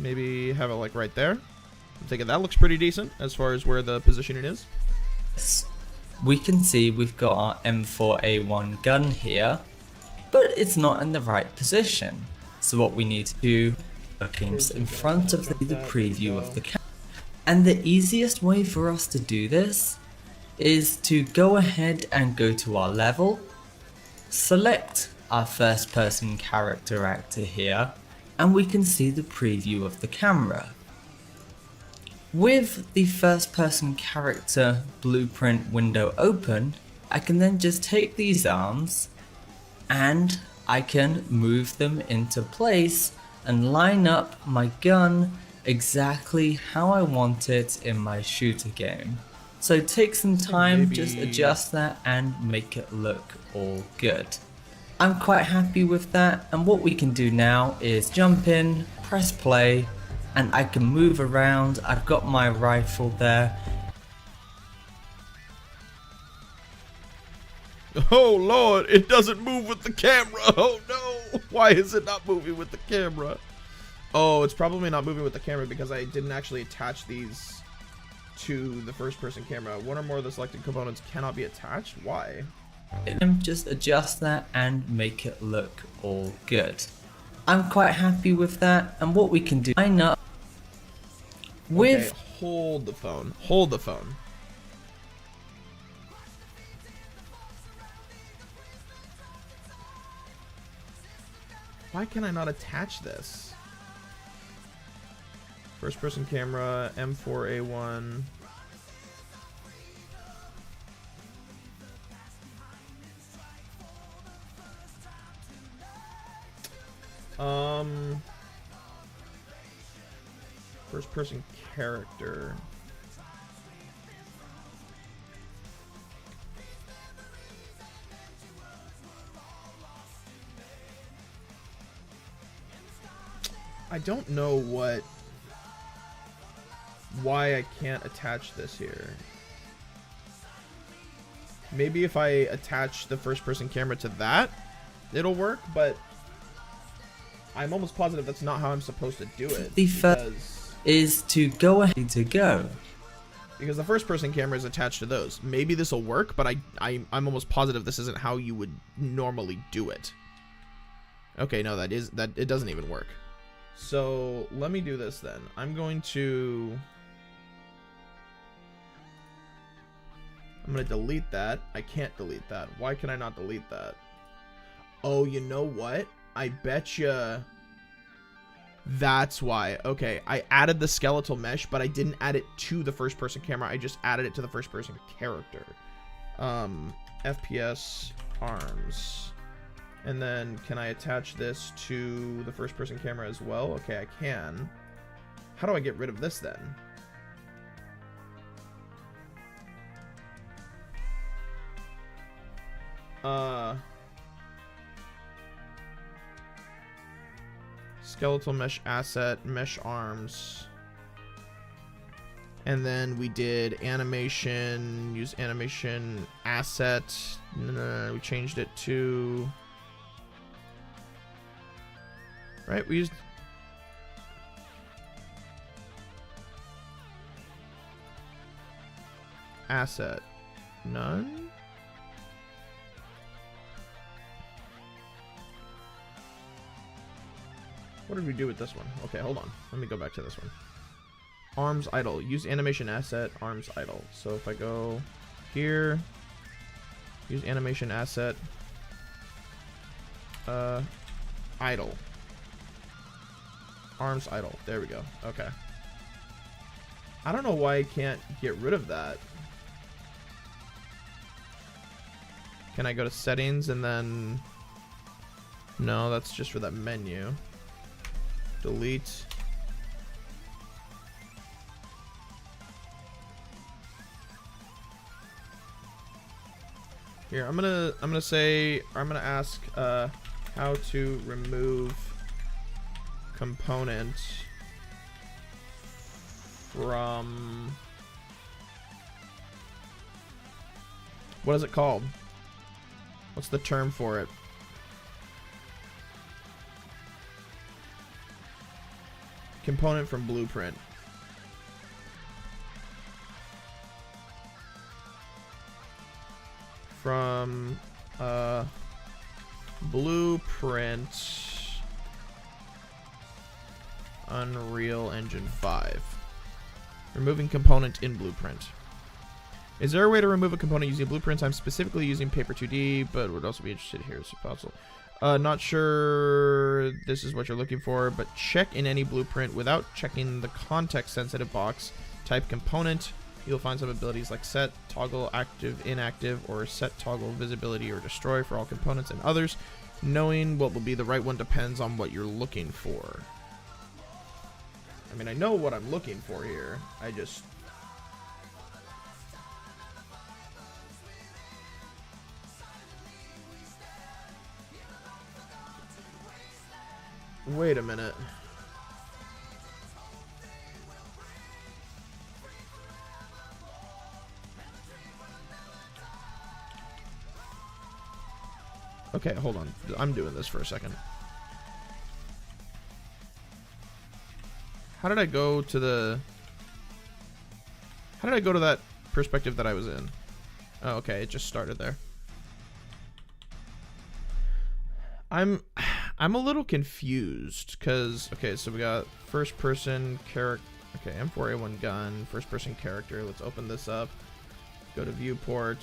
B: Maybe have it like right there. I'm thinking that looks pretty decent as far as where the positioning is.
J: We can see we've got our M4A1 gun here, but it's not in the right position. So what we need to do is in front of the preview of the camera. And the easiest way for us to do this is to go ahead and go to our level, select our first person character actor here, and we can see the preview of the camera. With the first person character blueprint window open, I can then just take these arms and I can move them into place and line up my gun exactly how I want it in my shooter game. So take some time, just adjust that and make it look all good. I'm quite happy with that, and what we can do now is jump in, press play, and I can move around. I've got my rifle there.
B: Oh lord, it doesn't move with the camera. Oh no, why is it not moving with the camera? Oh, it's probably not moving with the camera because I didn't actually attach these to the first person camera. One or more of the selected components cannot be attached. Why?
J: Just adjust that and make it look all good. I'm quite happy with that, and what we can do line up with
B: hold the phone. Hold the phone. Why can I not attach this? First person camera, M4A1. First person character. I don't know why I can't attach this here. Maybe if I attach the first person camera to that, it'll work, but I'm almost positive that's not how I'm supposed to do it.
J: The first is to go ahead to go.
B: Because the first person camera is attached to those. Maybe this will work, but I'm almost positive this isn't how you would normally do it. Okay, no, it doesn't even work. So let me do this then. I'm going to delete that. I can't delete that. Why can I not delete that? Oh, you know what? I betcha that's why. Okay, I added the skeletal mesh, but I didn't add it to the first person camera. I just added it to the first person character. FPS arms. And then can I attach this to the first person camera as well? Okay, I can. How do I get rid of this then? Skeletal mesh asset, mesh arms. And then we did animation, use animation asset. No, we changed it to... Right, we used... Asset. None? What did we do with this one? Okay, hold on. Let me go back to this one. Arms idle. Use animation asset, arms idle. So if I go here, use animation asset, idle. Arms idle. There we go. Okay. I don't know why I can't get rid of that. Can I go to settings and then... No, that's just for that menu. Delete. Here, I'm gonna ask how to remove component from, what is it called? What's the term for it? Component from blueprint. From blueprint Unreal Engine 5. Removing component in blueprint. Is there a way to remove a component using blueprints? I'm specifically using Paper 2D, but would also be interested here if possible. Not sure this is what you're looking for, but check in any blueprint without checking the context-sensitive box. Type component. You'll find some abilities like set, toggle, active, inactive, or set toggle visibility or destroy for all components and others. Knowing what will be the right one depends on what you're looking for. I mean, I know what I'm looking for here. I just... Wait a minute. Okay, hold on. I'm doing this for a second. How did I go to the... How did I go to that perspective that I was in? Oh, okay, it just started there. I'm a little confused because, okay, so we got first person character. Okay, M4A1 gun, first person character. Let's open this up. Go to viewport.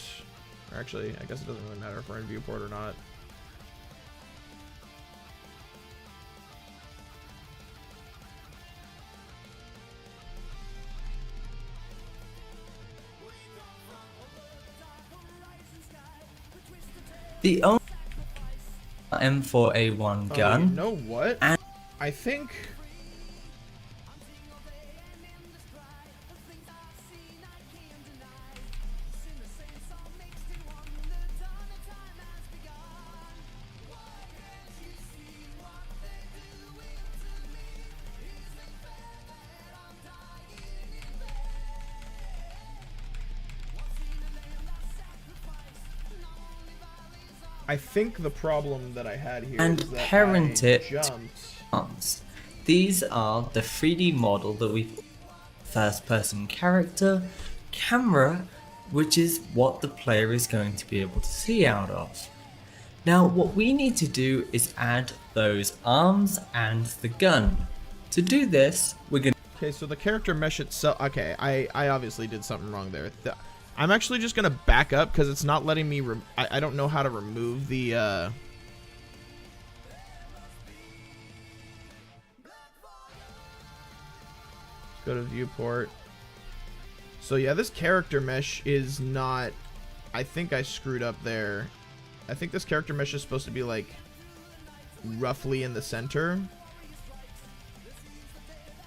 B: Or actually, I guess it doesn't really matter if we're in viewport or not.
J: The only M4A1 gun.
B: You know what? I think... I think the problem that I had here
J: and
B: is that
J: parent
B: I
J: it
B: jumped.
J: arms. These are the 3D model that we've first person character, camera, which is what the player is going to be able to see out of. Now what we need to do is add those arms and the gun. To do this, we're going to...
B: Okay, so the character mesh itself... Okay, I obviously did something wrong there. I'm actually just going to back up because it's not letting me... I don't know how to remove the... Go to viewport. So yeah, this character mesh is not... I think I screwed up there. I think this character mesh is supposed to be like roughly in the center.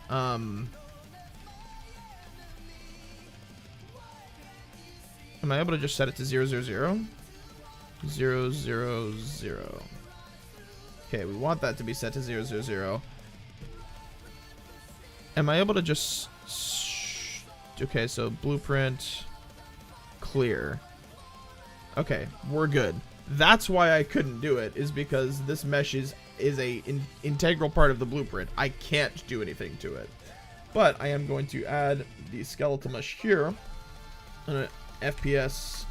B: Am I able to just set it to 0, 0, 0? 0, 0, 0. Okay, we want that to be set to 0, 0, 0. Am I able to just... Okay, so blueprint, clear. Okay, we're good. That's why I couldn't do it, is because this mesh is a integral part of the blueprint. I can't do anything to it. But I am going to add the skeletal mesh here. FPS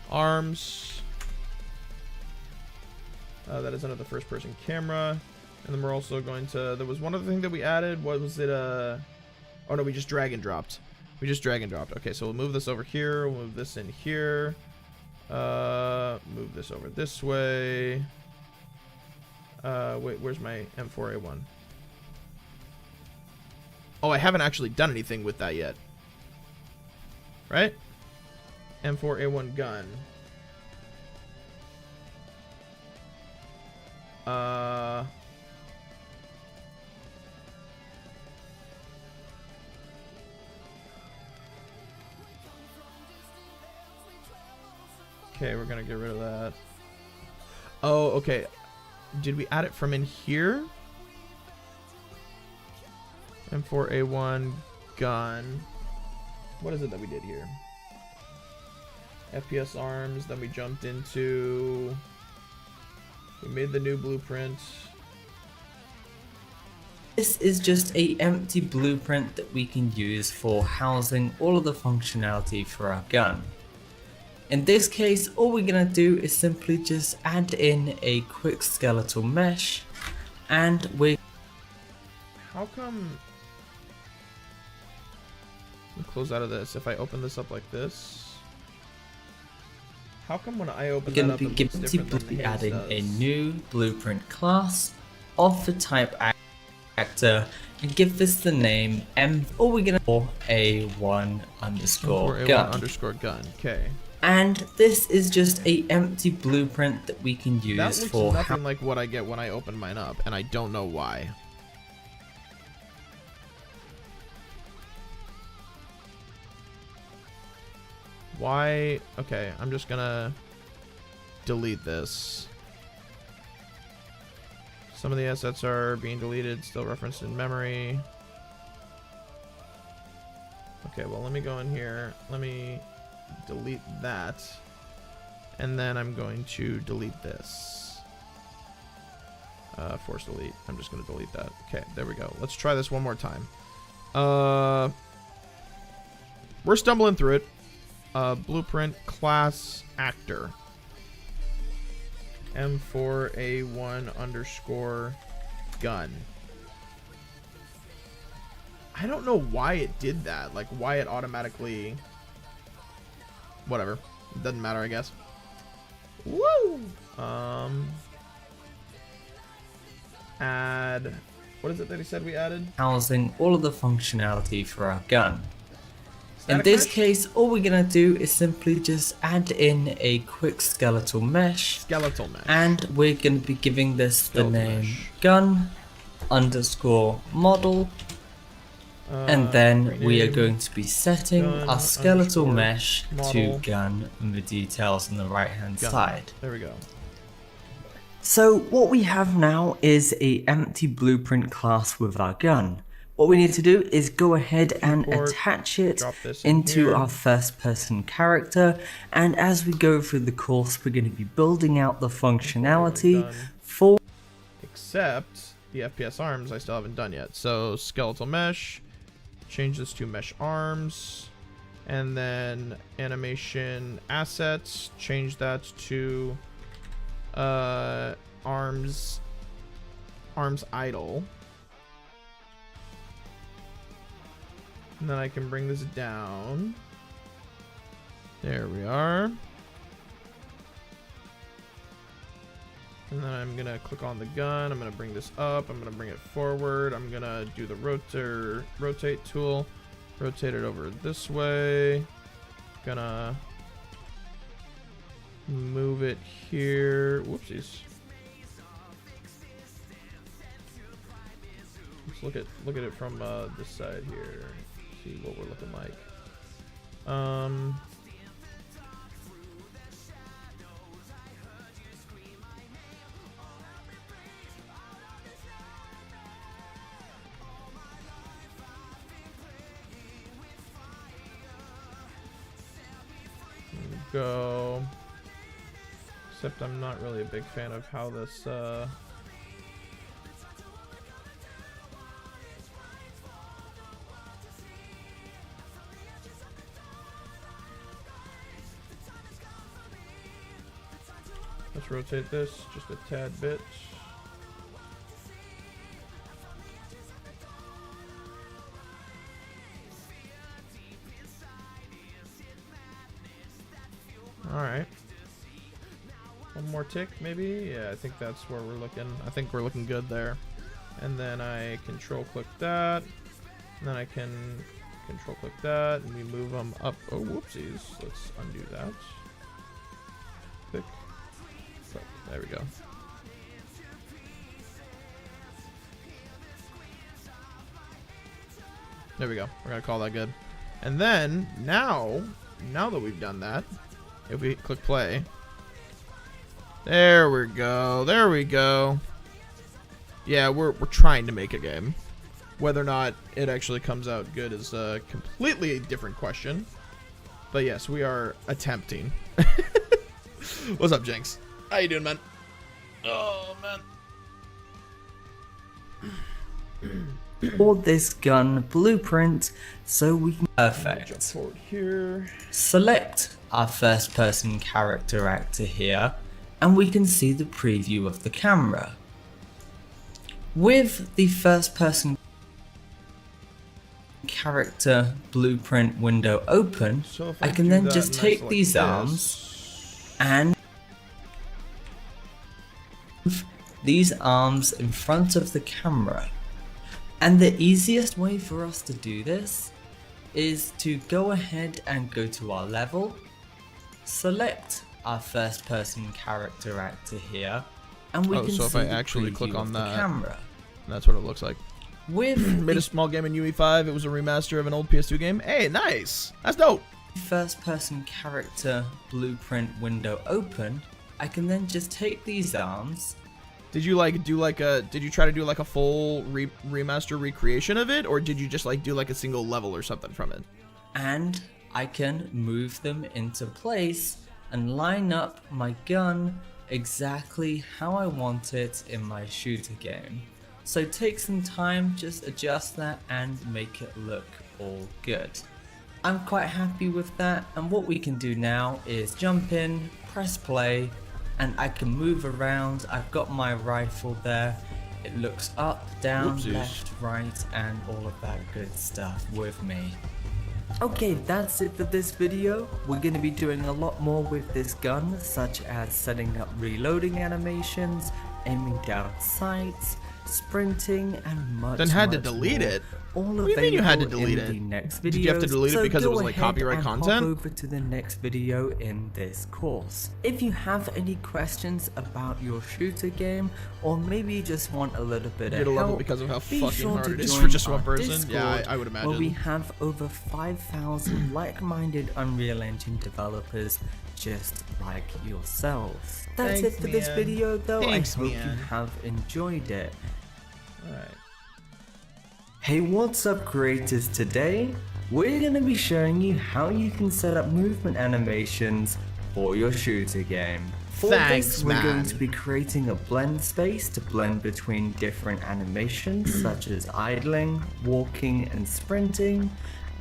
B: arms. That is under the first person camera. And then we're also going to, there was one other thing that we added. What was it? Oh no, we just drag and dropped. We just drag and dropped. Okay, so we'll move this over here. We'll move this in here. Move this over this way. Wait, where's my M4A1? Oh, I haven't actually done anything with that yet. Right? M4A1 gun. Okay, we're gonna get rid of that. Oh, okay. Did we add it from in here? M4A1 gun. What is it that we did here? FPS arms, then we jumped into... We made the new blueprint.
J: This is just a empty blueprint that we can use for housing all of the functionality for our gun. In this case, all we're gonna do is simply just add in a quick skeletal mesh, and we're...
B: How come... Let me close out of this. If I open this up like this... How come when I open that
J: gonna
B: up
J: be
B: it looks different than
J: simply
B: his
J: adding
B: does?
J: a new blueprint class of the type actor and give this the name M. All we're gonna call A1 underscore
B: M4A1
J: gun.
B: underscore gun. Okay.
J: And this is just a empty blueprint that we can
B: That
J: use
B: looks
J: for
B: nothing like what I get when I open mine up, and I don't know why. Why? Okay, I'm just gonna delete this. Some of the assets are being deleted, still referenced in memory. Okay, well, let me go in here. Let me delete that. And then I'm going to delete this. Force delete. I'm just going to delete that. Okay, there we go. Let's try this one more time. We're stumbling through it. Blueprint class actor. M4A1 underscore gun. I don't know why it did that. Like, why it automatically... Whatever. Doesn't matter, I guess. Woo! Add... What is it that he said we added?
J: housing all of the functionality for our gun. In
B: Static
J: this
B: mesh?
J: case, all we're gonna do is simply just add in a quick skeletal mesh,
B: Skeletal mesh.
J: and we're gonna be giving this the
B: Skeletal
J: name
B: mesh.
J: gun underscore model, and then we are
B: rename
J: going to be setting
B: gun
J: our skeletal
B: underscore
J: mesh
B: model.
J: to gun in the details on the right hand
B: Gun.
J: side.
B: There we go.
J: So what we have now is a empty blueprint class with our gun. What we need to do is go ahead and
B: Import,
J: attach it
B: drop this in
J: into
B: here.
J: our first person character, and as we go through the course we're going to be building out the functionality
B: Done.
J: for
B: Except the FPS arms I still haven't done yet. So skeletal mesh, change this to mesh arms, and then animation assets, change that to arms idle. And then I can bring this down. There we are. And then I'm gonna click on the gun. I'm gonna bring this up. I'm gonna bring it forward. I'm gonna do the rotate tool. Rotate it over this way. Gonna move it here. Whoopsies. Let's look at it from this side here. See what we're looking like. There we go. Except I'm not really a big fan of how this let's rotate this just a tad bit. more tick, maybe? Yeah, I think that's where we're looking. I think we're looking good there. And then I control click that. And then I can control click that, and we move them up. Oh, whoopsies. Let's undo that. Click. Click. There we go. There we go. We're gonna call that good. And then now that we've done that, if we click play, there we go. There we go. Yeah, we're trying to make a game. Whether or not it actually comes out good is a completely different question. But yes, we are attempting. What's up, Jinx? How you doing, man? Oh, man.
J: For this gun blueprint, so we can
B: Jump
J: perfect.
B: forward here.
J: Select our first person character actor here, and we can see the preview of the camera. With the first person character blueprint window open,
B: So if
J: I can
B: do
J: then
B: that
J: just
B: and I
J: take
B: select
J: these
B: this,
J: arms and move these arms in front of the camera. And the easiest way for us to do this is to go ahead and go to our level, select our first person character actor here, and we
B: Oh,
J: can
B: so
J: see
B: if I
J: the
B: actually click
J: preview
B: on
J: of the
B: that,
J: camera.
B: that's what it looks like.
J: With
B: Made a
J: the
B: small game in UE5. It was a remaster of an old PS2 game. Hey, nice. That's dope.
J: first person character blueprint window open, I can then just take these arms.
B: Did you like do like a? Did you try to do like a full remaster recreation of it, or did you just like do like a single level or something from it?
J: And I can move them into place and line up my gun exactly how I want it in my shooter game. So take some time, just adjust that and make it look all good. I'm quite happy with that, and what we can do now is jump in, press play, and I can move around. I've got my rifle there. It looks up, down,
B: Whoopsies.
J: left, right, and all of that good stuff with me. Okay, that's it for this video. We're going to be doing a lot more with this gun, such as setting up reloading animations, aiming down sights, sprinting, and much
B: Then had to
J: much
B: delete
J: more.
B: it.
J: All
B: What do you mean you had to
J: available
B: delete
J: in
B: it?
J: the next
B: Did you have to
J: videos,
B: delete it
J: so
B: because it
J: go
B: was, like,
J: ahead
B: copyright
J: and
B: content?
J: Hop over to the next video in this course. If you have any questions about your shooter game, or maybe you just want a little bit
B: You'd
J: of
B: love it
J: help,
B: because of how
J: be
B: fucking
J: sure
B: hard
J: to
B: it is
J: join
B: for just
J: our
B: one person. Yeah,
J: Discord,
B: I would
J: where we
B: imagine.
J: have over 5,000 like-minded Unreal Engine developers just like yourselves. That's
B: Thanks,
J: it for this
B: man.
J: video though.
B: Thanks,
J: I hope
B: man.
J: you have enjoyed it.
B: Alright.
J: Hey, what's up creators? Today we're going to be showing you how you can set up movement animations for your shooter game. For
B: Thanks,
J: this, we're going
B: man.
J: to be creating a blend space to blend between different animations such as idling, walking, and sprinting,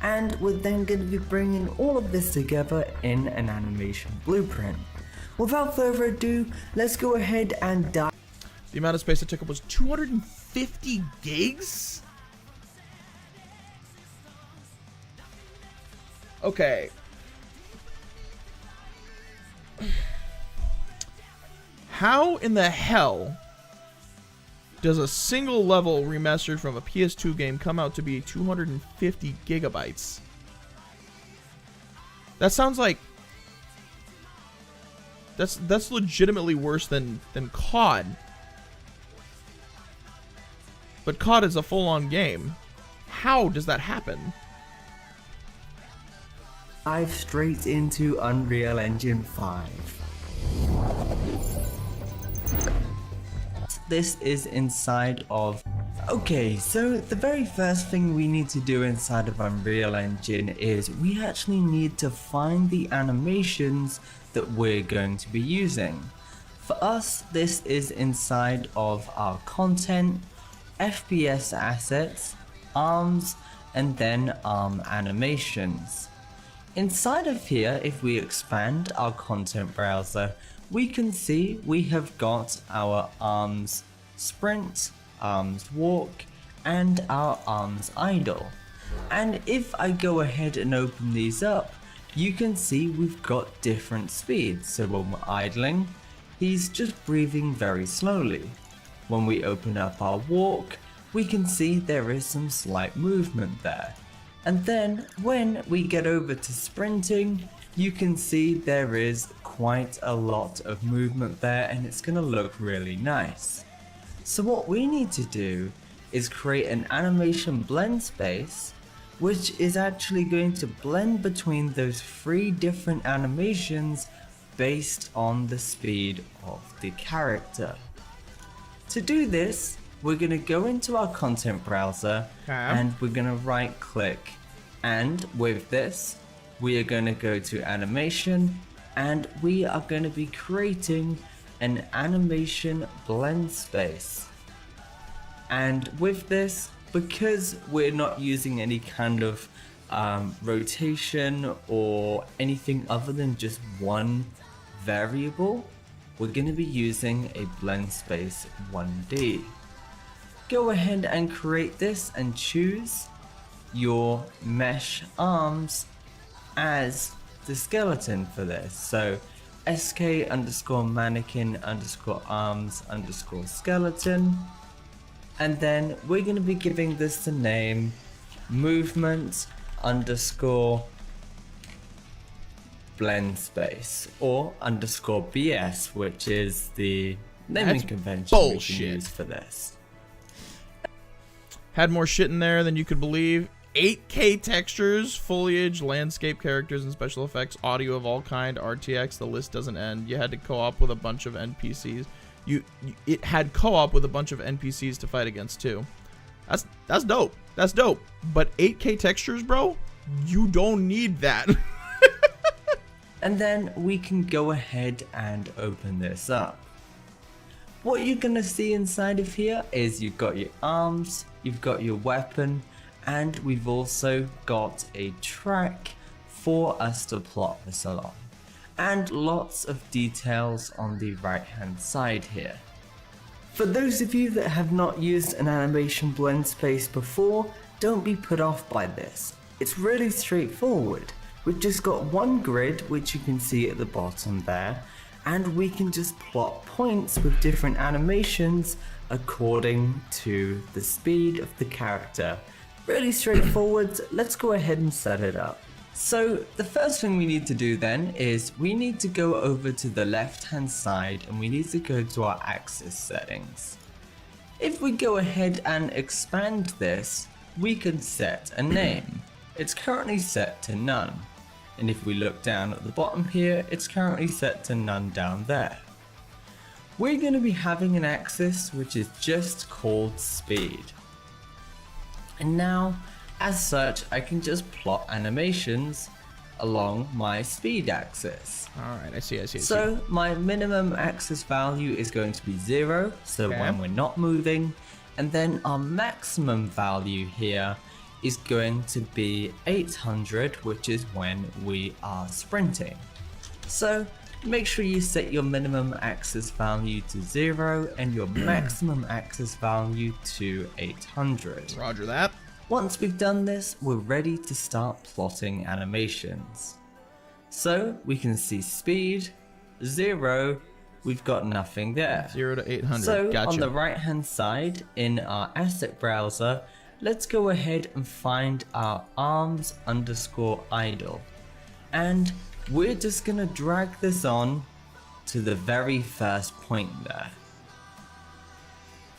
J: and we're then going to be bringing all of this together in an animation blueprint. Without further ado, let's go ahead and dive.
B: The amount of space it took up was 250 gigs? Okay. How in the hell does a single level remastered from a PS2 game come out to be 250 gigabytes? That sounds like that's legitimately worse than COD. But COD is a full-on game. How does that happen?
J: Dive straight into Unreal Engine 5. This is inside of... Okay, so the very first thing we need to do inside of Unreal Engine is we actually need to find the animations that we're going to be using. For us, this is inside of our content, FPS assets, arms, and then arm animations. Inside of here, if we expand our content browser, we can see we have got our arms sprint, arms walk, and our arms idle. And if I go ahead and open these up, you can see we've got different speeds. So when we're idling, he's just breathing very slowly. When we open up our walk, we can see there is some slight movement there. And then when we get over to sprinting, you can see there is quite a lot of movement there, and it's going to look really nice. So what we need to do is create an animation blend space, which is actually going to blend between those 3 different animations based on the speed of the character. To do this, we're going to go into our content browser and we're going to right click, and with this we are going to go to animation and we are going to be creating an animation blend space. And with this, because we're not using any kind of rotation or anything other than just one variable, we're going to be using a blend space 1D. Go ahead and create this and choose your mesh arms as the skeleton for this. So sk underscore mannequin underscore arms underscore skeleton. And then we're going to be giving this the name movement underscore blend space or underscore BS, which is the naming convention we can use for this.
B: Had more shit in there than you could believe. 8K textures, foliage, landscape characters and special effects, audio of all kind, RTX, the list doesn't end. You had to co-op with a bunch of NPCs. It had co-op with a bunch of NPCs to fight against too. That's dope. That's dope. But 8K textures, bro, you don't need that.
J: And then we can go ahead and open this up. What you're gonna see inside of here is you've got your arms, you've got your weapon, and we've also got a track for us to plot this along. And lots of details on the right hand side here. For those of you that have not used an animation blend space before, don't be put off by this. It's really straightforward. We've just got one grid, which you can see at the bottom there, and we can just plot points with different animations according to the speed of the character. Really straightforward. Let's go ahead and set it up. So the first thing we need to do then is we need to go over to the left hand side and we need to go to our axis settings. If we go ahead and expand this, we can set a name. It's currently set to none. And if we look down at the bottom here, it's currently set to none down there. We're going to be having an axis which is just called speed. And now, as such, I can just plot animations along my speed axis.
B: Alright, I see.
J: So my minimum axis value is going to be 0, so when we're not moving. And then our maximum value here is going to be 800, which is when we are sprinting. So make sure you set your minimum axis value to 0 and your maximum axis value to 800.
B: Roger that.
J: Once we've done this, we're ready to start plotting animations. So we can see speed, 0, we've got nothing there.
B: 0 to 800,
J: so
B: gotcha.
J: On the right hand side in our asset browser, let's go ahead and find our arms underscore idle. And we're just gonna drag this on to the very first point there.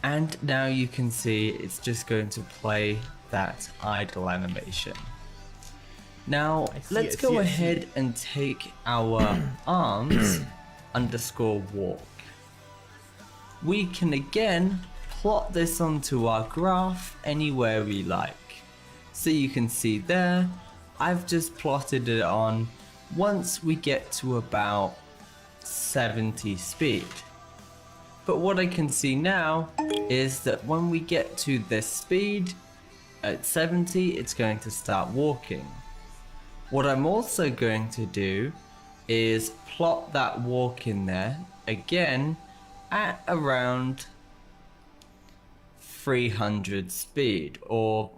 J: And now you can see it's just going to play that idle animation. Now let's go ahead and take our arms underscore walk. We can again plot this onto our graph anywhere we like. So you can see there, I've just plotted it on once we get to about 70 speed. But what I can see now is that when we get to this speed, at 70, it's going to start walking. What I'm also going to do is plot that walk in there again at around 300 speed, or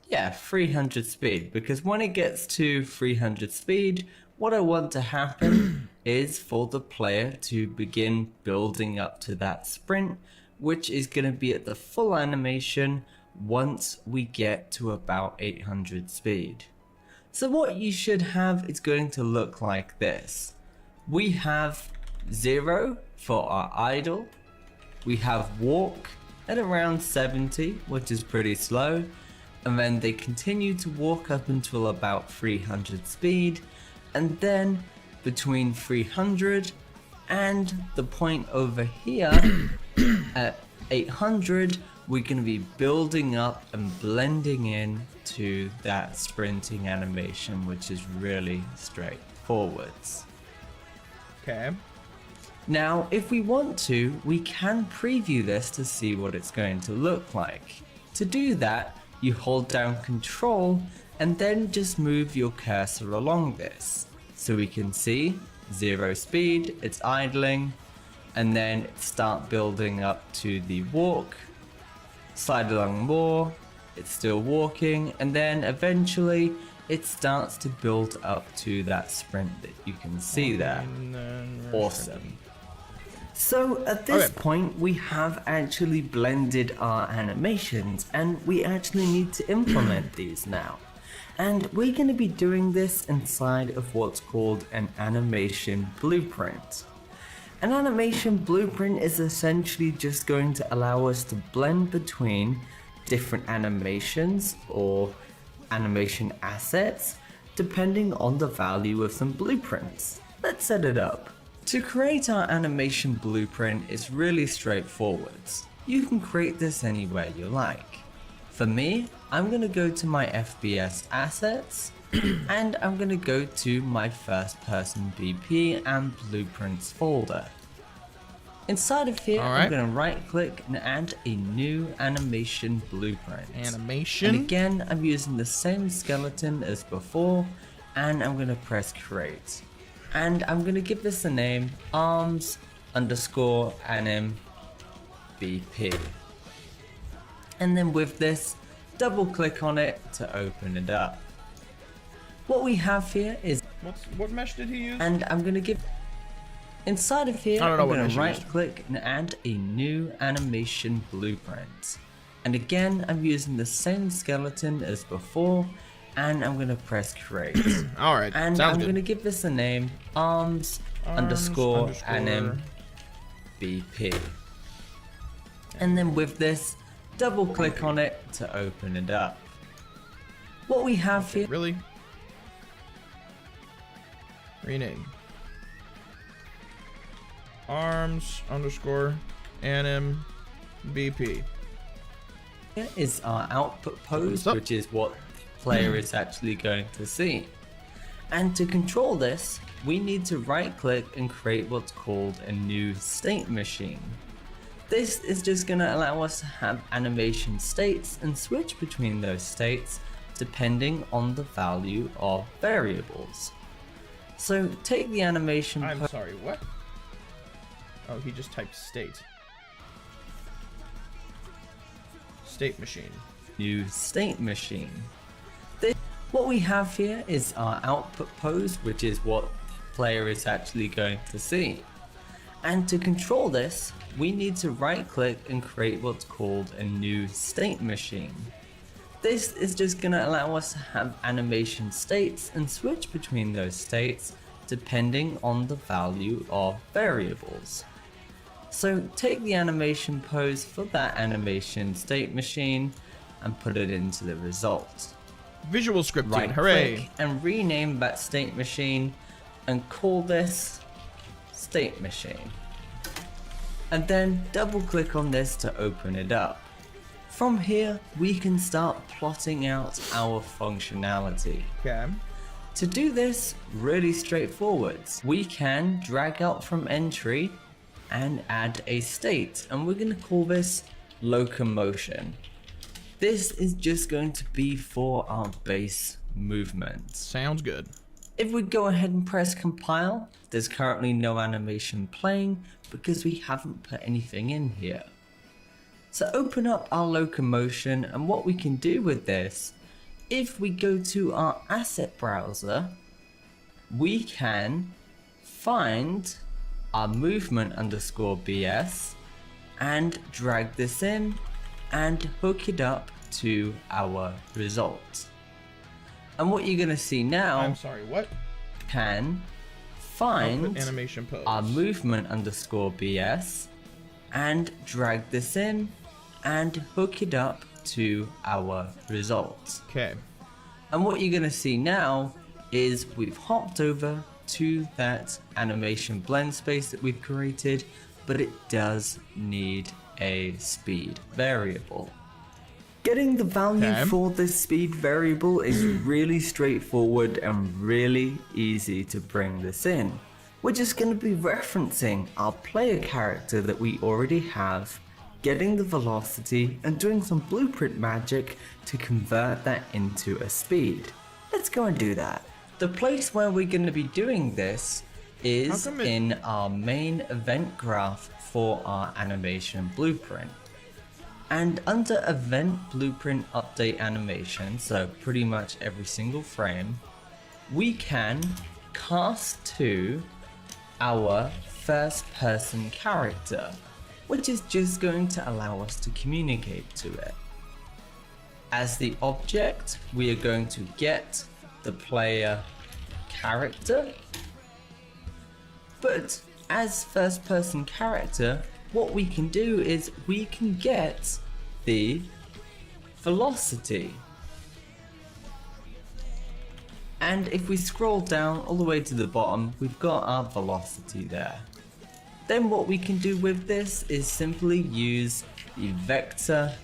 J: yeah, 300 speed, because when it gets to 300 speed, what I want to happen is for the player to begin building up to that sprint, which is going to be at the full animation once we get to about 800 speed. So what you should have is going to look like this. We have 0 for our idle, we have walk at around 70, which is pretty slow, and then they continue to walk up until about 300 speed, and then between 300 and the point over here at 800, we're going to be building up and blending in to that sprinting animation, which is really straightforward.
B: Okay.
J: Now, if we want to, we can preview this to see what it's going to look like. To do that, you hold down Control and then just move your cursor along this. So we can see 0 speed, it's idling, and then start building up to the walk, slide along more, it's still walking, and then eventually it starts to build up to that sprint that you can see there. Awesome. So at this point we have actually blended our animations, and we actually need to implement these now. And we're going to be doing this inside of what's called an animation blueprint. An animation blueprint is essentially just going to allow us to blend between different animations or animation assets depending on the value of some blueprints. Let's set it up. To create our animation blueprint is really straightforward. You can create this anywhere you like. For me, I'm going to go to my FPS assets and I'm going to go to my first person BP and blueprints folder. Inside of here, I'm going to right click and add a new animation blueprint.
B: Animation.
J: And again, I'm using the same skeleton as before, and I'm going to press create. And I'm going to give this a name, arms_anim BP. And then with this, double click on it to open it up. What we have here is
B: what mesh did he use?
J: And I'm going to give inside of here, I'm going to right click and add a new animation blueprint. And again, I'm using the same skeleton as before, and I'm going to press create.
B: Alright,
J: and I'm going to give this a name, arms_anim BP. And then with this, double click on it to open it up. What we have here...
B: Really? Rename. arms_anim BP.
J: Here is our output pose, which is what the player is actually going to see. And to control this, we need to right click and create what's called a new state machine. This is just going to allow us to have animation states and switch between those states depending on the value of variables. So take the animation.
B: I'm sorry, what? Oh, he just typed state. State machine.
J: New state machine. What we have here is our output pose, which is what the player is actually going to see. And to control this, we need to right click and create what's called a new state machine. This is just going to allow us to have animation states and switch between those states depending on the value of variables. So take the animation pose for that animation state machine and put it into the result.
B: Visual scripting,
J: right
B: hooray!
J: Click and rename that state machine and call this state machine. And then double click on this to open it up. From here, we can start plotting out our functionality.
B: Okay.
J: To do this, really straightforward. We can drag out from entry and add a state, and we're going to call this locomotion. This is just going to be for our base movement.
B: Sounds good.
J: If we go ahead and press compile, there's currently no animation playing because we haven't put anything in here. So open up our locomotion, and what we can do with this, if we go to our asset browser, we can
H: find our movement underscore BS and drag this in and hook it up to our results. And what you're going to see now,
B: I'm sorry, what?
H: Can
B: Output
H: find
B: animation pose.
H: our movement underscore BS and drag this in and hook it up to our results.
B: Okay.
H: And what you're going to see now is we've hopped over to that animation blend space that we've created, but it does need a speed variable. Getting the value for this speed variable is really straightforward and really easy to bring this in. We're just going to be referencing our player character that we already have, getting the velocity and doing some blueprint magic to convert that into a speed. Let's go and do that. The place where we're going to be doing this is in our main event graph for our animation blueprint. And under event blueprint update animation, so pretty much every single frame, we can cast to our first person character, which is just going to allow us to communicate to it. As the object, we are going to get the player character, but as first person character, what we can do is we can get the velocity. And if we scroll down all the way to the bottom, we've got our velocity there. Then what we can do with this is simply use the vector.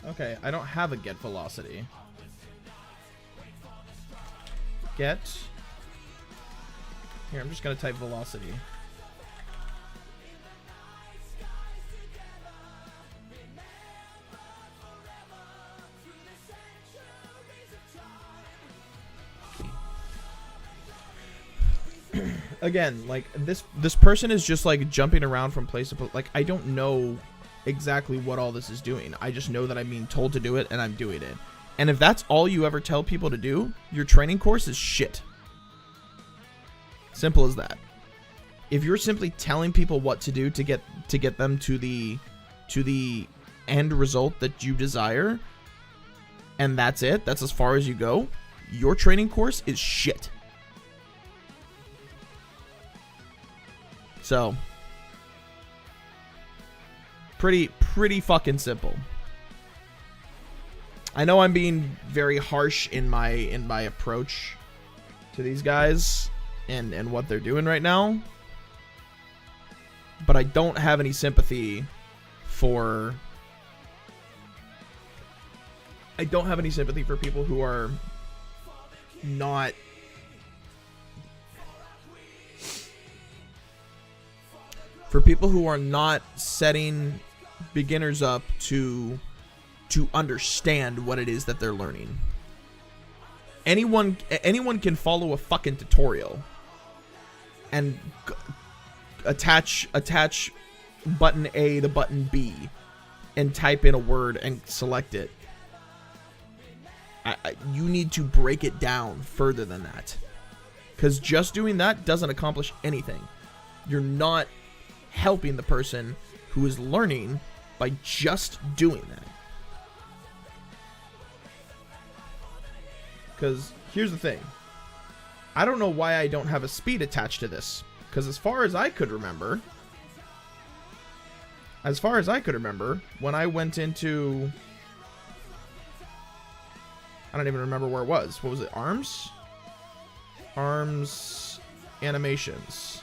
B: Okay, I don't have a get velocity. Get. Here, I'm just gonna type velocity. Again, like this person is just like jumping around from place to place. Like, I don't know exactly what all this is doing. I just know that I'm being told to do it and I'm doing it. And if that's all you ever tell people to do, your training course is shit. Simple as that. If you're simply telling people what to do to get them to the end result that you desire, and that's it, that's as far as you go, your training course is shit. So, pretty fucking simple. I know I'm being very harsh in my approach to these guys and what they're doing right now, but I don't have any sympathy for people who are not setting beginners up to understand what it is that they're learning. Anyone can follow a fucking tutorial and attach button A to button B and type in a word and select it. You need to break it down further than that, because just doing that doesn't accomplish anything. You're not helping the person who is learning by just doing that. Because here's the thing. I don't know why I don't have a speed attached to this. Because as far as I could remember, when I went into... I don't even remember where it was. What was it? Arms? Arms, animations,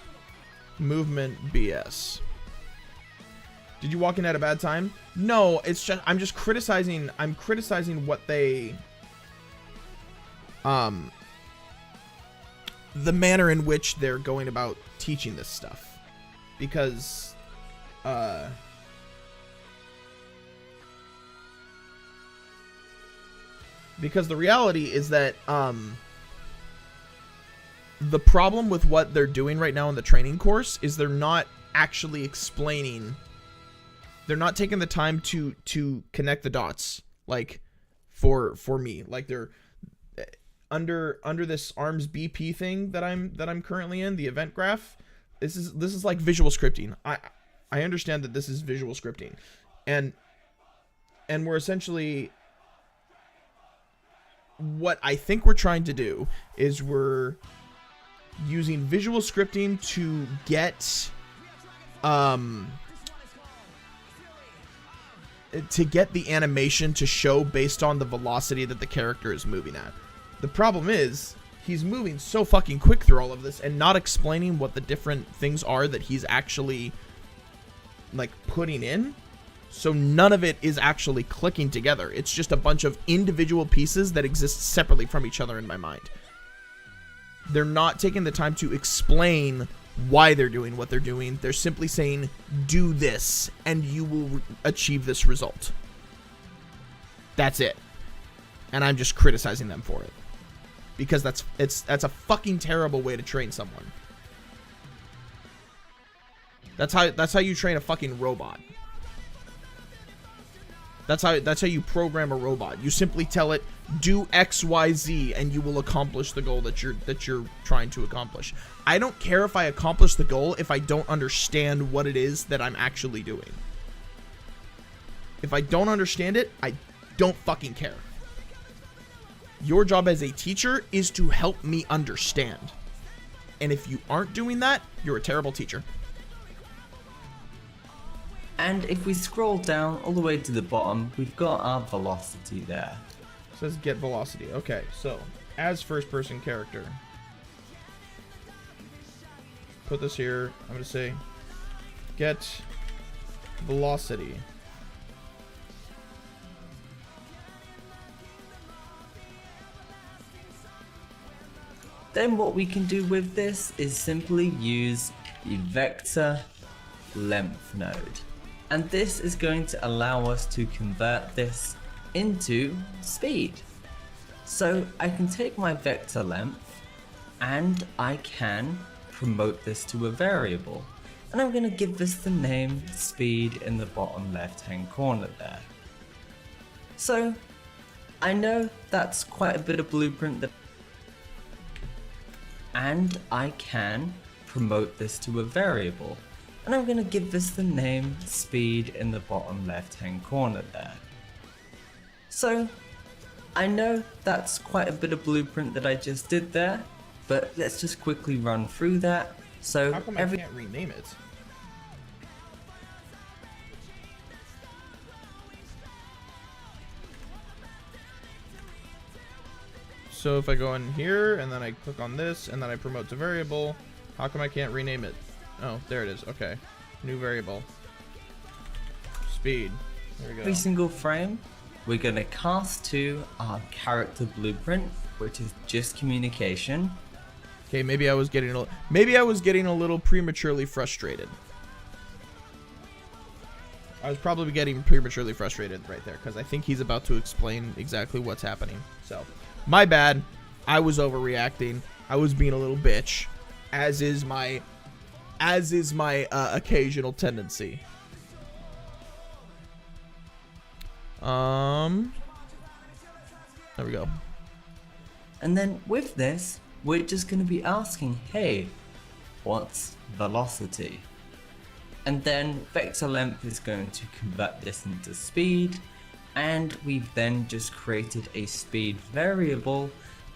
B: movement, BS. Did you walk in at a bad time? No, it's just I'm criticizing what they the manner in which they're going about teaching this stuff, because the reality is that the problem with what they're doing right now in the training course is they're not actually explaining. They're not taking the time to connect the dots, like for me. Like, they're under this arms BP thing that I'm currently in, the event graph. this is like visual scripting. I understand that this is visual scripting, and we're essentially, what I think we're trying to do is we're using visual scripting to get the animation to show based on the velocity that the character is moving at. The problem is he's moving so fucking quick through all of this and not explaining what the different things are that he's actually like putting in. So none of it is actually clicking together. It's just a bunch of individual pieces that exist separately from each other in my mind. They're not taking the time to explain why they're doing what they're doing. They're simply saying, do this, and you will achieve this result. That's it. And I'm just criticizing them for it. Because that's a fucking terrible way to train someone. That's how you train a fucking robot. That's how you program a robot. You simply tell it, do X, Y, Z, and you will accomplish the goal that you're trying to accomplish. I don't care if I accomplish the goal if I don't understand what it is that I'm actually doing. If I don't understand it, I don't fucking care. Your job as a teacher is to help me understand. And if you aren't doing that, you're a terrible teacher.
H: And if we scroll down all the way to the bottom, we've got our velocity there.
B: It says get velocity. Okay, so as first person character, put this here. I'm going to say get velocity.
H: Then what we can do with this is simply use the vector length node. And this is going to allow us to convert this into speed. So I can take my vector length and I can promote this to a variable. And I'm going to give this the name speed in the bottom left hand corner there. So I know that's quite a bit of blueprint that, and I can promote this to a variable. And I'm going to give this the name speed in the bottom left hand corner there. So I know that's quite a bit of blueprint that I just did there, but let's just quickly run through that. So
B: how come I can't rename it? So if I go in here and then I click on this and then I promote to variable, how come I can't rename it? Oh, there it is. Okay. New variable. Speed. There we go.
H: Every single frame, we're going to cast to our character blueprint, which is just communication.
B: Okay, maybe I was getting a little prematurely frustrated. I was probably getting prematurely frustrated right there because I think he's about to explain exactly what's happening. So, my bad. I was overreacting. I was being a little bitch, as is my occasional tendency. There we go.
H: And then with this, we're just going to be asking, hey, what's velocity? And then vector length is going to convert this into speed, and we've then just created a speed variable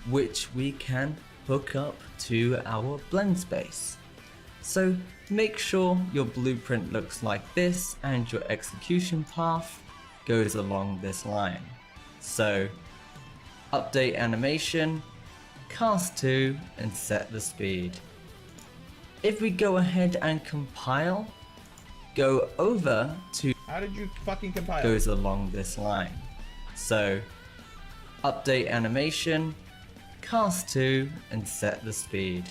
H: which we can hook up to our blend space. So make sure your blueprint looks like this and your execution path goes along this line. So update animation, cast to, and set the speed. If we go ahead and compile, go over to,
B: how did you fucking compile?
H: Goes along this line. So update animation, cast to, and set the speed.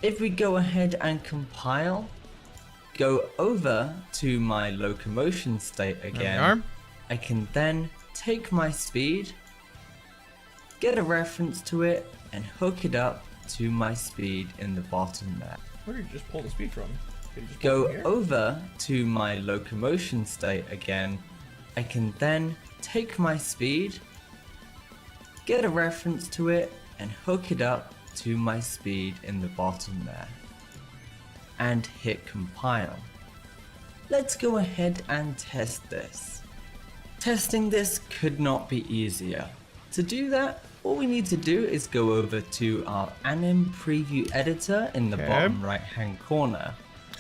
H: If we go ahead and compile, go over to my locomotion state again, I can then take my speed, get a reference to it, and hook it up to my speed in the bottom there.
B: Where did you just pull the speed from?
H: Go over to my locomotion state again, I can then take my speed, get a reference to it, and hook it up to my speed in the bottom there. and hit compile. Let's go ahead and test this. Testing this could not be easier. To do that, all we need to do is go over to our anim preview editor in the bottom right hand corner.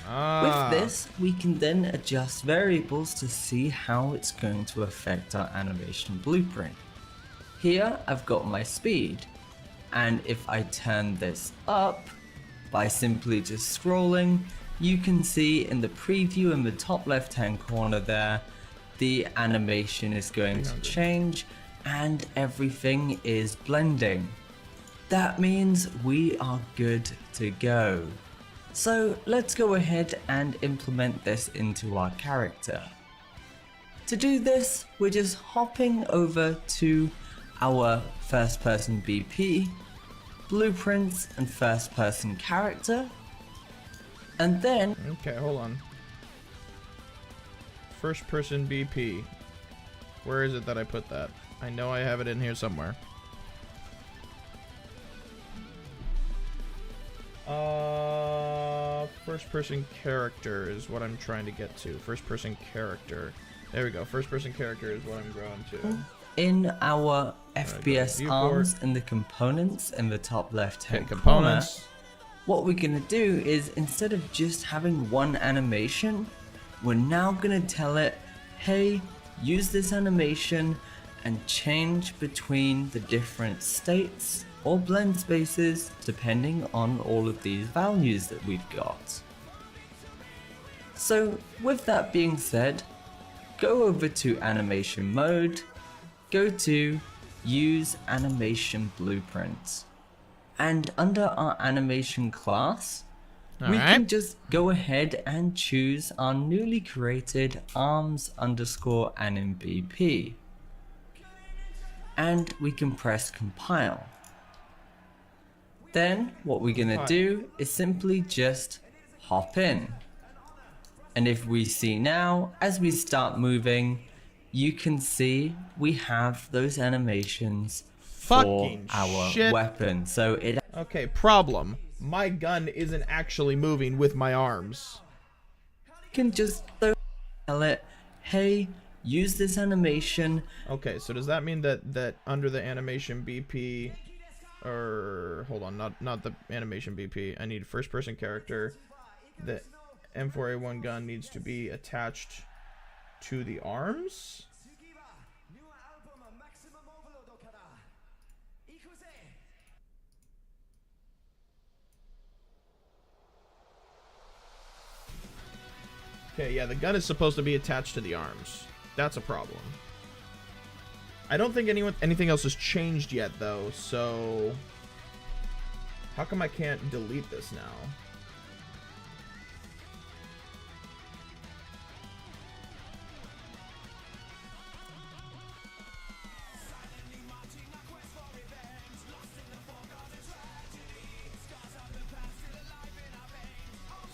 H: With this, we can then adjust variables to see how it's going to affect our animation blueprint. Here I've got my speed, and if I turn this up by simply just scrolling, you can see in the preview in the top left hand corner there, the animation is going to change and everything is blending. That means we are good to go. So let's go ahead and implement this into our character. To do this, we're just hopping over to our first person BP, blueprints and first person character, and then...
B: Okay, hold on. First person BP. Where is it that I put that? I know I have it in here somewhere. First person character is what I'm trying to get to. First person character. There we go. First person character is what I'm growing to.
H: In our FPS arms and the components in the top left hand corner,
B: components.
H: what we're gonna do is instead of just having one animation, we're now gonna tell it, hey, use this animation and change between the different states or blend spaces depending on all of these values that we've got. So with that being said, go over to animation mode, go to use animation blueprints, and under our animation class, we can just go ahead and choose our newly created arms_animBP, and we can press compile. Then what we're gonna do is simply just hop in. And if we see now, as we start moving, you can see we have those animations for our weapon. So it...
B: Okay, problem. My gun isn't actually moving with my arms.
H: Can just tell it, hey, use this animation.
B: Okay, so does that mean that under the animation BP, or hold on, not the animation BP, I need first person character, the M4A1 gun needs to be attached to the arms? Okay, yeah, the gun is supposed to be attached to the arms. That's a problem. I don't think anything else has changed yet, though, so... How come I can't delete this now?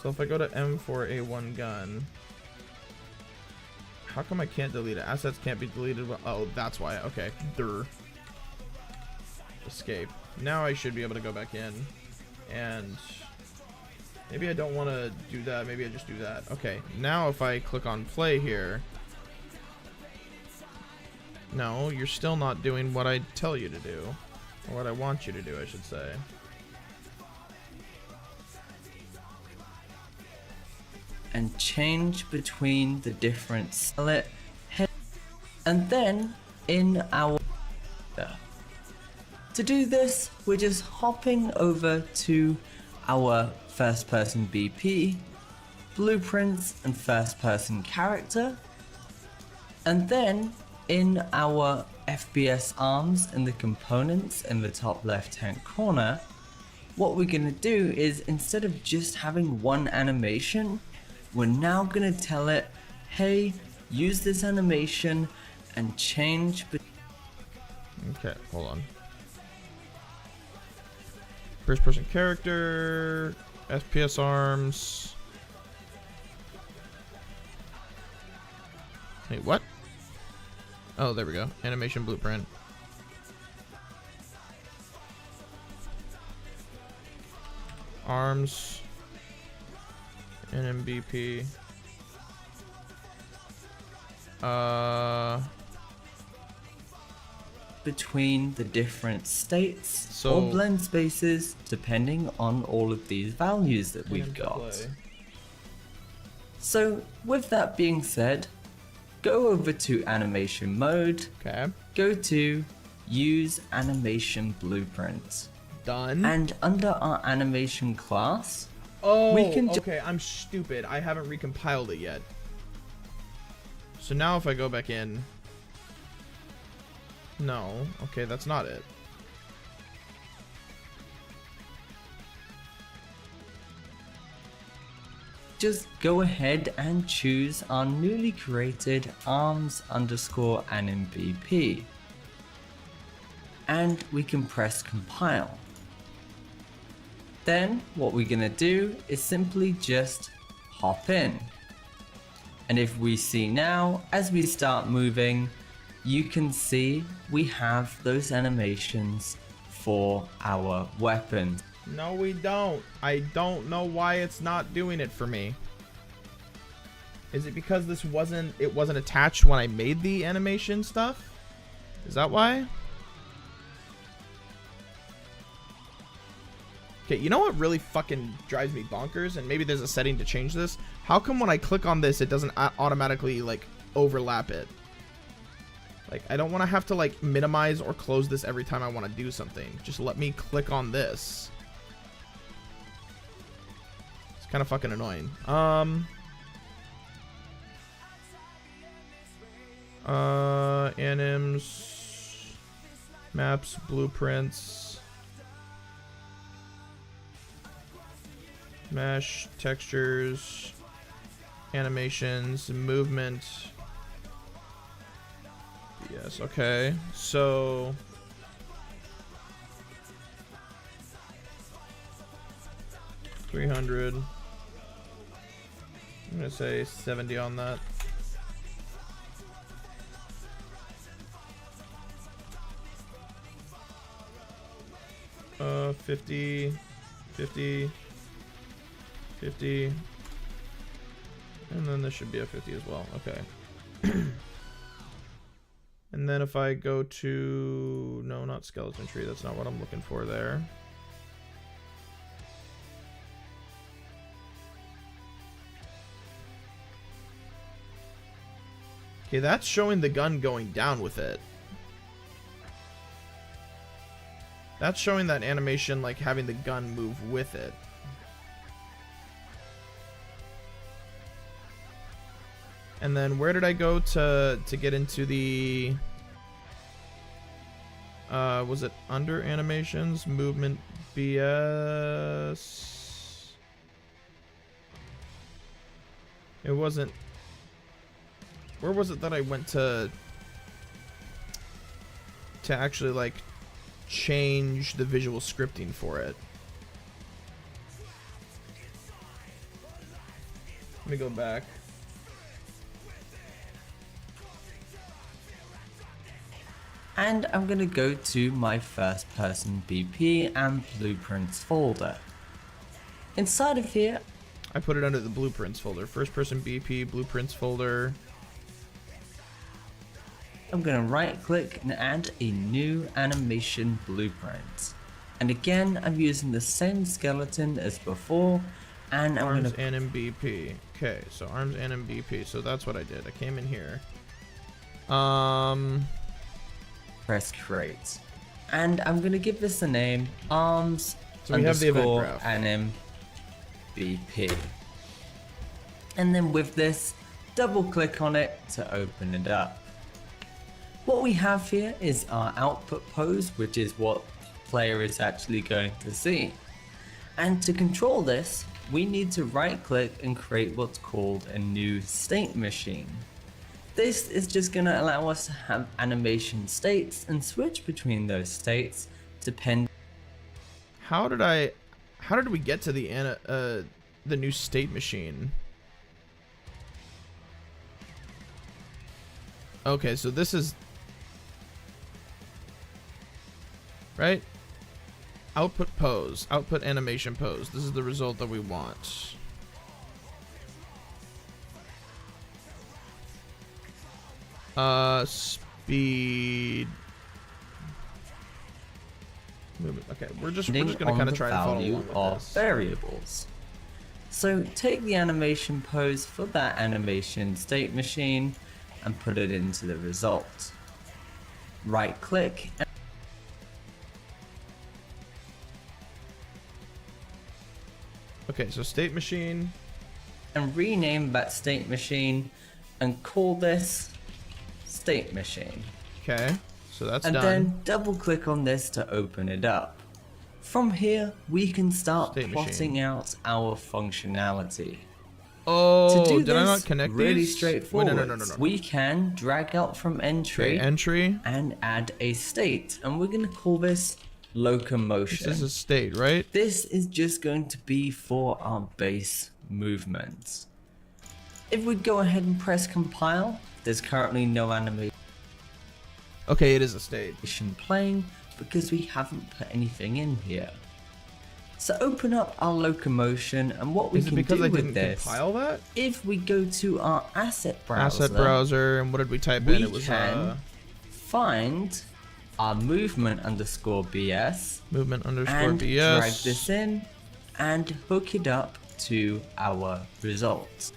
B: So if I go to M4A1 gun, how come I can't delete it? Assets can't be deleted. Oh, that's why. Okay. Durr. Escape. Now I should be able to go back in. And maybe I don't want to do that. Maybe I just do that. Okay. Now if I click on play here. No, you're still not doing what I tell you to do. Or what I want you to do, I should say.
H: And change between the different select head, and then in our... To do this, we're just hopping over to our first person BP, blueprints and first person character, and then in our FPS arms and the components in the top left hand corner, what we're gonna do is instead of just having one animation, we're now gonna tell it, hey, use this animation and change.
B: Okay, hold on. First person character, FPS arms. Wait, what? Oh, there we go. Animation blueprint. Arms. NMBP.
H: Between the different states
B: So-
H: or blend spaces, depending on all of these values that we've got. So with that being said, go over to animation mode,
B: Okay.
H: go to use animation blueprint,
B: Done.
H: and under our animation class,
B: Oh,
H: we can
B: okay, I'm stupid. I haven't recompiled it yet. So now if I go back in... No. Okay, that's not it.
H: just go ahead and choose our newly created arms_animBP. And we can press compile. Then what we're gonna do is simply just hop in. And if we see now, as we start moving, you can see we have those animations for our weapons.
B: No, we don't. I don't know why it's not doing it for me. Is it because it wasn't attached when I made the animation stuff? Is that why? Okay, you know what really fucking drives me bonkers? And maybe there's a setting to change this. How come when I click on this, it doesn't automatically, like, overlap it? Like, I don't want to have to, like, minimize or close this every time I want to do something. Just let me click on this. It's kind of fucking annoying. Anims, maps, blueprints, mesh, textures, animations, movement. Yes, okay. So $300. I'm gonna say 70 on that. Uh, 50, 50, 50, and then this should be a 50 as well. Okay. And then if I go to, no, not skeleton tree, that's not what I'm looking for there. Okay, that's showing the gun going down with it. That's showing that animation, like having the gun move with it. And then where did I go to get into the was it under animations, movement, BS? It wasn't. Where was it that I went to actually like change the visual scripting for it? Let me go back.
H: And I'm gonna go to my first person BP and blueprints folder. Inside of here,
B: I put it under the blueprints folder. First person BP, blueprints folder.
H: I'm gonna right click and add a new animation blueprint. And again, I'm using the same skeleton as before, and I'm
B: Arms
H: gonna
B: and MBP. Okay, so arms and MBP. So that's what I did. I came in here.
H: Press create. And I'm gonna give this a name, arms
B: So we have the event
H: underscore
B: graph.
H: animBP. And then with this, double click on it to open it up. What we have here is our output pose, which is what the player is actually going to see. And to control this, we need to right click and create what's called a new state machine. This is just going to allow us to have animation states and switch between those states depending.
B: How did we get to the new state machine? Okay, so this is right. Output pose, output animation pose. This is the result that we want. Speed. Movement. Okay, we're just gonna
H: on
B: kind
H: the
B: of try to follow
H: value
B: along with
H: of
B: this.
H: variables. So take the animation pose for that animation state machine and put it into the result. Right click
B: Okay, so state machine.
H: and rename that state machine and call this state machine.
B: Okay, so that's
H: And
B: done.
H: then double click on this to open it up. From here, we can start
B: State
H: plotting
B: machine.
H: out our functionality.
B: Oh,
H: To do
B: did I not
H: this,
B: connect
H: really
B: these? Wait,
H: straightforward.
B: no.
H: We can drag out from entry
B: Okay, entry.
H: and add a state, and we're going to call this locomotion.
B: This is a state, right?
H: This is just going to be for our base movements. If we go ahead and press compile, there's currently no animation
B: Okay, it is a state.
H: playing because we haven't put anything in here. So open up our locomotion, and what we
B: Is it
H: can
B: because
H: do
B: I
H: with
B: didn't
H: this,
B: compile that?
H: if we go to our asset browser,
B: Asset browser, and what did we type
H: we
B: in? It was
H: can find our movement underscore BS
B: movement underscore
H: and
B: BS.
H: drag this in and hook it up to our results.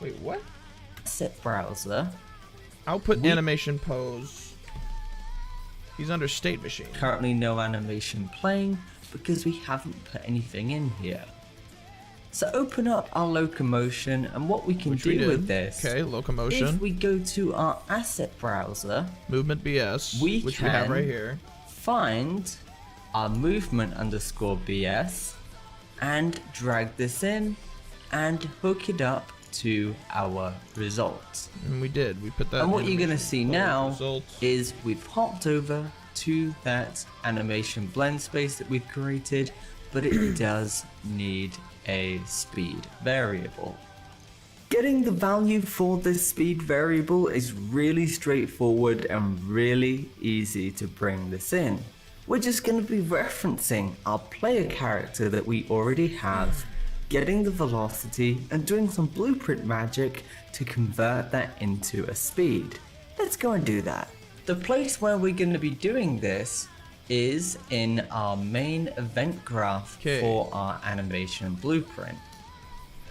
B: Wait, what?
H: Asset browser,
B: Output animation pose. He's under state machine.
H: currently no animation playing because we haven't put anything in here. So open up our locomotion, and what we can
B: Which we
H: do
B: did.
H: with this,
B: Okay, locomotion.
H: if we go to our asset browser,
B: Movement BS,
H: we
B: which
H: can
B: we have right here.
H: find our movement underscore BS and drag this in and hook it up to our results.
B: And we did. We put that.
H: And what
B: in
H: you're going to
B: animation
H: see
B: pose
H: now
B: results.
H: is we've hopped over to that animation blend space that we've created, but it does need a speed variable. Getting the value for this speed variable is really straightforward and really easy to bring this in. We're just going to be referencing our player character that we already have, getting the velocity and doing some blueprint magic to convert that into a speed. Let's go and do that. The place where we're going to be doing this is in our main event graph
B: Okay.
H: for our animation blueprint.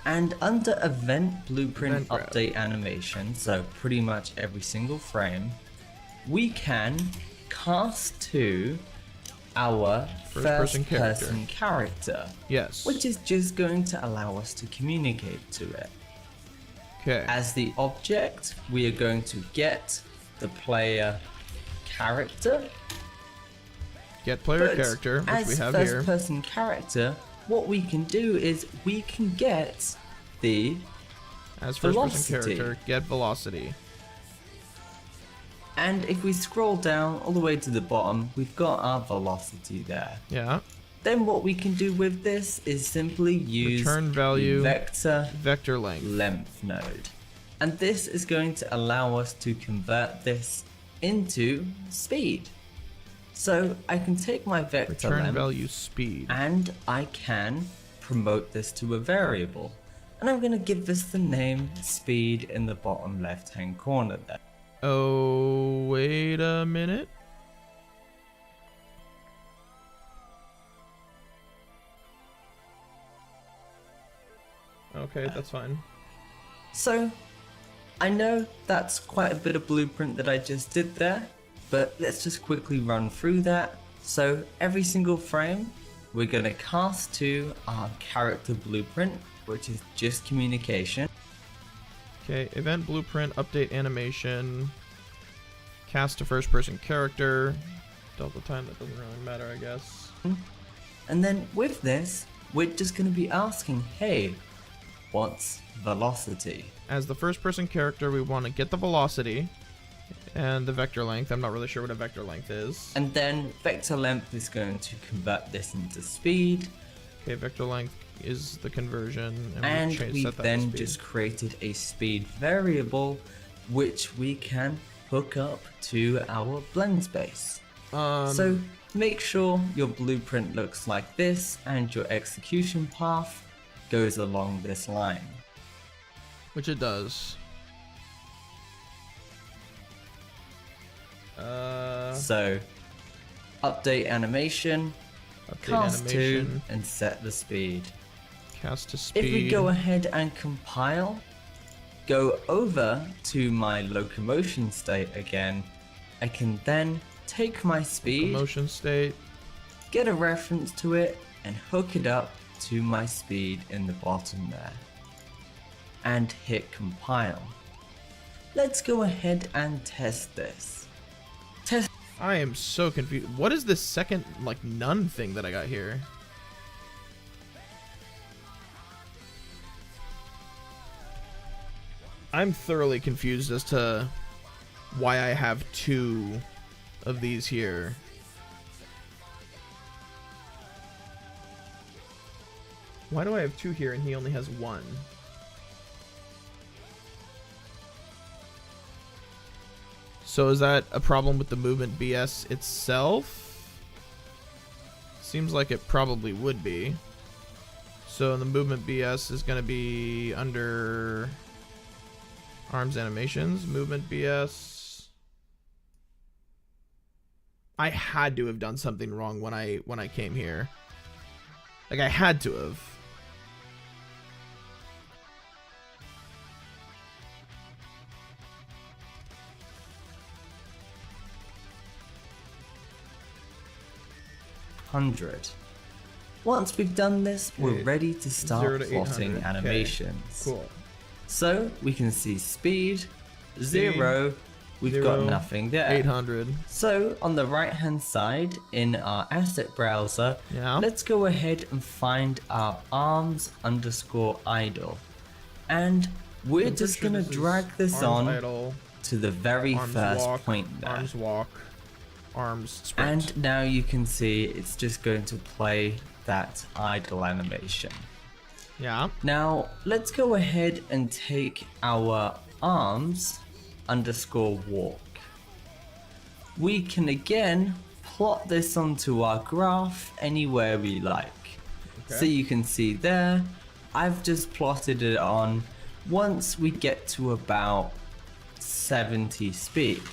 H: And under event blueprint
B: Event graph.
H: update animation, so pretty much every single frame, we can cast to our
B: First-person
H: first-person character,
B: Yes.
H: which is just going to allow us to communicate to it.
B: Okay.
H: As the object, we are going to get the player character.
B: Get player
H: But
B: character, which
H: as
B: we have
H: first
B: here.
H: person character, what we can do is we can get the
B: As first person
H: velocity.
B: character, get velocity.
H: and if we scroll down all the way to the bottom, we've got our velocity there.
B: Yeah.
H: Then what we can do with this is simply use
B: Return
H: the
B: value.
H: vector
B: Vector length.
H: length node. And this is going to allow us to convert this into speed. So I can take my vector
B: Return
H: length
B: value speed.
H: and I can promote this to a variable. And I'm going to give this the name speed in the bottom left hand corner there.
B: Oh, wait a minute. Okay, that's fine.
H: So I know that's quite a bit of blueprint that I just did there, but let's just quickly run through that. So every single frame, we're going to cast to our character blueprint, which is just communication.
B: Okay, event blueprint, update animation, cast to first person character, delta time, that doesn't really matter, I guess.
H: And then with this, we're just going to be asking, hey, what's velocity?
B: As the first person character, we want to get the velocity and the vector length. I'm not really sure what a vector length is.
H: And then vector length is going to convert this into speed.
B: Okay, vector length is the conversion,
H: And
B: we
H: we've
B: set that to
H: then
B: speed.
H: just created a speed variable, which we can hook up to our blend space. So make sure your blueprint looks like this and your execution path goes along this line.
B: Which it does.
J: So, update animation, cast
B: animation.
J: 2, and set the speed.
B: Cast to speed.
J: If we go ahead and compile, go over to my locomotion state again, I can then take my speed,
B: Locomotion state.
J: get a reference to it, and hook it up to my speed in the bottom there. And hit compile. Let's go ahead and test this.
B: I am so confused. What is this second, like, none thing that I got here? I'm thoroughly confused as to why I have 2 of these here. Why do I have 2 here and he only has 1? So is that a problem with the movement BS itself? Seems like it probably would be. So the movement BS is going to be under arms animations, movement BS. I had to have done something wrong when I came here. Like, I had to have.
J: Once we've done this, we're
B: Okay.
J: ready to
B: 0
J: start
B: to
J: plotting
B: 800. Okay.
J: animations.
B: Cool.
J: So we can see speed, 0, we've got
B: 0,
J: nothing there.
B: 800.
J: So on the right hand side in our asset browser,
B: Yeah.
J: let's go ahead and find our arms underscore idle. And we're
B: I'm
J: just
B: pretty
J: gonna
B: sure this is
J: drag this
B: arms
J: on
B: idle,
J: to the very
B: arms
J: first
B: walk,
J: point there.
B: Arms walk, arms sprint.
J: And now you can see it's just going to play that idle animation.
B: Yeah.
J: Now let's go ahead and take our arms underscore walk. We can again plot this onto our graph anywhere we like. So you can see there, I've just plotted it on once we get to about 70 speed.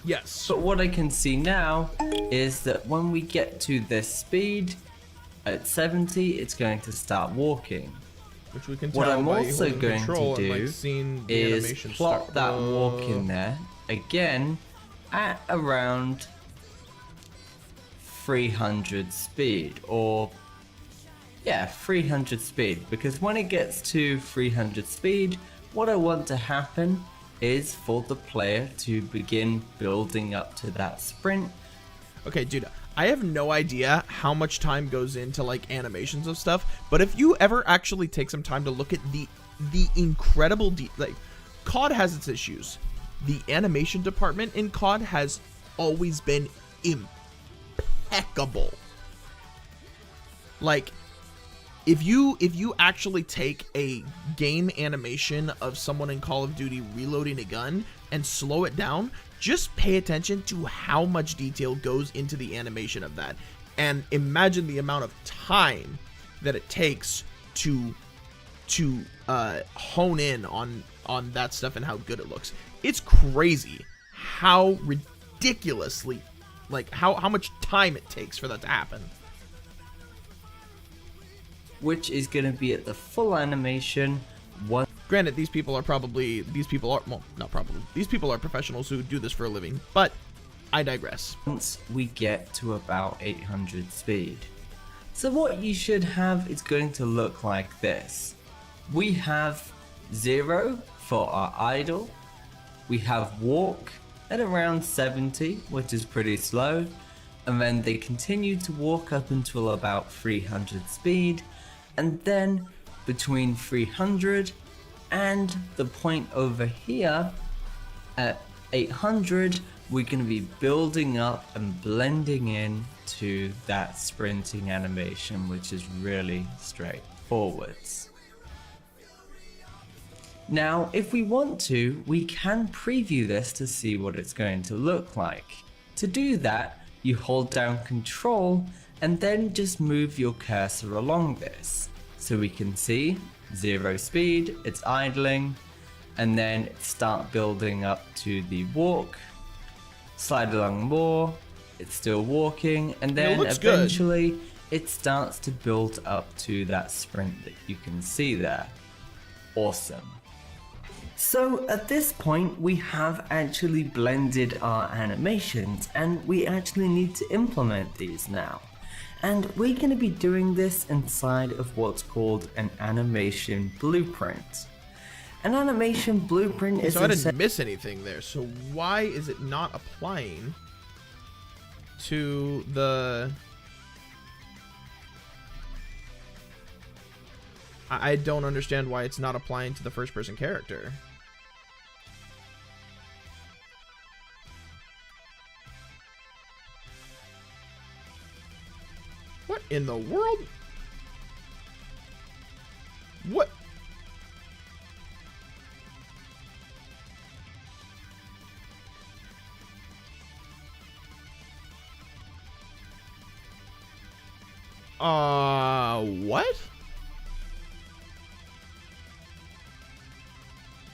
B: Yes.
J: But what I can see now is that when we get to this speed, at 70, it's going to start walking.
B: Which we can
J: What
B: tell
J: I'm
B: by
J: also
B: holding
J: going to
B: control and,
J: do
B: like, seeing the
J: is
B: animation
J: plot
B: start.
J: that walk in there again at around 300 speed, or yeah, 300 speed, because when it gets to 300 speed, what I want to happen is for the player to begin building up to that sprint.
B: Okay, dude, I have no idea how much time goes into, like, animations of stuff, but if you ever actually take some time to look at the incredible like, COD has its issues. The animation department in COD has always been impeccable. Like, if you actually take a game animation of someone in Call of Duty reloading a gun and slow it down, just pay attention to how much detail goes into the animation of that, and imagine the amount of time that it takes to hone in on that stuff and how good it looks. It's crazy how ridiculously, like, how much time it takes for that to happen.
J: Which is going to be at the full animation.
B: Granted, these people are professionals who do this for a living, but I digress.
J: Once we get to about 800 speed. So what you should have is going to look like this. We have 0 for our idle. We have walk at around 70, which is pretty slow. And then they continue to walk up until about 300 speed. And then between 300 and the point over here at 800, we're going to be building up and blending in to that sprinting animation, which is really straightforward. Now, if we want to, we can preview this to see what it's going to look like. To do that, you hold down Control and then just move your cursor along this. So we can see 0 speed, it's idling, and then start building up to the walk. slide along more, it's still walking, and then
B: looks good.
J: eventually it starts to build up to that sprint that you can see there. Awesome. So at this point we have actually blended our animations and we actually need to implement these now. And we're going to be doing this inside of what's called an animation blueprint. An animation blueprint is
B: So I didn't miss anything there. So why is it not applying to the... I don't understand why it's not applying to the first person character. What in the world? What? What?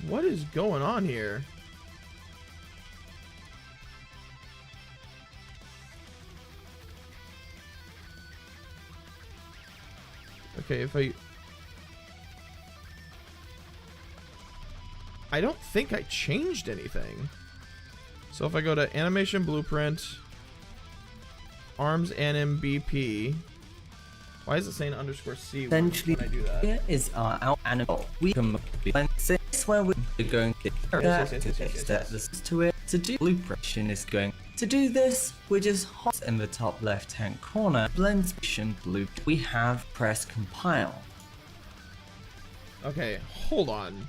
B: What is going on here? Okay, if I don't think I changed anything. So if I go to animation blueprint, arms anim BP, why is it saying _C
J: essentially
B: when I do that?
J: here is our out animal. We can blend this where we're going to get to it. To do blueprint is going to do this, we just hot in the top left hand corner, blend blue. We have press compile.
B: Okay, hold on.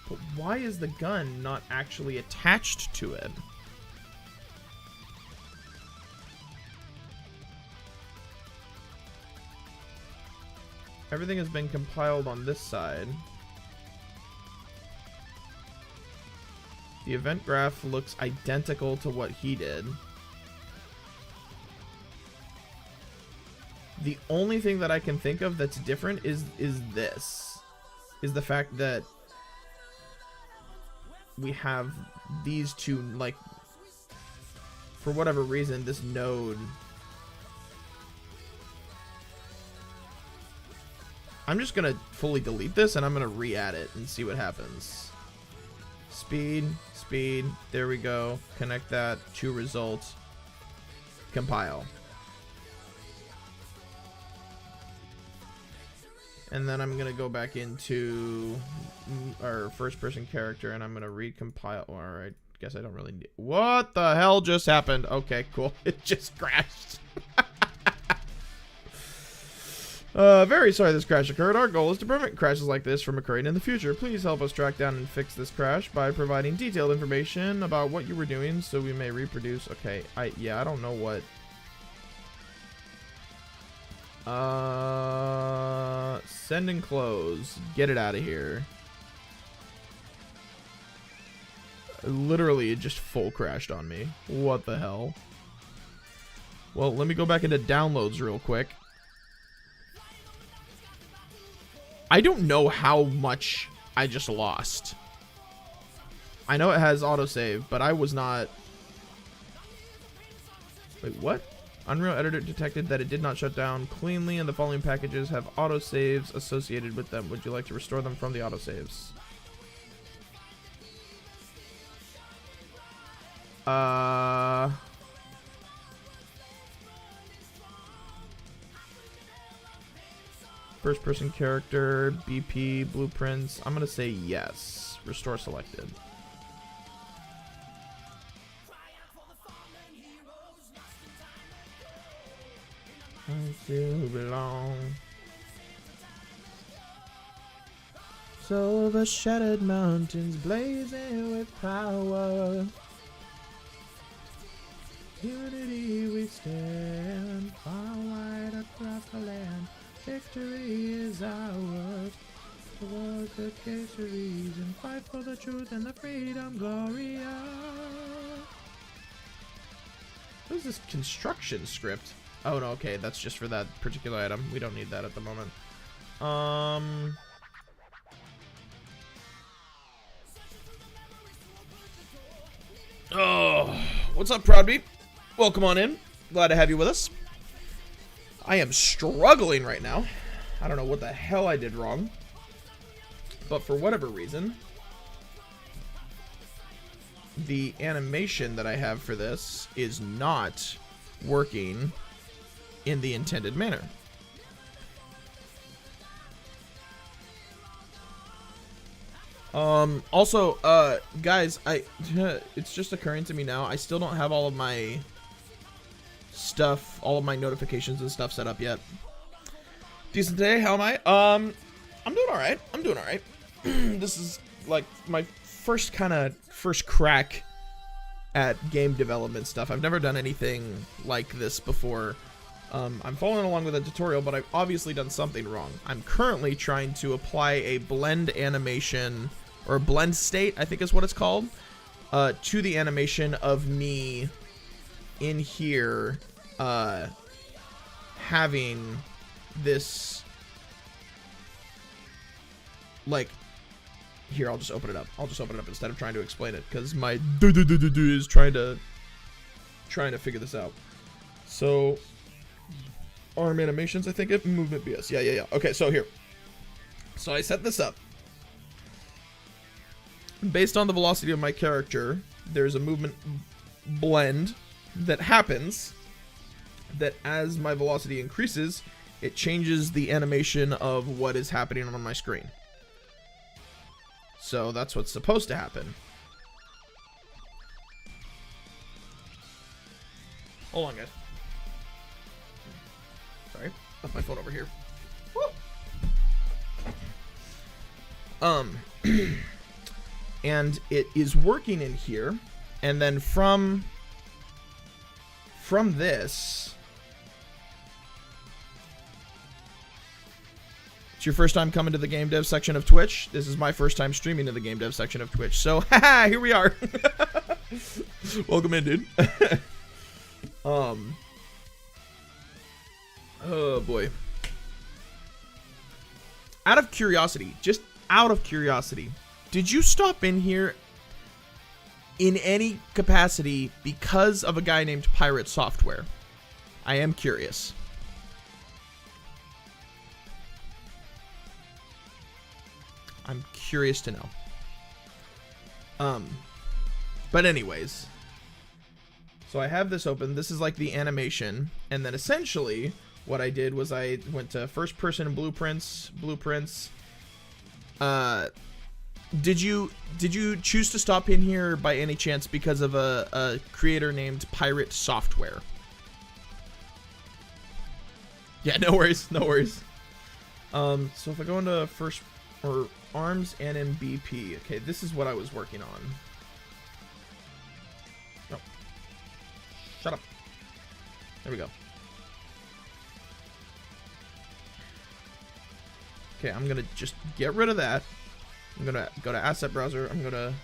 B: But why is the gun not actually attached to it? Everything has been compiled on this side. The event graph looks identical to what he did. The only thing that I can think of that's different is the fact that we have these two, like, for whatever reason, this node. I'm just gonna fully delete this and I'm gonna re-add it and see what happens. Speed, there we go. Connect that to results. Compile. And then I'm gonna go back into our first person character and I'm gonna recompile. Alright, guess I don't really need. What the hell just happened? Okay, cool. It just crashed. Very sorry this crash occurred. Our goal is to prevent crashes like this from occurring in the future. Please help us track down and fix this crash by providing detailed information about what you were doing so we may reproduce. Okay, I don't know what. Send and close. Get it out of here. Literally, it just full crashed on me. What the hell? Well, let me go back into downloads real quick. I don't know how much I just lost. I know it has autosave, but I was not... Wait, what? Unreal Editor detected that it did not shut down cleanly, and the following packages have autosaves associated with them. Would you like to restore them from the autosaves? First person character, BP, blueprints. I'm gonna say yes. Restore selected. I still belong. So the shattered mountains blazing with power. Unity we stand, far wide across the land. Victory is ours. Towards the caceries and fight for the truth and the freedom, Gloria. What is this construction script? Oh no, okay, that's just for that particular item. We don't need that at the moment. Oh, what's up, Proudbeat? Welcome on in. Glad to have you with us. I am struggling right now. I don't know what the hell I did wrong, but for whatever reason, the animation that I have for this is not working in the intended manner. Also, guys, it's just occurring to me now, I still don't have all of my stuff, all of my notifications and stuff set up yet. Decent day, how am I? I'm doing alright. I'm doing alright. This is like my first crack at game development stuff. I've never done anything like this before. I'm following along with a tutorial, but I've obviously done something wrong. I'm currently trying to apply a blend animation, or blend state, I think is what it's called, to the animation of me in here, having this, like, here, I'll just open it up. I'll just open it up instead of trying to explain it, because my is trying to figure this out. So, arm animations, I think it, movement BS. Yeah. Okay, so here. So I set this up. Based on the velocity of my character, there's a movement blend that happens that as my velocity increases, it changes the animation of what is happening on my screen. So that's what's supposed to happen. Hold on, guys. Sorry, left my phone over here. Woo! And it is working in here, and then from this, it's your first time coming to the game dev section of Twitch. This is my first time streaming to the game dev section of Twitch. So, haha, here we are. Welcome in, dude. Oh boy. Out of curiosity, just out of curiosity, did you stop in here in any capacity because of a guy named Pirate Software? I am curious. I'm curious to know. But anyways, so I have this open. This is like the animation, and then essentially what I did was I went to first person blueprints. Did you choose to stop in here by any chance because of a creator named Pirate Software? Yeah, no worries. So if I go into first or arms and BP, okay, this is what I was working on. No, shut up. There we go. Okay, I'm gonna just get rid of that. I'm gonna go to asset browser. I'm gonna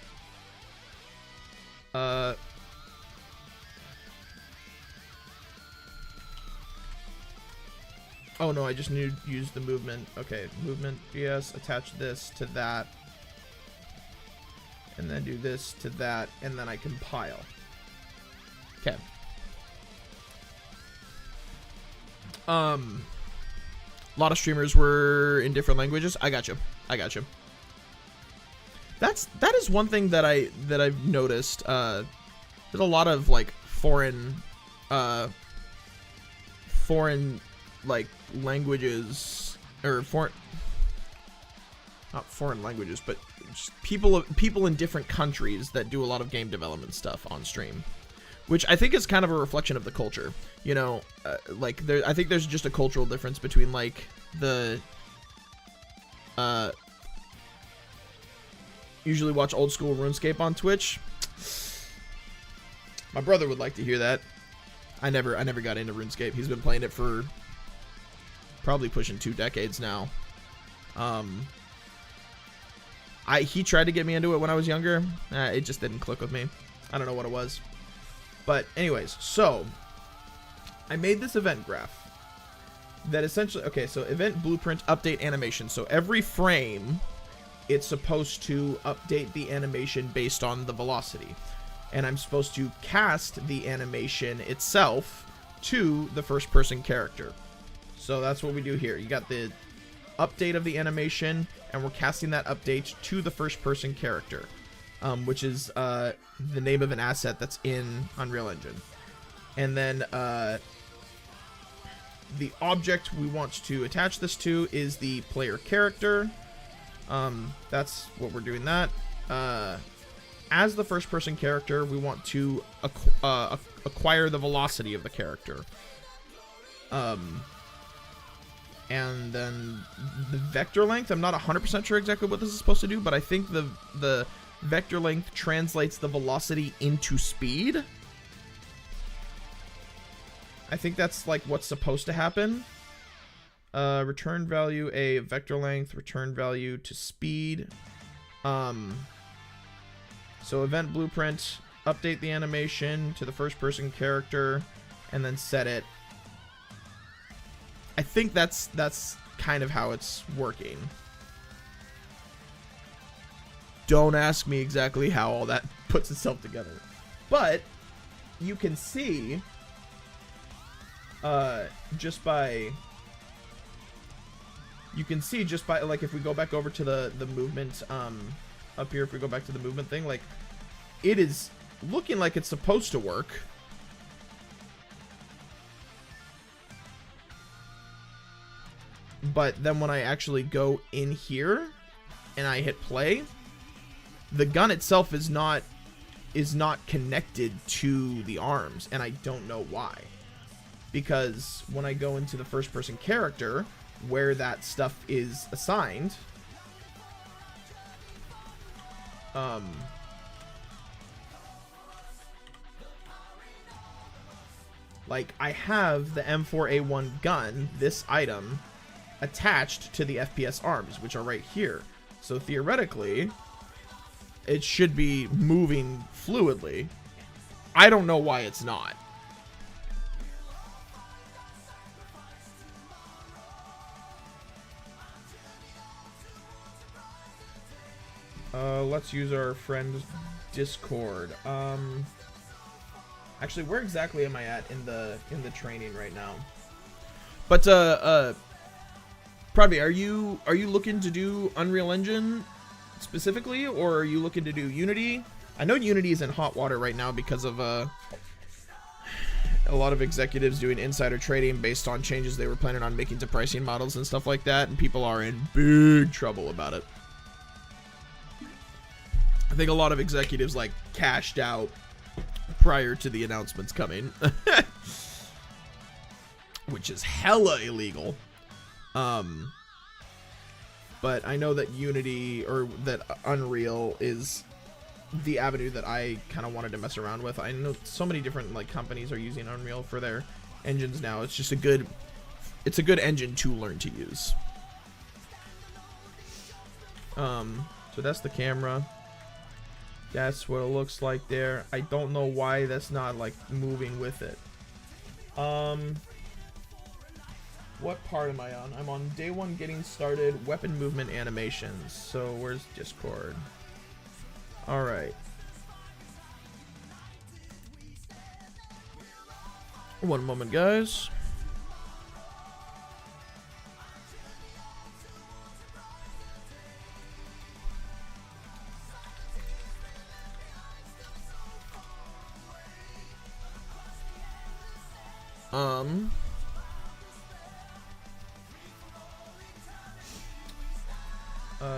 B: oh no, I just need to use the movement. Okay, movement BS, attach this to that, and then do this to that, and then I compile. Okay. A lot of streamers were in different languages. I got you. That is one thing that I've noticed. There's a lot of like foreign like languages, or not foreign languages, but just people in different countries that do a lot of game development stuff on stream, which I think is kind of a reflection of the culture. You know, like I think there's just a cultural difference between like the usually watch old school RuneScape on Twitch. My brother would like to hear that. I never got into RuneScape. He's been playing it for probably pushing 2 decades now. He tried to get me into it when I was younger. It just didn't click with me. I don't know what it was. But anyways, so I made this event graph that essentially, okay, so event blueprint update animation. So every frame, it's supposed to update the animation based on the velocity. and I'm supposed to cast the animation itself to the first person character. So that's what we do here. You got the update of the animation, and we're casting that update to the first person character, which is the name of an asset that's in Unreal Engine. And then the object we want to attach this to is the player character. That's what we're doing that. As the first person character, we want to acquire the velocity of the character. And then the vector length, I'm not 100% sure exactly what this is supposed to do, but I think the vector length translates the velocity into speed. I think that's like what's supposed to happen. Return value, a vector length, return value to speed. So event blueprint, update the animation to the first person character, and then set it. I think that's kind of how it's working. Don't ask me exactly how all that puts itself together, but you can see just by like, if we go back over to the movement up here, if we go back to the movement thing, like, it is looking like it's supposed to work. But then when I actually go in here and I hit play, the gun itself is not connected to the arms, and I don't know why. Because when I go into the first person character, where that stuff is assigned, like, I have the M4A1 gun, this item, attached to the FPS arms, which are right here. So theoretically, it should be moving fluidly. I don't know why it's not. Let's use our friend's Discord. Actually, where exactly am I at in the training right now? But Prodby, are you looking to do Unreal Engine specifically, or are you looking to do Unity? I know Unity is in hot water right now because of a lot of executives doing insider trading based on changes they were planning on making to pricing models and stuff like that, and people are in big trouble about it. I think a lot of executives like cashed out prior to the announcements coming, which is hella illegal. But I know that Unity, or that Unreal, is the avenue that I kind of wanted to mess around with. I know so many different like companies are using Unreal for their engines now. It's just a good engine to learn to use. So that's the camera. That's what it looks like there. I don't know why that's not like moving with it. What part am I on? I'm on day 1 getting started, weapon movement animations. So where's Discord? Alright. One moment, guys.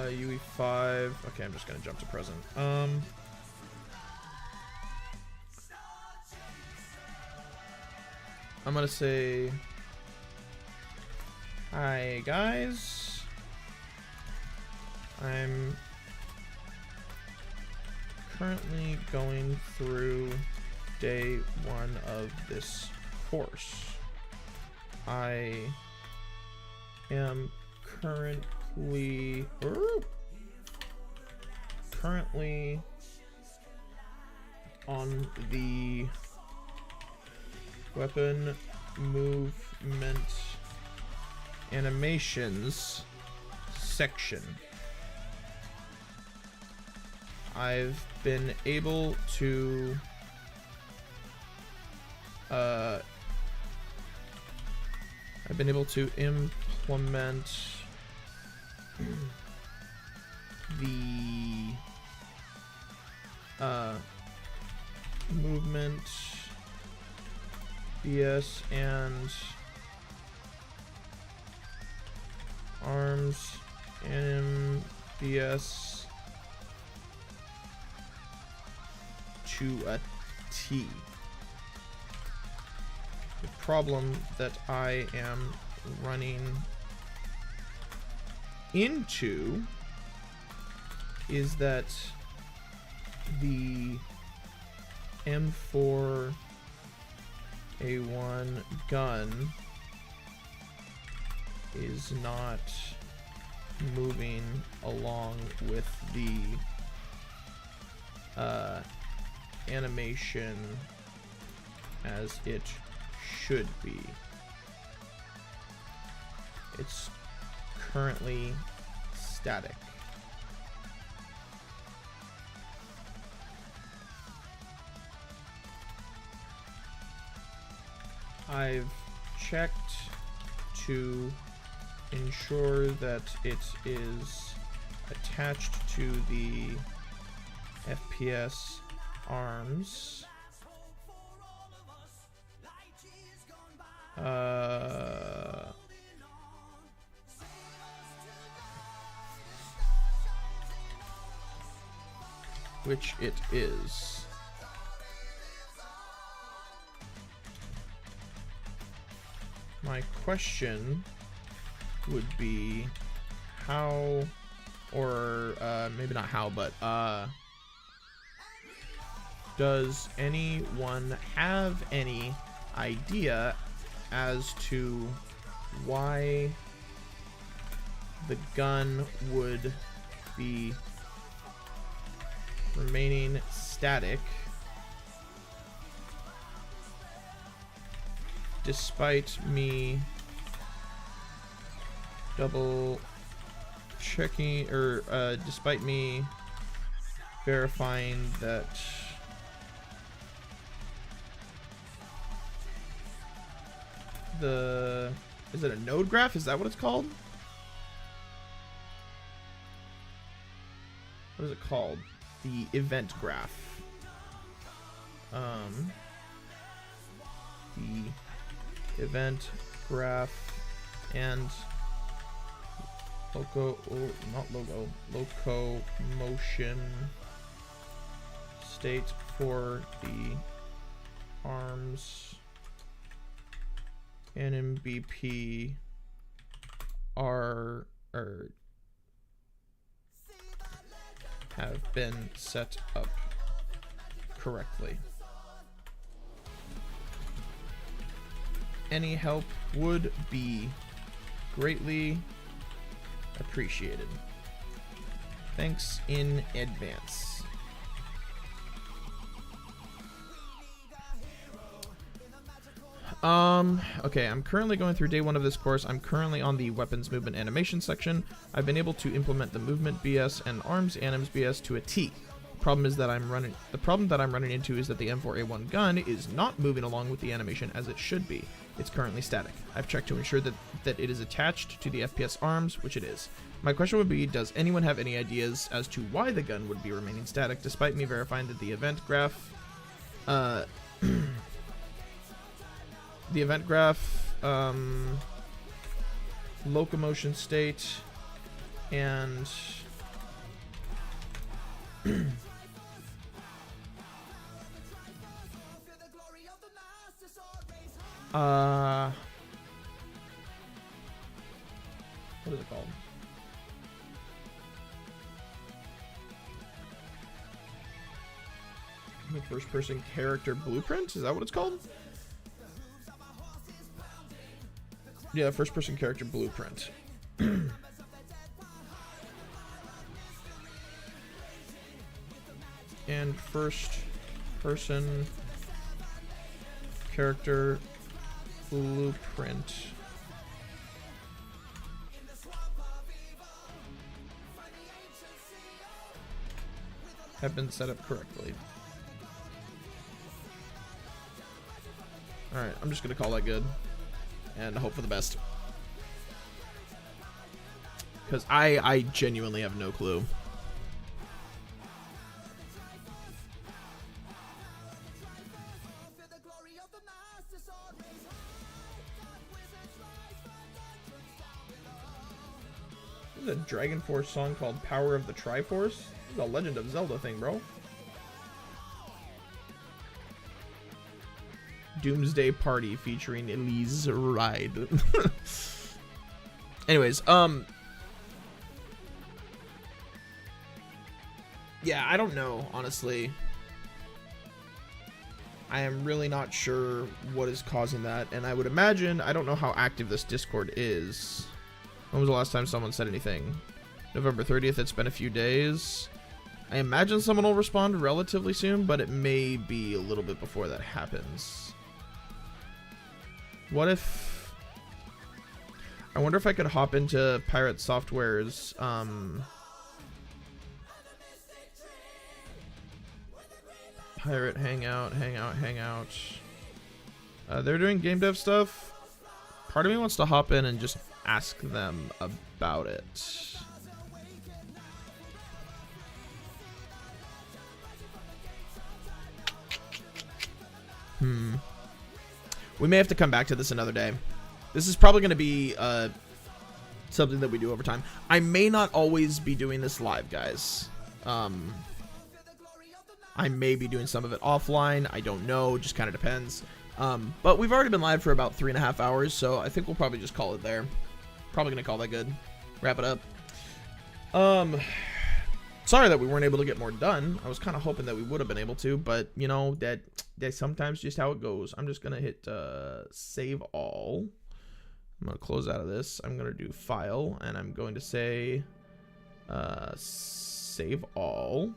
B: UE5. Okay, I'm just gonna jump to present. I'm gonna say, hi guys. I'm currently going through day 1 of this course. I am currently on the weapon movement animations section. I've been able to implement the movement BS and arms and BS to a T. The problem that I am running into is that the M4A1 gun is not moving along with the animation as it should be. It's currently static. I've checked to ensure that it is attached to the FPS arms. Which it is. My question would be how, or maybe not how, but does anyone have any idea as to why the gun would be remaining static despite me double checking, or despite me verifying that the, is it a node graph? Is that what it's called? What is it called? The event graph. The event graph and locomotion state for the arms and NMBP are have been set up correctly. Any help would be greatly appreciated. Thanks in advance. Okay, I'm currently going through day 1 of this course. I'm currently on the weapons movement animation section. I've been able to implement the movement BS and arms anims BS to a T. The problem that I'm running into is that the M4A1 gun is not moving along with the animation as it should be. It's currently static. I've checked to ensure that it is attached to the FPS arms, which it is. My question would be, does anyone have any ideas as to why the gun would be remaining static despite me verifying that the event graph locomotion state and what is it called? The first person character blueprint? Is that what it's called? Yeah, first person character blueprint. And first person character blueprint. have been set up correctly. Alright, I'm just gonna call that good and hope for the best. Because I genuinely have no clue. There's a Dragon Force song called Power of the Triforce. This is a Legend of Zelda thing, bro. Doomsday Party featuring Elise Ride. Anyways, yeah, I don't know, honestly. I am really not sure what is causing that, and I would imagine, I don't know how active this Discord is. When was the last time someone said anything? November 30th, it's been a few days. I imagine someone will respond relatively soon, but it may be a little bit before that happens. What if... I wonder if I could hop into Pirate Software's, Pirate Hangout. They're doing game dev stuff. Part of me wants to hop in and just ask them about it. We may have to come back to this another day. This is probably going to be something that we do over time. I may not always be doing this live, guys. I may be doing some of it offline. I don't know. Just kind of depends. But we've already been live for about 3.5 hours, so I think we'll probably just call it there. Probably going to call that good. Wrap it up. Sorry that we weren't able to get more done. I was kind of hoping that we would have been able to, but, you know, that's sometimes just how it goes. I'm just going to hit save all. I'm going to close out of this. I'm going to do file, and I'm going to say save all.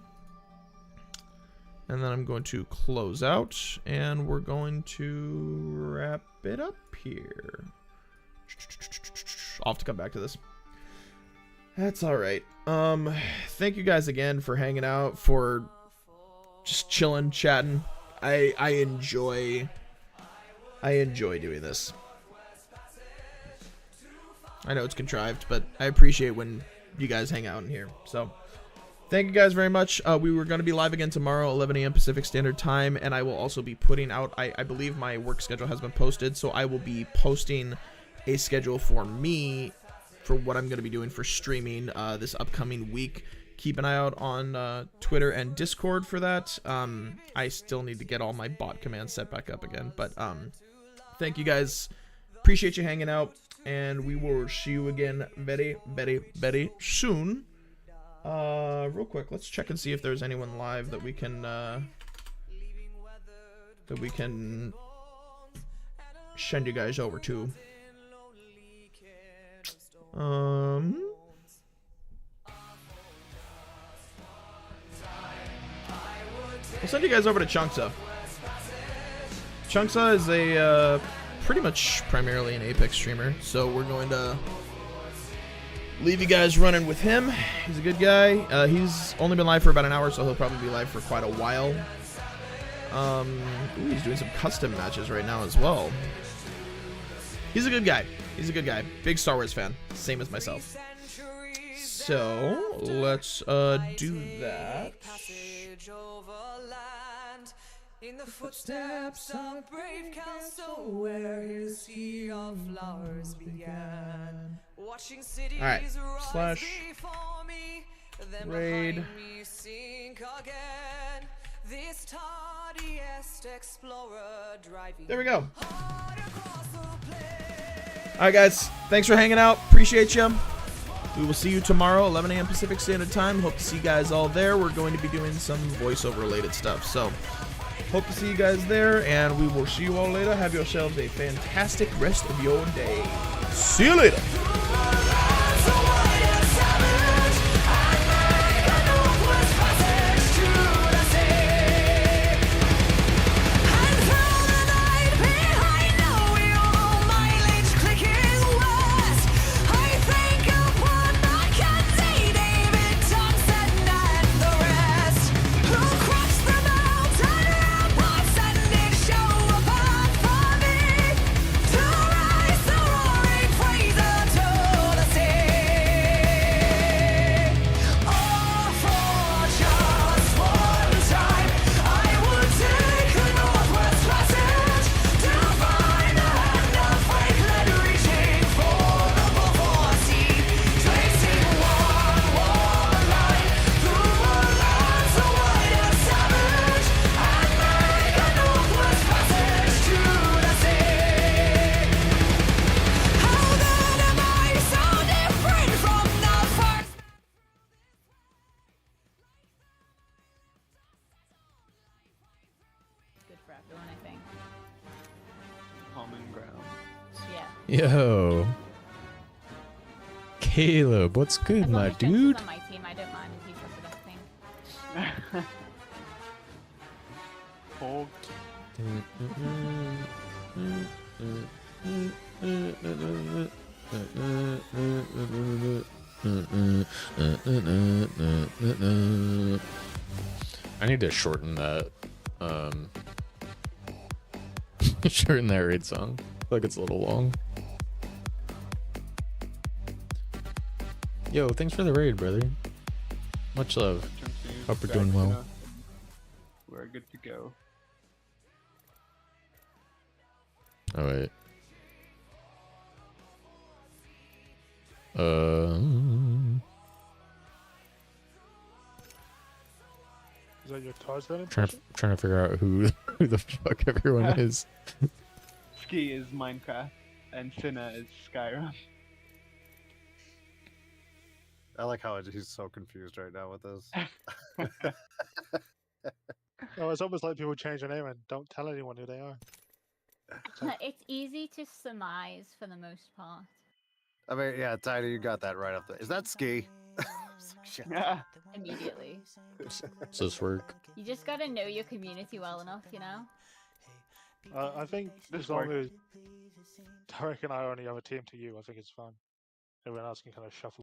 B: And then I'm going to close out, and we're going to wrap it up here. I'll have to come back to this. That's all right. Thank you guys again for hanging out, for just chilling, chatting. I enjoy doing this. I know it's contrived, but I appreciate when you guys hang out in here. So thank you guys very much. We were going to be live again tomorrow, 11 a.m. Pacific Standard Time, and I will also be putting out, I believe my work schedule has been posted, so I will be posting a schedule for me for what I'm going to be doing for streaming this upcoming week. Keep an eye out on Twitter and Discord for that. I still need to get all my bot commands set back up again, but thank you guys. Appreciate you hanging out, and we will see you again very, very, very soon. Real quick, let's check and see if there's anyone live that we can send you guys over to. We'll send you guys over to Chunksa. Chunksa is a pretty much primarily an Apex streamer, so we're going to leave you guys running with him. He's a good guy. He's only been live for about an hour, so he'll probably be live for quite a while. Ooh, he's doing some custom matches right now as well. He's a good guy. He's a good guy. Big Star Wars fan. Same as myself. So, let's do that.
A: In the footsteps of brave Kelso, where his sea of flowers began. Watching cities rise before me, then
B: raid.
A: behind me sink again. This tardiest explorer driving.
B: There we go. Alright guys, thanks for hanging out. Appreciate you. We will see you tomorrow, 11 a.m. Pacific Standard Time. Hope to see you guys all there. We're going to be doing some voiceover related stuff, so hope to see you guys there, and we will see you all later. Have yourselves a fantastic rest of your day. See you later.
L: for everyone, I think.
M: Common ground.
L: Yeah.
N: Yo. Caleb, what's good,
L: As long
N: my
L: as Prince is
N: dude?
L: on my team, I don't mind if he's just the best thing.
M: Porg.
N: I need to shorten that. Shorten that raid song. I feel like it's a little long. Yo, thanks for the raid, brother. Much love. Hope you're doing well.
M: We're good to go.
N: Oh wait.
O: Is that your Tarzan
N: Trying
O: impression?
N: to figure out who the fuck everyone is.
M: Ski is Minecraft, and Finna is Skyrim.
P: I like how he's so confused right now with this.
O: Oh, it's almost like people change their name and don't tell anyone who they are.
L: It's easy to surmise for the most part.
P: I mean, yeah, Tiny, you got that right up there. Is that Ski? Shit.
M: Yeah.
L: Immediately.
N: Does this work?
L: You just gotta know your community well enough, you know?
O: I think
M: This
O: as long
M: works.
O: as Tarek and I only have a team to you, I think it's fine. Everyone else can kind of shuffle.